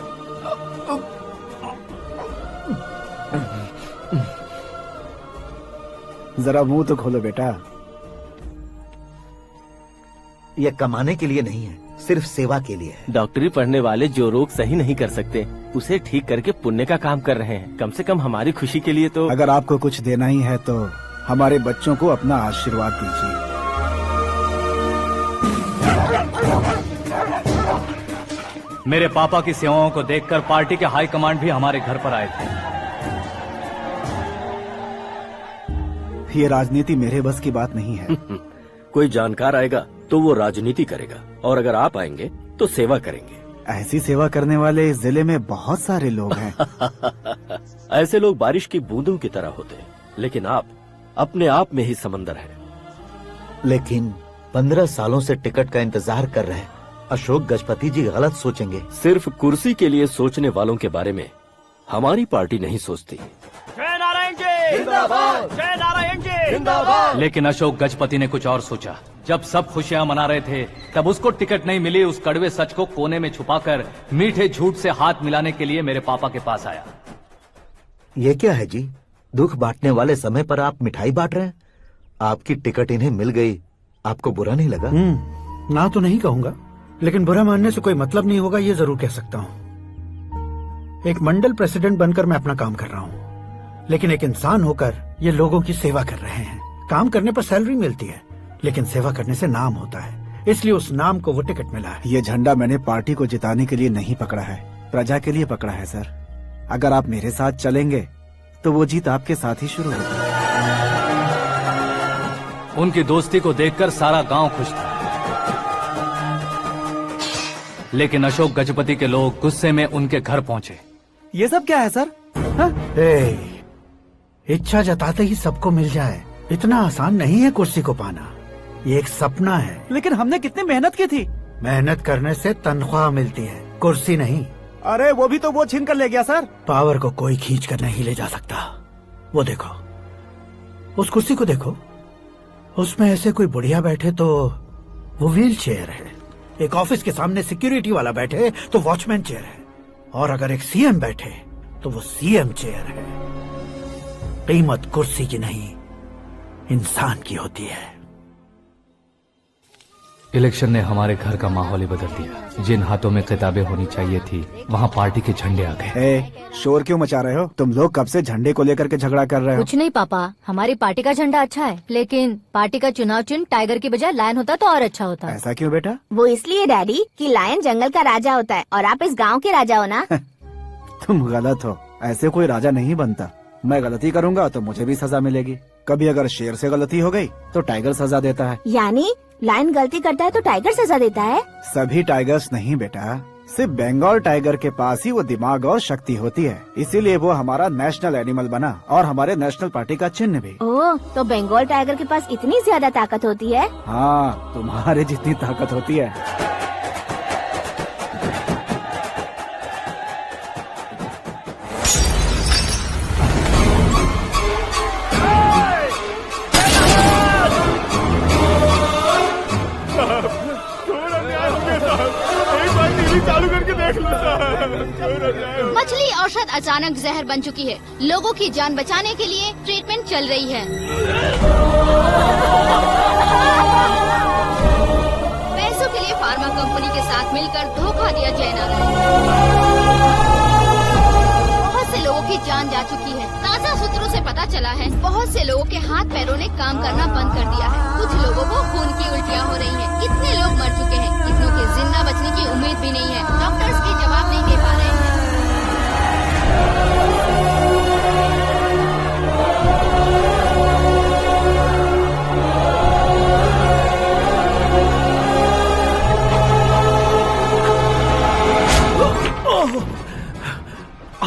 जरा मुंह तो खोलो बेटा। यह कमाने के लिए नहीं है, सिर्फ सेवा के लिए है। डॉक्टरी पढ़ने वाले जो रोग सही नहीं कर सकते, उसे ठीक करके पुण्य का काम कर रहे हैं। कम से कम हमारी खुशी के लिए तो। अगर आपको कुछ देना ही है तो हमारे बच्चों को अपना आशीर्वाद दीजिए। मेरे पापा की सेवाओं को देखकर पार्टी के हाई कमांड भी हमारे घर पर आए थे। ये राजनीति मेरे बस की बात नहीं है। कोई जानकार आएगा तो वो राजनीति करेगा, और अगर आप आएंगे तो सेवा करेंगे। ऐसी सेवा करने वाले इस जिले में बहुत सारे लोग हैं। ऐसे लोग बारिश की बूंदों की तरह होते हैं, लेकिन आप अपने आप में ही समंदर हैं। लेकिन 15 सालों से टिकट का इंतजार कर रहे अशोक गजपति जी गलत सोचेंगे। सिर्फ कुर्सी के लिए सोचने वालों के बारे में हमारी पार्टी नहीं सोचती। जय नारायण जी जिंदाबाद, जय नारायण जी जिंदाबाद। लेकिन अशोक गजपति ने कुछ और सोचा। जब सब खुशियां मना रहे थे तब उसको टिकट नहीं मिली। उस कड़वे सच को कोने में छुपाकर मीठे झूठ से हाथ मिलाने के लिए मेरे पापा के पास आया। ये क्या है जी? दुख बांटने वाले समय पर आप मिठाई बांट रहे हैं। आपकी टिकट इन्हें मिल गई, आपको बुरा नहीं लगा? ना तो नहीं कहूंगा, लेकिन बुरा मानने से कोई मतलब नहीं होगा, ये जरूर कह सकता हूँ। एक मंडल प्रेसिडेंट बनकर मैं अपना काम कर रहा हूँ, लेकिन एक इंसान होकर ये लोगों की सेवा कर रहे हैं। काम करने पर सैलरी मिलती है, लेकिन सेवा करने से नाम होता है, इसलिए उस नाम को वो टिकट मिला है। ये झंडा मैंने पार्टी को जिताने के लिए नहीं पकड़ा है, प्रजा के लिए पकड़ा है सर। अगर आप मेरे साथ चलेंगे तो वो जीत आपके साथ ही शुरू होगी। उनकी दोस्ती को देखकर सारा गांव खुश था, लेकिन अशोक गजपति के लोग गुस्से में उनके घर पहुंचे। ये सब क्या है सर? इच्छा जताते ही सबको मिल जाए, इतना आसान नहीं है कुर्सी को पाना। ये एक सपना है। लेकिन हमने कितनी मेहनत की थी। मेहनत करने से तनख्वाह मिलती है, कुर्सी नहीं। अरे वो भी तो वो छीन कर ले गया सर। पावर को कोई खींच कर नहीं ले जा सकता। वो देखो, उस कुर्सी को देखो, उसमें ऐसे कोई बुढ़िया बैठे तो वो व्हील चेयर है। एक ऑफिस के सामने सिक्योरिटी वाला बैठे तो वॉचमैन चेयर है, और अगर एक सीएम बैठे तो वो सीएम चेयर है। कीमत कुर्सी की नहीं, इंसान की होती है। इलेक्शन ने हमारे घर का माहौल ही बदल दिया। जिन हाथों में किताबें होनी चाहिए थी, वहाँ पार्टी के झंडे आ गए। शोर क्यों मचा रहे हो? तुम लोग कब से झंडे को लेकर के झगड़ा कर रहे हो? कुछ नहीं पापा, हमारी पार्टी का झंडा अच्छा है, लेकिन पार्टी का चुनाव चिन्ह टाइगर की बजाय लायन होता तो और अच्छा होता। ऐसा क्यों बेटा? वो इसलिए डैडी कि लायन जंगल का राजा होता है और आप इस गांव के राजा हो ना। तुम गलत हो, ऐसे कोई राजा नहीं बनता। मैं गलती करूंगा तो मुझे भी सजा मिलेगी। कभी अगर शेर से गलती हो गई तो टाइगर सजा देता है। यानी लायन गलती करता है तो टाइगर सजा देता है? सभी टाइगर्स नहीं बेटा, सिर्फ बंगाल टाइगर के पास ही वो दिमाग और शक्ति होती है, इसीलिए वो हमारा नेशनल एनिमल बना और हमारे नेशनल पार्टी का चिन्ह भी। ओह, तो बंगाल टाइगर के पास इतनी ज्यादा ताकत होती है? हाँ, तुम्हारे जितनी ताकत होती है। चालू करके देख लो। मछली औषध अचानक जहर बन चुकी है। लोगों की जान बचाने के लिए ट्रीटमेंट चल रही है। पैसों के लिए फार्मा कंपनी के साथ मिलकर धोखा दिया जयनारायण। बहुत से लोगों की जान जा चुकी है। ताज़ा सूत्रों से पता चला है बहुत से लोगों के हाथ पैरों ने काम करना बंद कर दिया है। कुछ लोगों को खून की उल्टियाँ हो रही हैं। कितने लोग मर चुके हैं, कितनों के जिंदा बचने की उम्मीद भी नहीं है। डॉक्टर्स भी जवाब नहीं दे पा रहे हैं।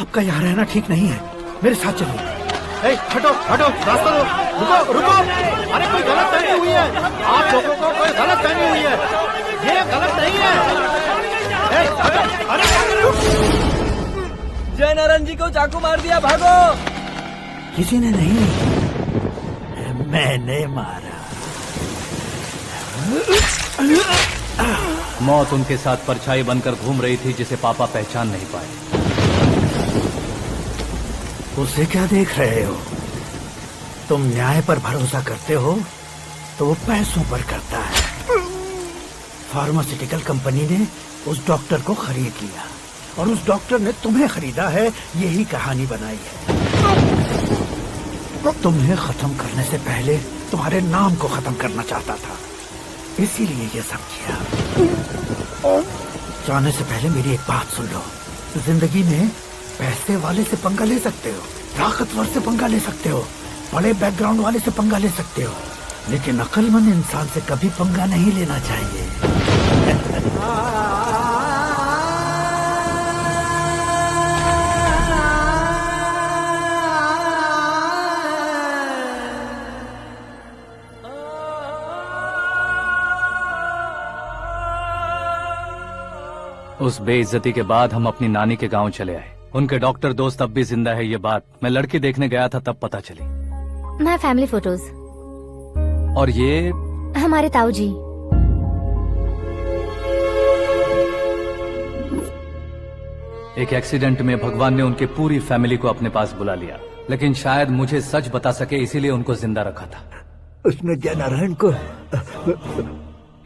आपका यहाँ रहना ठीक नहीं है, मेरे साथ चलिए। हटो हटो, रास्ता दो। रुको रुको, अरे कोई गलत फहमी हुई है। आप लोगों को कोई गलत फहमी हुई है, ये गलत नहीं है। अरे जय नारायण जी को चाकू मार दिया, भागो। किसी ने नहीं, मैंने मारा। मौत उनके साथ परछाई बनकर घूम रही थी, जिसे पापा पहचान नहीं पाए। उसे क्या देख रहे हो? तुम न्याय पर भरोसा करते हो तो वो पैसों पर करता है। फार्मास्यूटिकल कंपनी ने उस डॉक्टर को खरीद लिया और उस डॉक्टर ने तुम्हें खरीदा है, यही कहानी बनाई है। तुम्हें खत्म करने से पहले तुम्हारे नाम को खत्म करना चाहता था, इसीलिए ये सब किया। जाने से पहले मेरी एक बात सुन लो। जिंदगी में पैसे वाले से पंगा ले सकते हो, ताकतवर से पंगा ले सकते हो, बड़े बैकग्राउंड वाले से पंगा ले सकते हो, लेकिन अक्लमंद इंसान से कभी पंगा नहीं लेना चाहिए। उस बेइज्जती के बाद हम अपनी नानी के गांव चले आए। उनके डॉक्टर दोस्त अब भी जिंदा है, ये बात मैं लड़की देखने गया था तब पता चली। My family photos. और ये हमारे ताऊ जी। एक एक्सीडेंट में भगवान ने उनकी पूरी फैमिली को अपने पास बुला लिया, लेकिन शायद मुझे सच बता सके इसीलिए उनको जिंदा रखा था। उसने जयनारायण को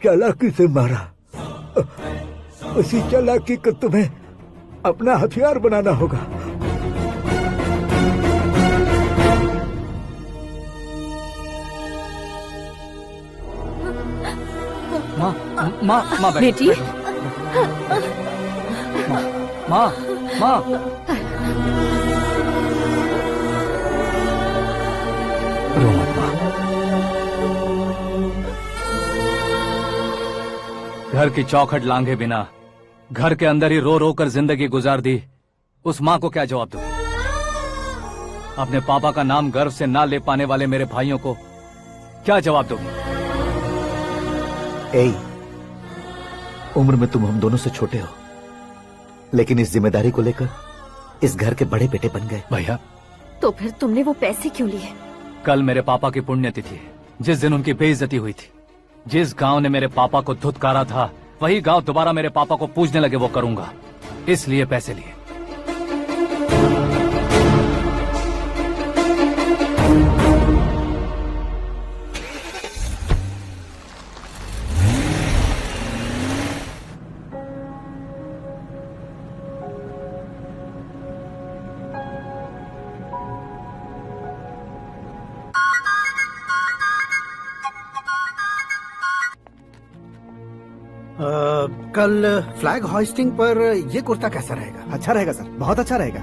चालाकी से मारा। उसी चालाकी को तुम्हें अपना हथियार बनाना होगा। माँ बेटी। माँ रो मत माँ। घर की चौखट लांघे बिना घर के अंदर ही रो रो कर जिंदगी गुजार दी उस माँ को क्या जवाब दूं? अपने पापा का नाम गर्व से ना ले पाने वाले मेरे भाइयों को क्या जवाब दोगी? उम्र में तुम हम दोनों से छोटे हो, लेकिन इस जिम्मेदारी को लेकर इस घर के बड़े बेटे बन गए। भैया, तो फिर तुमने वो पैसे क्यों लिए? कल मेरे पापा की पुण्यतिथि है, जिस दिन उनकी बेइज्जती हुई थी। जिस गांव ने मेरे पापा को धुतकारा था, वही गांव दोबारा मेरे पापा को पूजने लगे वो करूंगा, इसलिए पैसे लिए। कल फ्लैग होइस्टिंग पर ये कुर्ता कैसा रहेगा? अच्छा रहेगा सर, बहुत अच्छा रहेगा।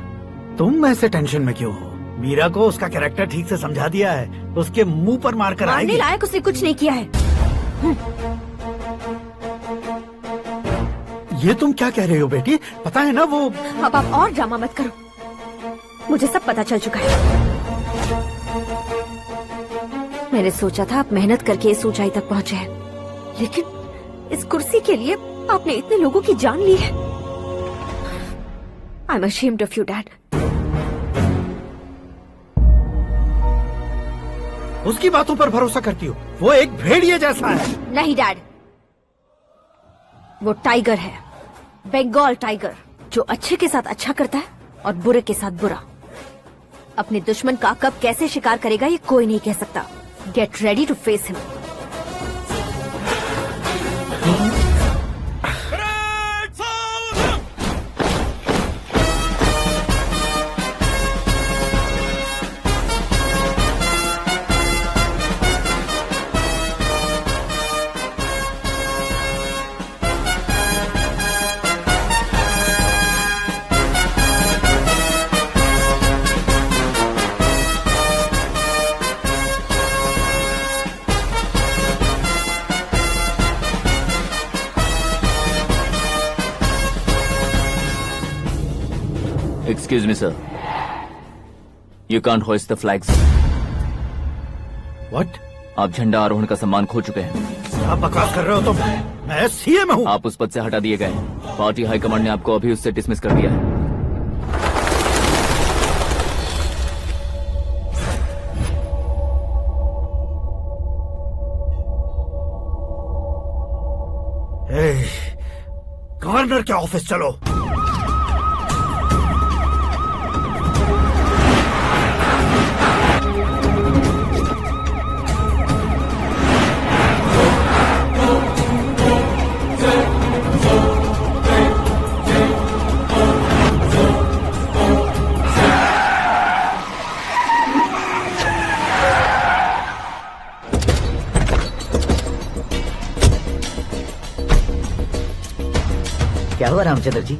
तुम ऐसे टेंशन में क्यों हो? मीरा को उसका कैरेक्टर ठीक से समझा दिया है, उसके मुंह पर मारकर आएगी। मारने लायक उसने कुछ नहीं किया है। ये तुम क्या कह रहे हो बेटी? पता है ना वो। अब आप और ड्रामा मत करो, मुझे सब पता चल चुका है। मैंने सोचा था आप मेहनत करके इस ऊंचाई तक पहुंचे हैं, लेकिन इस कुर्सी के लिए आपने इतने लोगों की जान ली है। I am ashamed of you, Dad. उसकी बातों पर भरोसा करती हो? वो एक भेड़िए जैसा है। नहीं डैड, वो टाइगर है, बंगाल टाइगर, जो अच्छे के साथ अच्छा करता है और बुरे के साथ बुरा। अपने दुश्मन का कब कैसे शिकार करेगा ये कोई नहीं कह सकता। Get ready to face him. Excuse me, sir. You can't hoist the flags. What? आप झंडा आरोहण का सम्मान खो चुके हैं। आप बकवास कर रहे हो तुम? मैं सीएम हूँ। आप उस पद से हटा दिए गए। पार्टी हाईकमांड ने आपको अभी उससे डिसमिस कर दिया है। गवर्नर के ऑफिस चलो। क्या हुआ Ramchandra ji?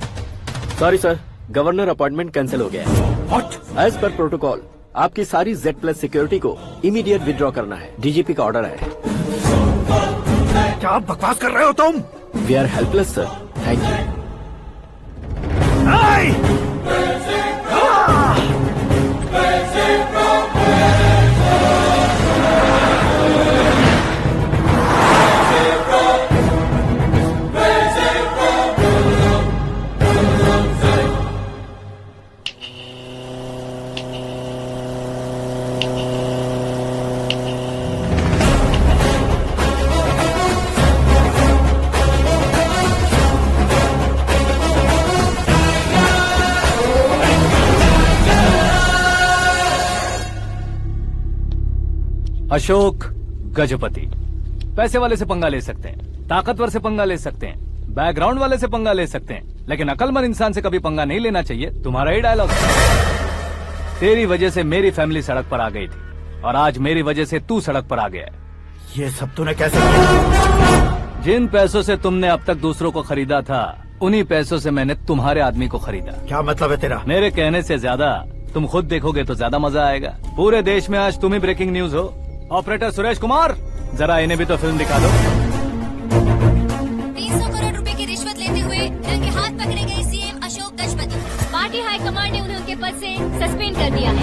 Sorry sir, governor appointment cancel हो गया है। What? एज पर प्रोटोकॉल आपकी सारी Z+ सिक्योरिटी को इमीडिएट विड्रॉ करना है। डीजीपी का ऑर्डर है। क्या बकवास कर रहे हो तुम? We are helpless sir. Thank you. Ashok Gajapati. पैसे वाले से पंगा ले सकते हैं, ताकतवर से पंगा ले सकते हैं, बैकग्राउंड वाले से पंगा ले सकते हैं, लेकिन अकलमंद इंसान से कभी पंगा नहीं लेना चाहिए। तुम्हारा ही डायलॉग। तेरी वजह से मेरी फैमिली सड़क पर आ गई थी और आज मेरी वजह से तू सड़क पर आ गया है। ये सब तूने कैसे किया? जिन पैसों से तुमने अब तक दूसरों को खरीदा था, उन्हीं पैसों से मैंने तुम्हारे आदमी को खरीदा। क्या मतलब है तेरा? मेरे कहने से ज्यादा तुम खुद देखोगे तो ज्यादा मजा आएगा। पूरे देश में आज तुम ही ब्रेकिंग न्यूज हो। ऑपरेटर सुरेश कुमार, जरा इन्हें भी तो फिल्म दिखा दो। 300 करोड़ रुपए की रिश्वत लेते हुए रंगे हाथ पकड़े गए CM Ashok Gajapati. Party high command ने उन्हें उनके पद से सस्पेंड कर दिया है।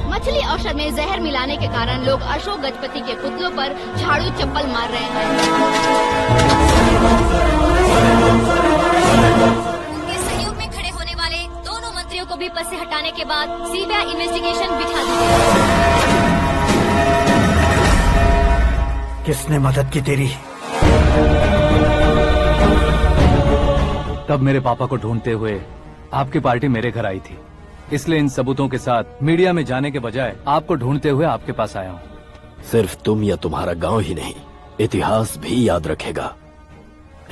मछली औषध में जहर मिलाने के कारण लोग अशोक गजपति के पुतलों पर झाड़ू चप्पल मार रहे हैं। उनके सहयोग में खड़े होने वाले दोनों मंत्रियों को भी पद से हटाने के बाद सीबीआई इन्वेस्टिगेशन बिठा दी गई। किसने मदद की तेरी? तब मेरे पापा को ढूंढते हुए आपकी पार्टी मेरे घर आई थी, इसलिए इन सबूतों के साथ मीडिया में जाने के बजाय आपको ढूंढते हुए आपके पास आया हूँ। सिर्फ तुम या तुम्हारा गांव ही नहीं, इतिहास भी याद रखेगा।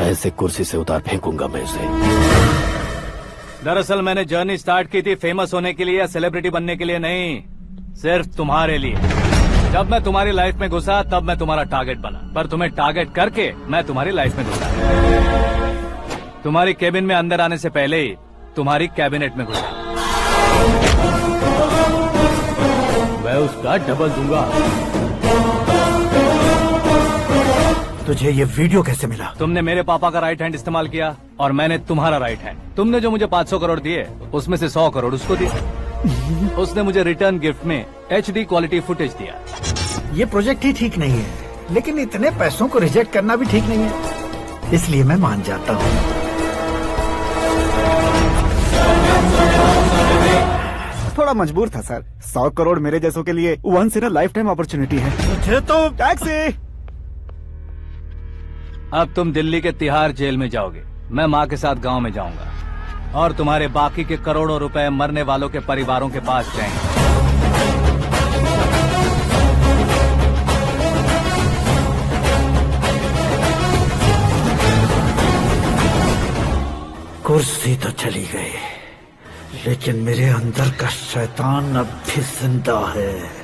ऐसे कुर्सी से उतार फेंकूंगा मैं उसे। दरअसल मैंने जर्नी स्टार्ट की थी फेमस होने के लिए या सेलिब्रिटी बनने के लिए नहीं, सिर्फ तुम्हारे लिए। जब मैं तुम्हारी लाइफ में घुसा तब मैं तुम्हारा टारगेट बना, पर तुम्हें टारगेट करके मैं तुम्हारी लाइफ में घुसा। तुम्हारी केबिन में अंदर आने से पहले ही तुम्हारी कैबिनेट में घुसा। मैं उसका डबल दूंगा। तुझे ये वीडियो कैसे मिला? तुमने मेरे पापा का राइट हैंड इस्तेमाल किया और मैंने तुम्हारा राइट हैंड। तुमने जो मुझे 500 करोड़ दिए, उसमें से 100 करोड़ उसको दिए। उसने मुझे रिटर्न गिफ्ट में HD क्वालिटी फुटेज दिया। ये प्रोजेक्ट ही ठीक नहीं है, लेकिन इतने पैसों को रिजेक्ट करना भी ठीक नहीं है, इसलिए मैं मान जाता हूँ। थोड़ा मजबूर था सर। 100 करोड़ मेरे जैसों के लिए once in a lifetime opportunity है। मुझे तो टैक्सी। अब तुम दिल्ली के तिहाड़ जेल में जाओगे, मैं माँ के साथ गांव में जाऊंगा और तुम्हारे बाकी के करोड़ों रुपए मरने वालों के परिवारों के पास जाएंगे। कुर्सी तो चली गई, लेकिन मेरे अंदर का शैतान अब भी जिंदा है।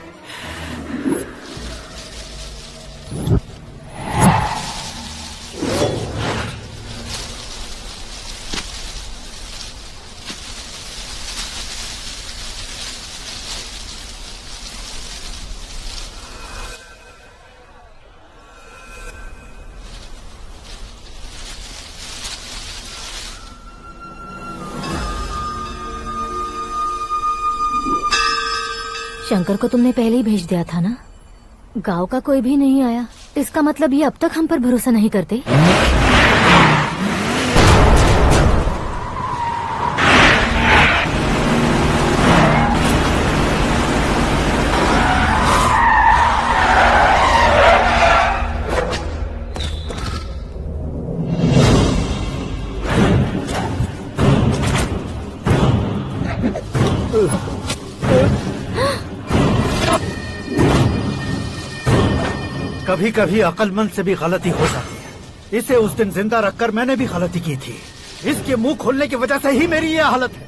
शंकर को तुमने पहले ही भेज दिया था ना? गांव का कोई भी नहीं आया, इसका मतलब ये अब तक हम पर भरोसा नहीं करते। कभी कभी अक्लमंद से भी गलती हो जाती है। इसे उस दिन जिंदा रखकर मैंने भी गलती की थी। इसके मुंह खोलने की वजह से ही मेरी ये हालत है।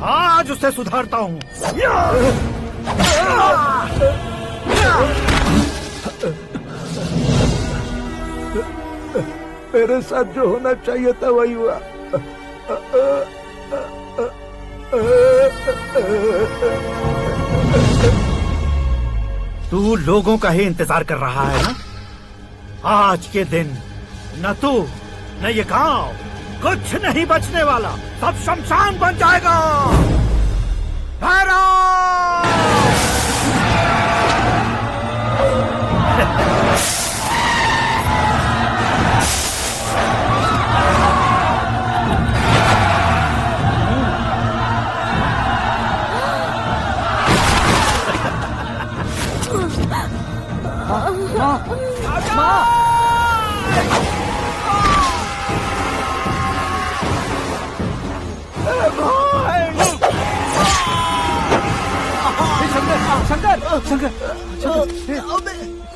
आज उसे सुधारता हूँ। मेरे साथ जो होना चाहिए था वही हुआ। तू लोगों का ही इंतजार कर रहा है ना? आज के दिन न तू न ये गांव कुछ नहीं बचने वाला, सब शमशान बन जाएगा।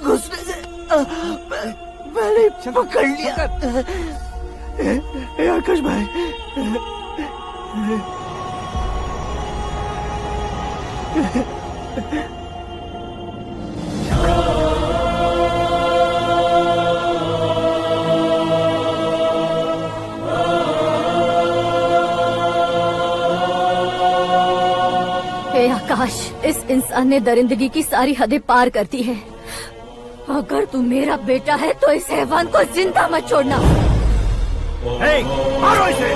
घुसने से मैंने पकड़ लिया। आकाश भाई, हे आकाश, इस इंसान ने दरिंदगी की सारी हदें पार कर दी है। अगर तू मेरा बेटा है तो इस हैवान को जिंदा मत छोड़ना। मारो इसे।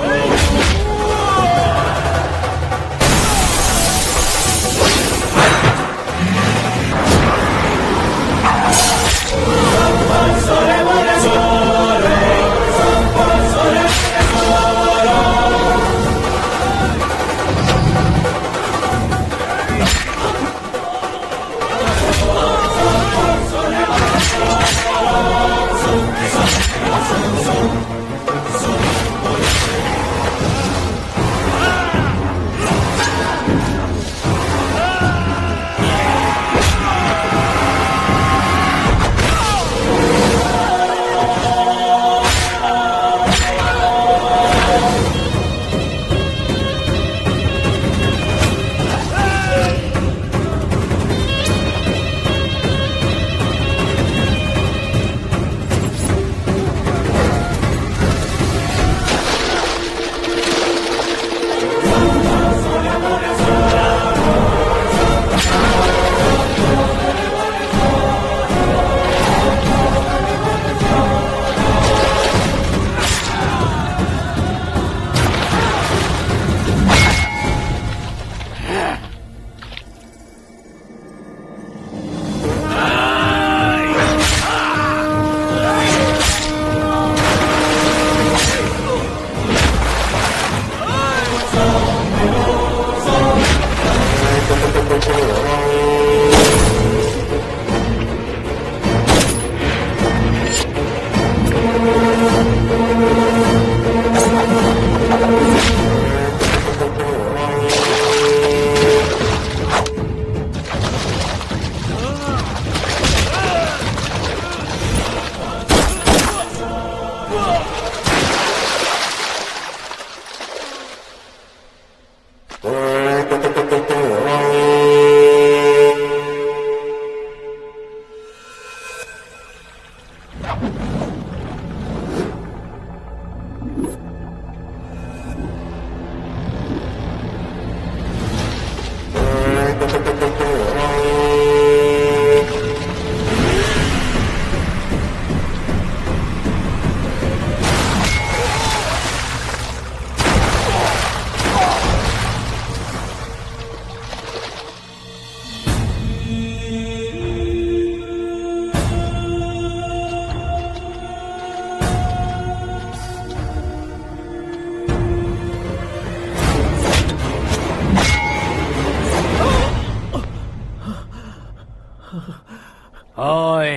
ओए,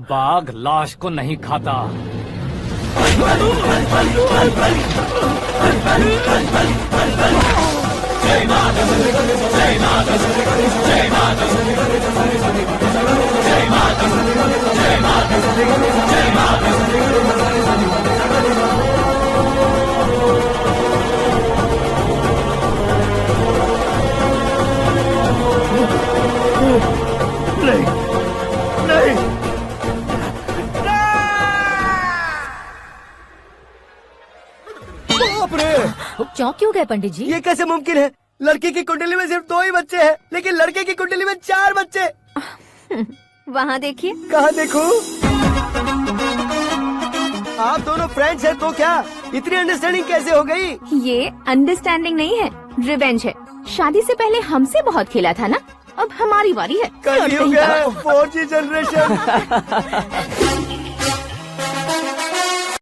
बाघ लाश को नहीं खाता। नहीं, नहीं। चौंक क्यों गए पंडित जी? ये कैसे मुमकिन है? लड़की की कुंडली में सिर्फ 2 ही बच्चे हैं, लेकिन लड़के की कुंडली में 4 बच्चे। वहाँ देखिए। कहाँ देखूं? आप दोनों फ्रेंड्स हैं तो क्या इतनी अंडरस्टैंडिंग कैसे हो गई? ये अंडरस्टैंडिंग नहीं है, रिवेंज है। शादी से पहले हमसे बहुत खेला था ना, अब हमारी बारी है। कलयुग है, 4G जनरेशन।